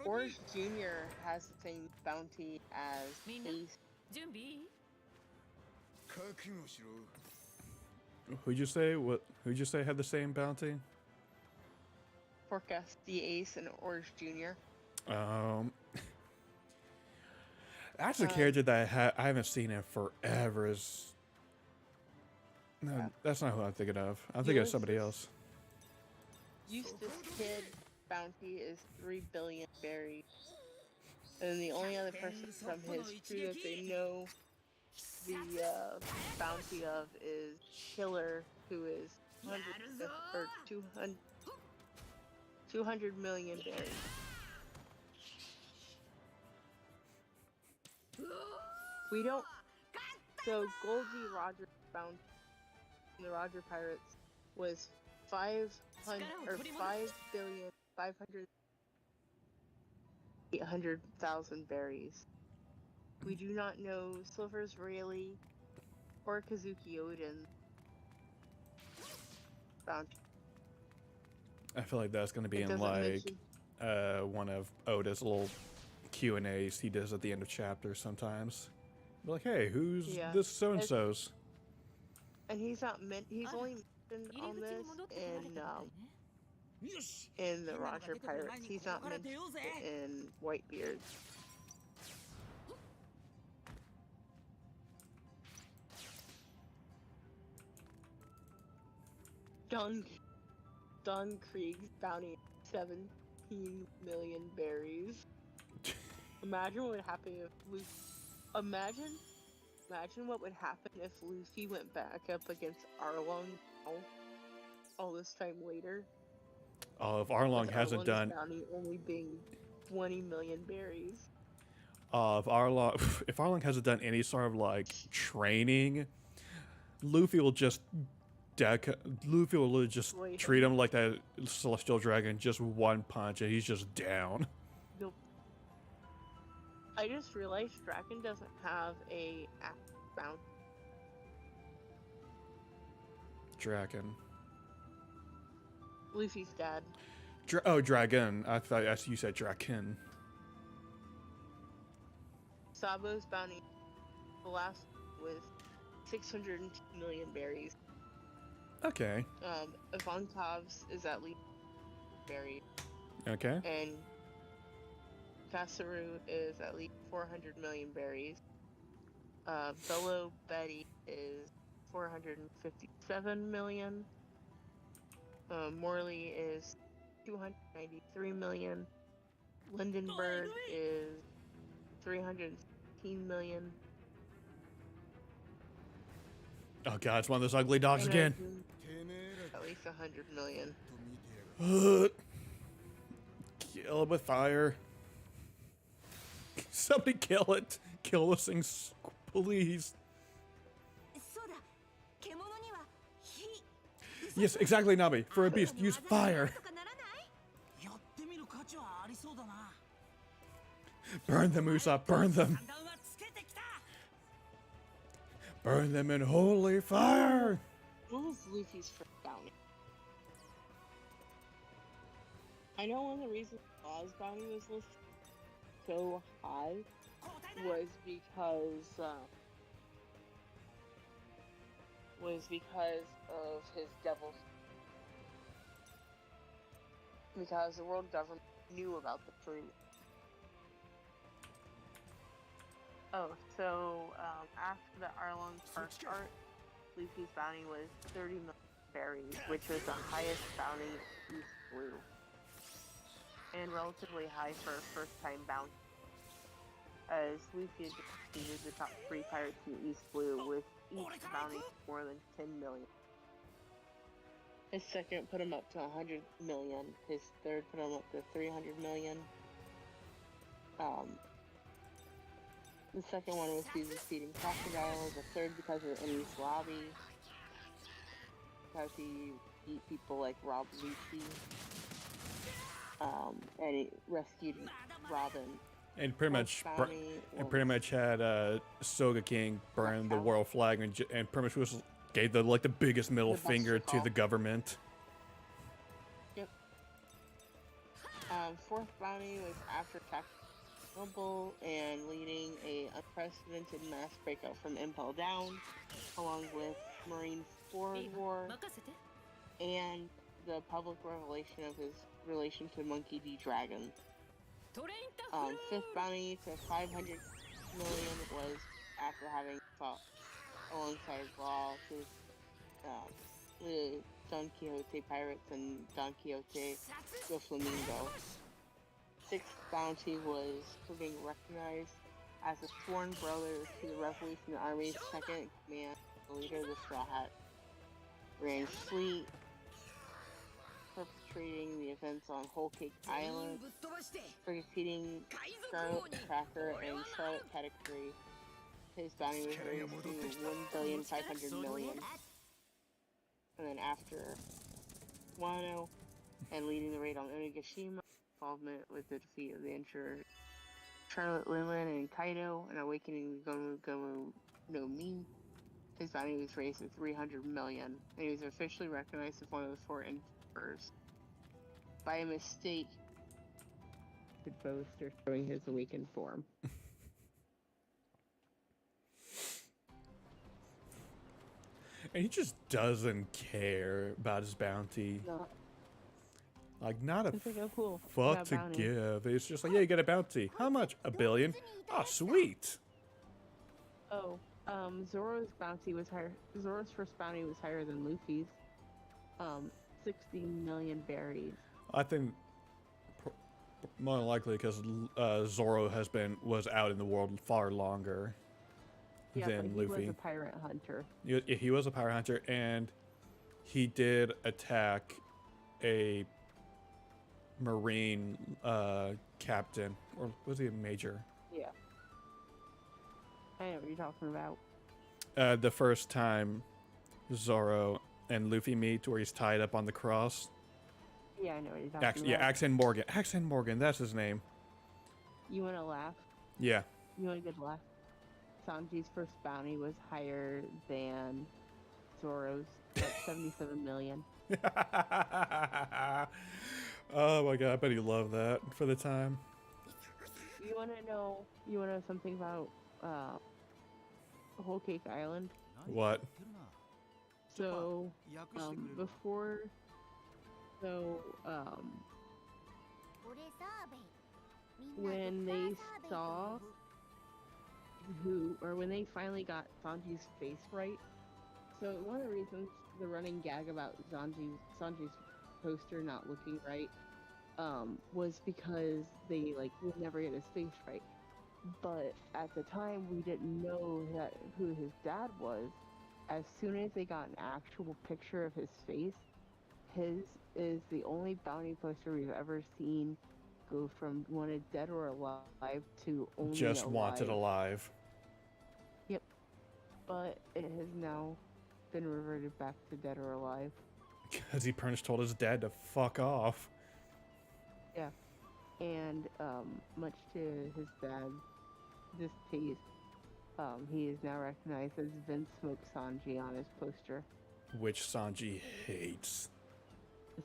Orange Jr. has the same bounty as Ace. Who'd you say had the same bounty? Forecast the Ace and Orange Jr. That's a character that I haven't seen in forever. No, that's not who I'm thinking of. I'm thinking of somebody else. Eustace Kid bounty is 3,000,000,000 berries. And the only other person from his crew that they know the bounty of is Killer, who is 200,000,000 berries. We don't. So Goldie Rogers bounty in the Roger Pirates was 5,500,000 berries. We do not know Silver's Rayleigh or Kazuki Odin's bounty. I feel like that's going to be in like one of Oda's little Q&As he does at the end of chapters sometimes. Be like, hey, who's this so-and-so's? And he's not he's only mentioned on this in the Roger Pirates. He's not mentioned in Whitebeard. Don Krieg's bounty, 17,000,000 berries. Imagine what would happen if Luffy. Imagine what would happen if Luffy went back up against Arlong all this time later. Oh, if Arlong hasn't done bounty only being 20,000,000 berries. If Arlong hasn't done any sort of like training, Luffy will just treat him like that Celestial Dragon, just one punch and he's just down. Nope. I just realized Draken doesn't have a active bounty. Draken. Luffy's dad. Dragon. I thought you said Draken. Sabo's bounty, the last was 602,000,000 berries. Okay. Ivankov's is at least berries. Okay. And Kasaru is at least 400 million berries. Bello Betty is 457 million. Morley is 293 million. Lindenberg is 316 million. Oh god, it's one of those ugly dogs And again. at least 100 million. Kill it with fire. Somebody kill it. Kill those things, please. そうだ獣には火 Yes, exactly, Nabi. For a beast, use fire. とかならない やってみる価値はありそうだな。 Burn them, Usopp. Burn them. 判断はつけてきた。 Burn them in holy fire. What was Luffy's first bounty? I know one of the reasons Law's bounty was listed so high was because of his devil's, because the world government knew about the fruit. Oh, so after the Arlong Park art, Luffy's bounty was 30 million berries, which was the highest bounty East Blue, and relatively high for a first-time bounty, as Luffy had defeated the top 3 pirates in East Blue, with each bounty more than 10 million. His second put him up to 100 million. His third put him up to 300 million. The second one was due to feeding Crocodile. The third because of Enies Lobby, because he beat people like Rob Lucci. And he rescued Robin. And pretty much had Soga King burn the world flag and pretty much gave the the biggest middle finger to the government. Yep. Fourth bounty was after attacking Noble and leading a unprecedented mass breakout from Impel Down, along with Marine Forward War, and the public revelation of his relation to Monkey D. Dragon. Fifth bounty to 500 million was after having fought alongside Law with the Don Quixote pirates and Don Quixote the Flamingo. Sixth bounty was for being recognized as a sworn brother to the Revolution Army's second in command, the leader of the Straw Hat Range Fleet, perpetrating the events on Whole Cake Island, for defeating Scarlet Cracker and Charlotte Category. His bounty was raised to 1,500,000,000. And then after Wano and leading the raid on Onigashima, involvement with the defeat of the Emperor Charlotte Linlin and Kaido, and awakening Gomu Gomu no Mi, his bounty was raised to 300 million, and he was officially recognized as one of the 4 emperors. By a mistake, the boaster showing his awakened form. And he just doesn't care about his bounty. No. Like, not a It's like, oh, cool. fuck to give. It's just like, yeah, you get a bounty. How much? $1 billion? Oh, sweet. Oh, Zoro's bounty was higher. Zoro's first bounty was higher than Luffy's. 60 million berries. I think more than likely because Zoro was out in the world far longer than but he Luffy. was a pirate hunter. He was a pirate hunter, and he did attack a Marine captain, or was he a major? Yeah. I know what you're talking about. The first time Zoro and Luffy meet, where he's tied up on the cross. Yeah, I know what you're talking about. Yeah, Accent Morgan. Accent Morgan, that's his name. You want to laugh? Yeah. You want a good laugh? Sanji's first bounty was higher than Zoro's at 77 million. Oh my god, I bet he loved that for the time. You want to know something about Whole Cake Island? What? So, when they saw when they finally got Sanji's face right. So one of the reasons the running gag about Sanji's poster not looking right was because they would never get his face right. But at the time, we didn't know who his dad was. As soon as they got an actual picture of his face, his is the only bounty poster we've ever seen go from wanted dead or alive to only Just alive. wanted alive. Yep. But it has now been reverted back to dead or alive. Because he pretty much told his dad to fuck off. Yeah. And much to his dad's distaste, he is now recognized as Vince Smoke Sanji on his poster. Which Sanji hates.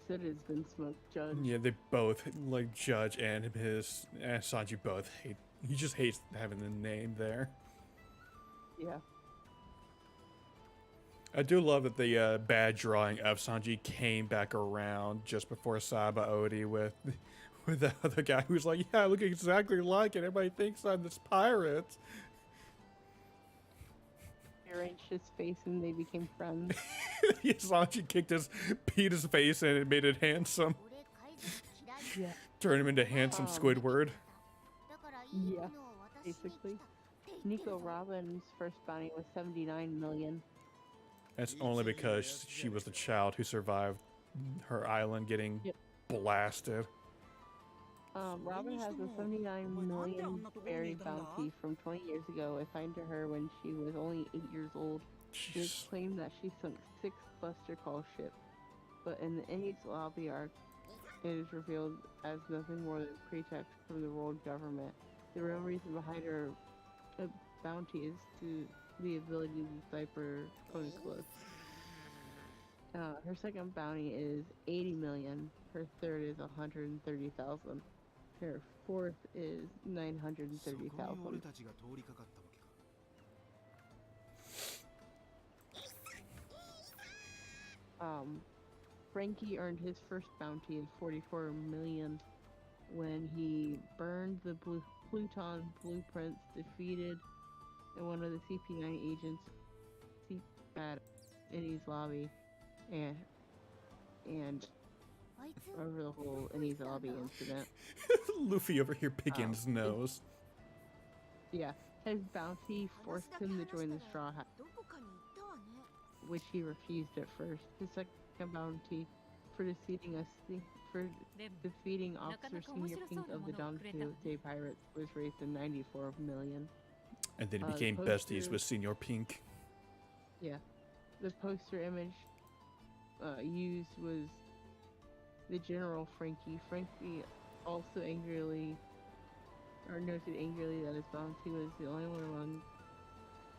So does Vince Smoke Judge. Yeah, they both, like Judge and Sanji both hate. He just hates having the name there. Yeah. I do love that the bad drawing of Sanji came back around just before Saba Odi with the other guy who's like, yeah, I look exactly like it. Everybody thinks I'm this pirate. Arranged his face and they became friends. Sanji beat his face and it made it handsome. Yeah. Turned him into handsome Squidward. Yeah, basically. Nico Robin's first bounty was 79 million. That's only because she was the child who survived her island getting blasted. Robin has a 79 million berry bounty from 20 years ago assigned to her when she was only 8 years old. It is claimed that she sunk 6 Buster Call ships, but in the Enix lobby arc, it is revealed as nothing more than a pretext from the world government. The real reason behind her bounty is the ability to decipher code. Her second bounty is 80 million. Her third is 130,000. Her fourth is 930,000. Frankie earned his first bounty of 44 million when he burned the Pluton blueprints, defeated one of the CP9 agents at Innie's lobby, and over the whole Innie's lobby incident. Luffy over here picking his nose. Yeah, his bounty forced him to join the Straw Hat, which he refused at first. His second bounty for defeating Officer Senior Pink of the Day Pirates was raised to 94 million. And then he became besties with Senior Pink. Yeah. The poster image used was the General Frankie. Frankie also noted angrily that his bounty was the only one among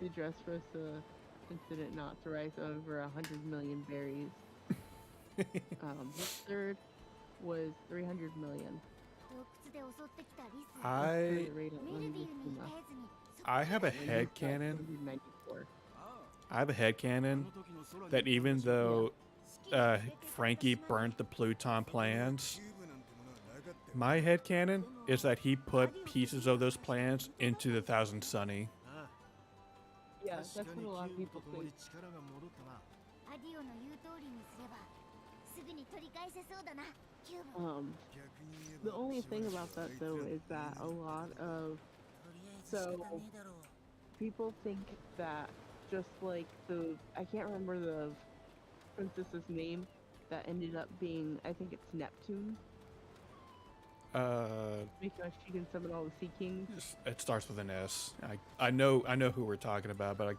the Dressrosa incident not to rise over 100 million berries. His third was 300 million. I have a headcanon. I have a headcanon that even though Frankie burnt the Pluton plans, my headcanon is that he put pieces of those plans into the Thousand Sunny. Yeah, that's what a lot of people think. The only thing about that though is that a lot of people think that just like I can't remember the princess's name that ended up being, I think it's Neptune. Because she can summon all the Sea Kings. It starts with an S. I know who we're talking about, but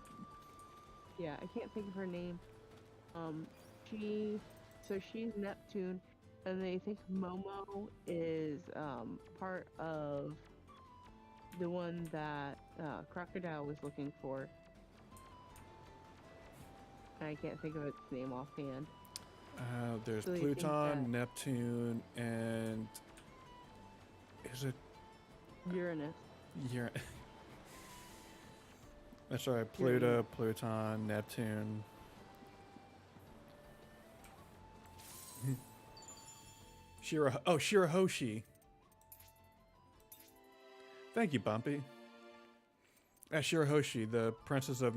yeah, I can't think of her name. She's Neptune, and they think Momo is part of the one that Crocodile was looking for. I can't think of its name offhand. There's So Pluton, Neptune, and is it Uranus? That's right. Pluto, Pluton, Neptune. Shirahoshi. Thank you, Bumpy. Shirahoshi, the princess of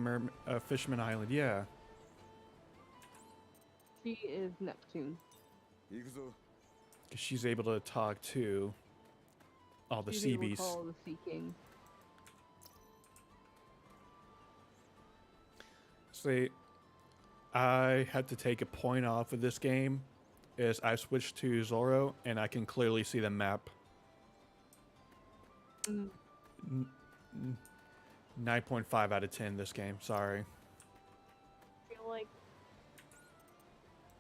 Fishman Island. Yeah. She is Neptune. 行くぞ。 'Cause she's able to talk to all the She's sea able to beasts. call the Sea King. See, I had to take a point off of this game is I switched to Zoro and I can clearly see the map. 9.5 out of 10 this game, sorry.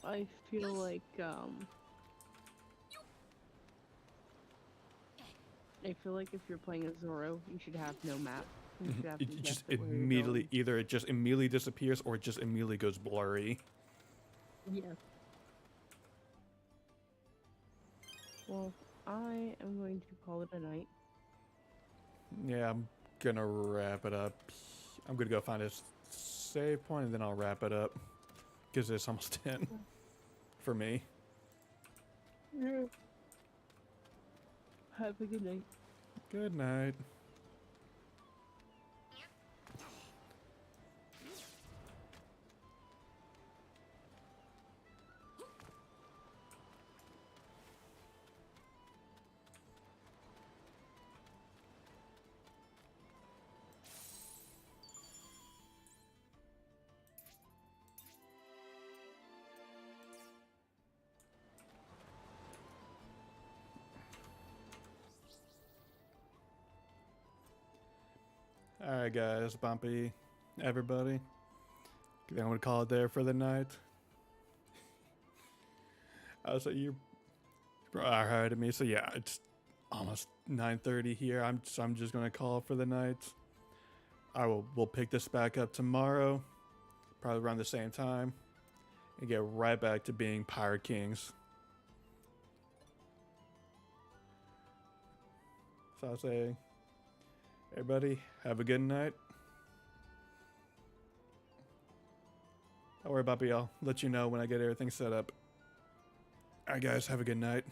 I feel like if you're playing as Zoro, you should have no map. You should have to It guess just at where you're immediately, going. either it just immediately disappears or it just immediately goes blurry. Yeah. Well, I am going to call it a night. Yeah, I'm gonna wrap it up. I'm gonna go find a save point and then I'll wrap it up. Because it's almost 10 for me. Yeah. Have a good night. Good night. Alright guys, Bumpy, everybody. I think I'm gonna call it there for the night. So you are heard of me, so yeah, it's almost 9:30 here. I'm just gonna call it for the night. We'll pick this back up tomorrow, probably around the same time, and get right back to being Pirate Kings. So I'll say, everybody, have a good night. Don't worry about me, I'll let you know when I get everything set up. Alright guys, have a good night.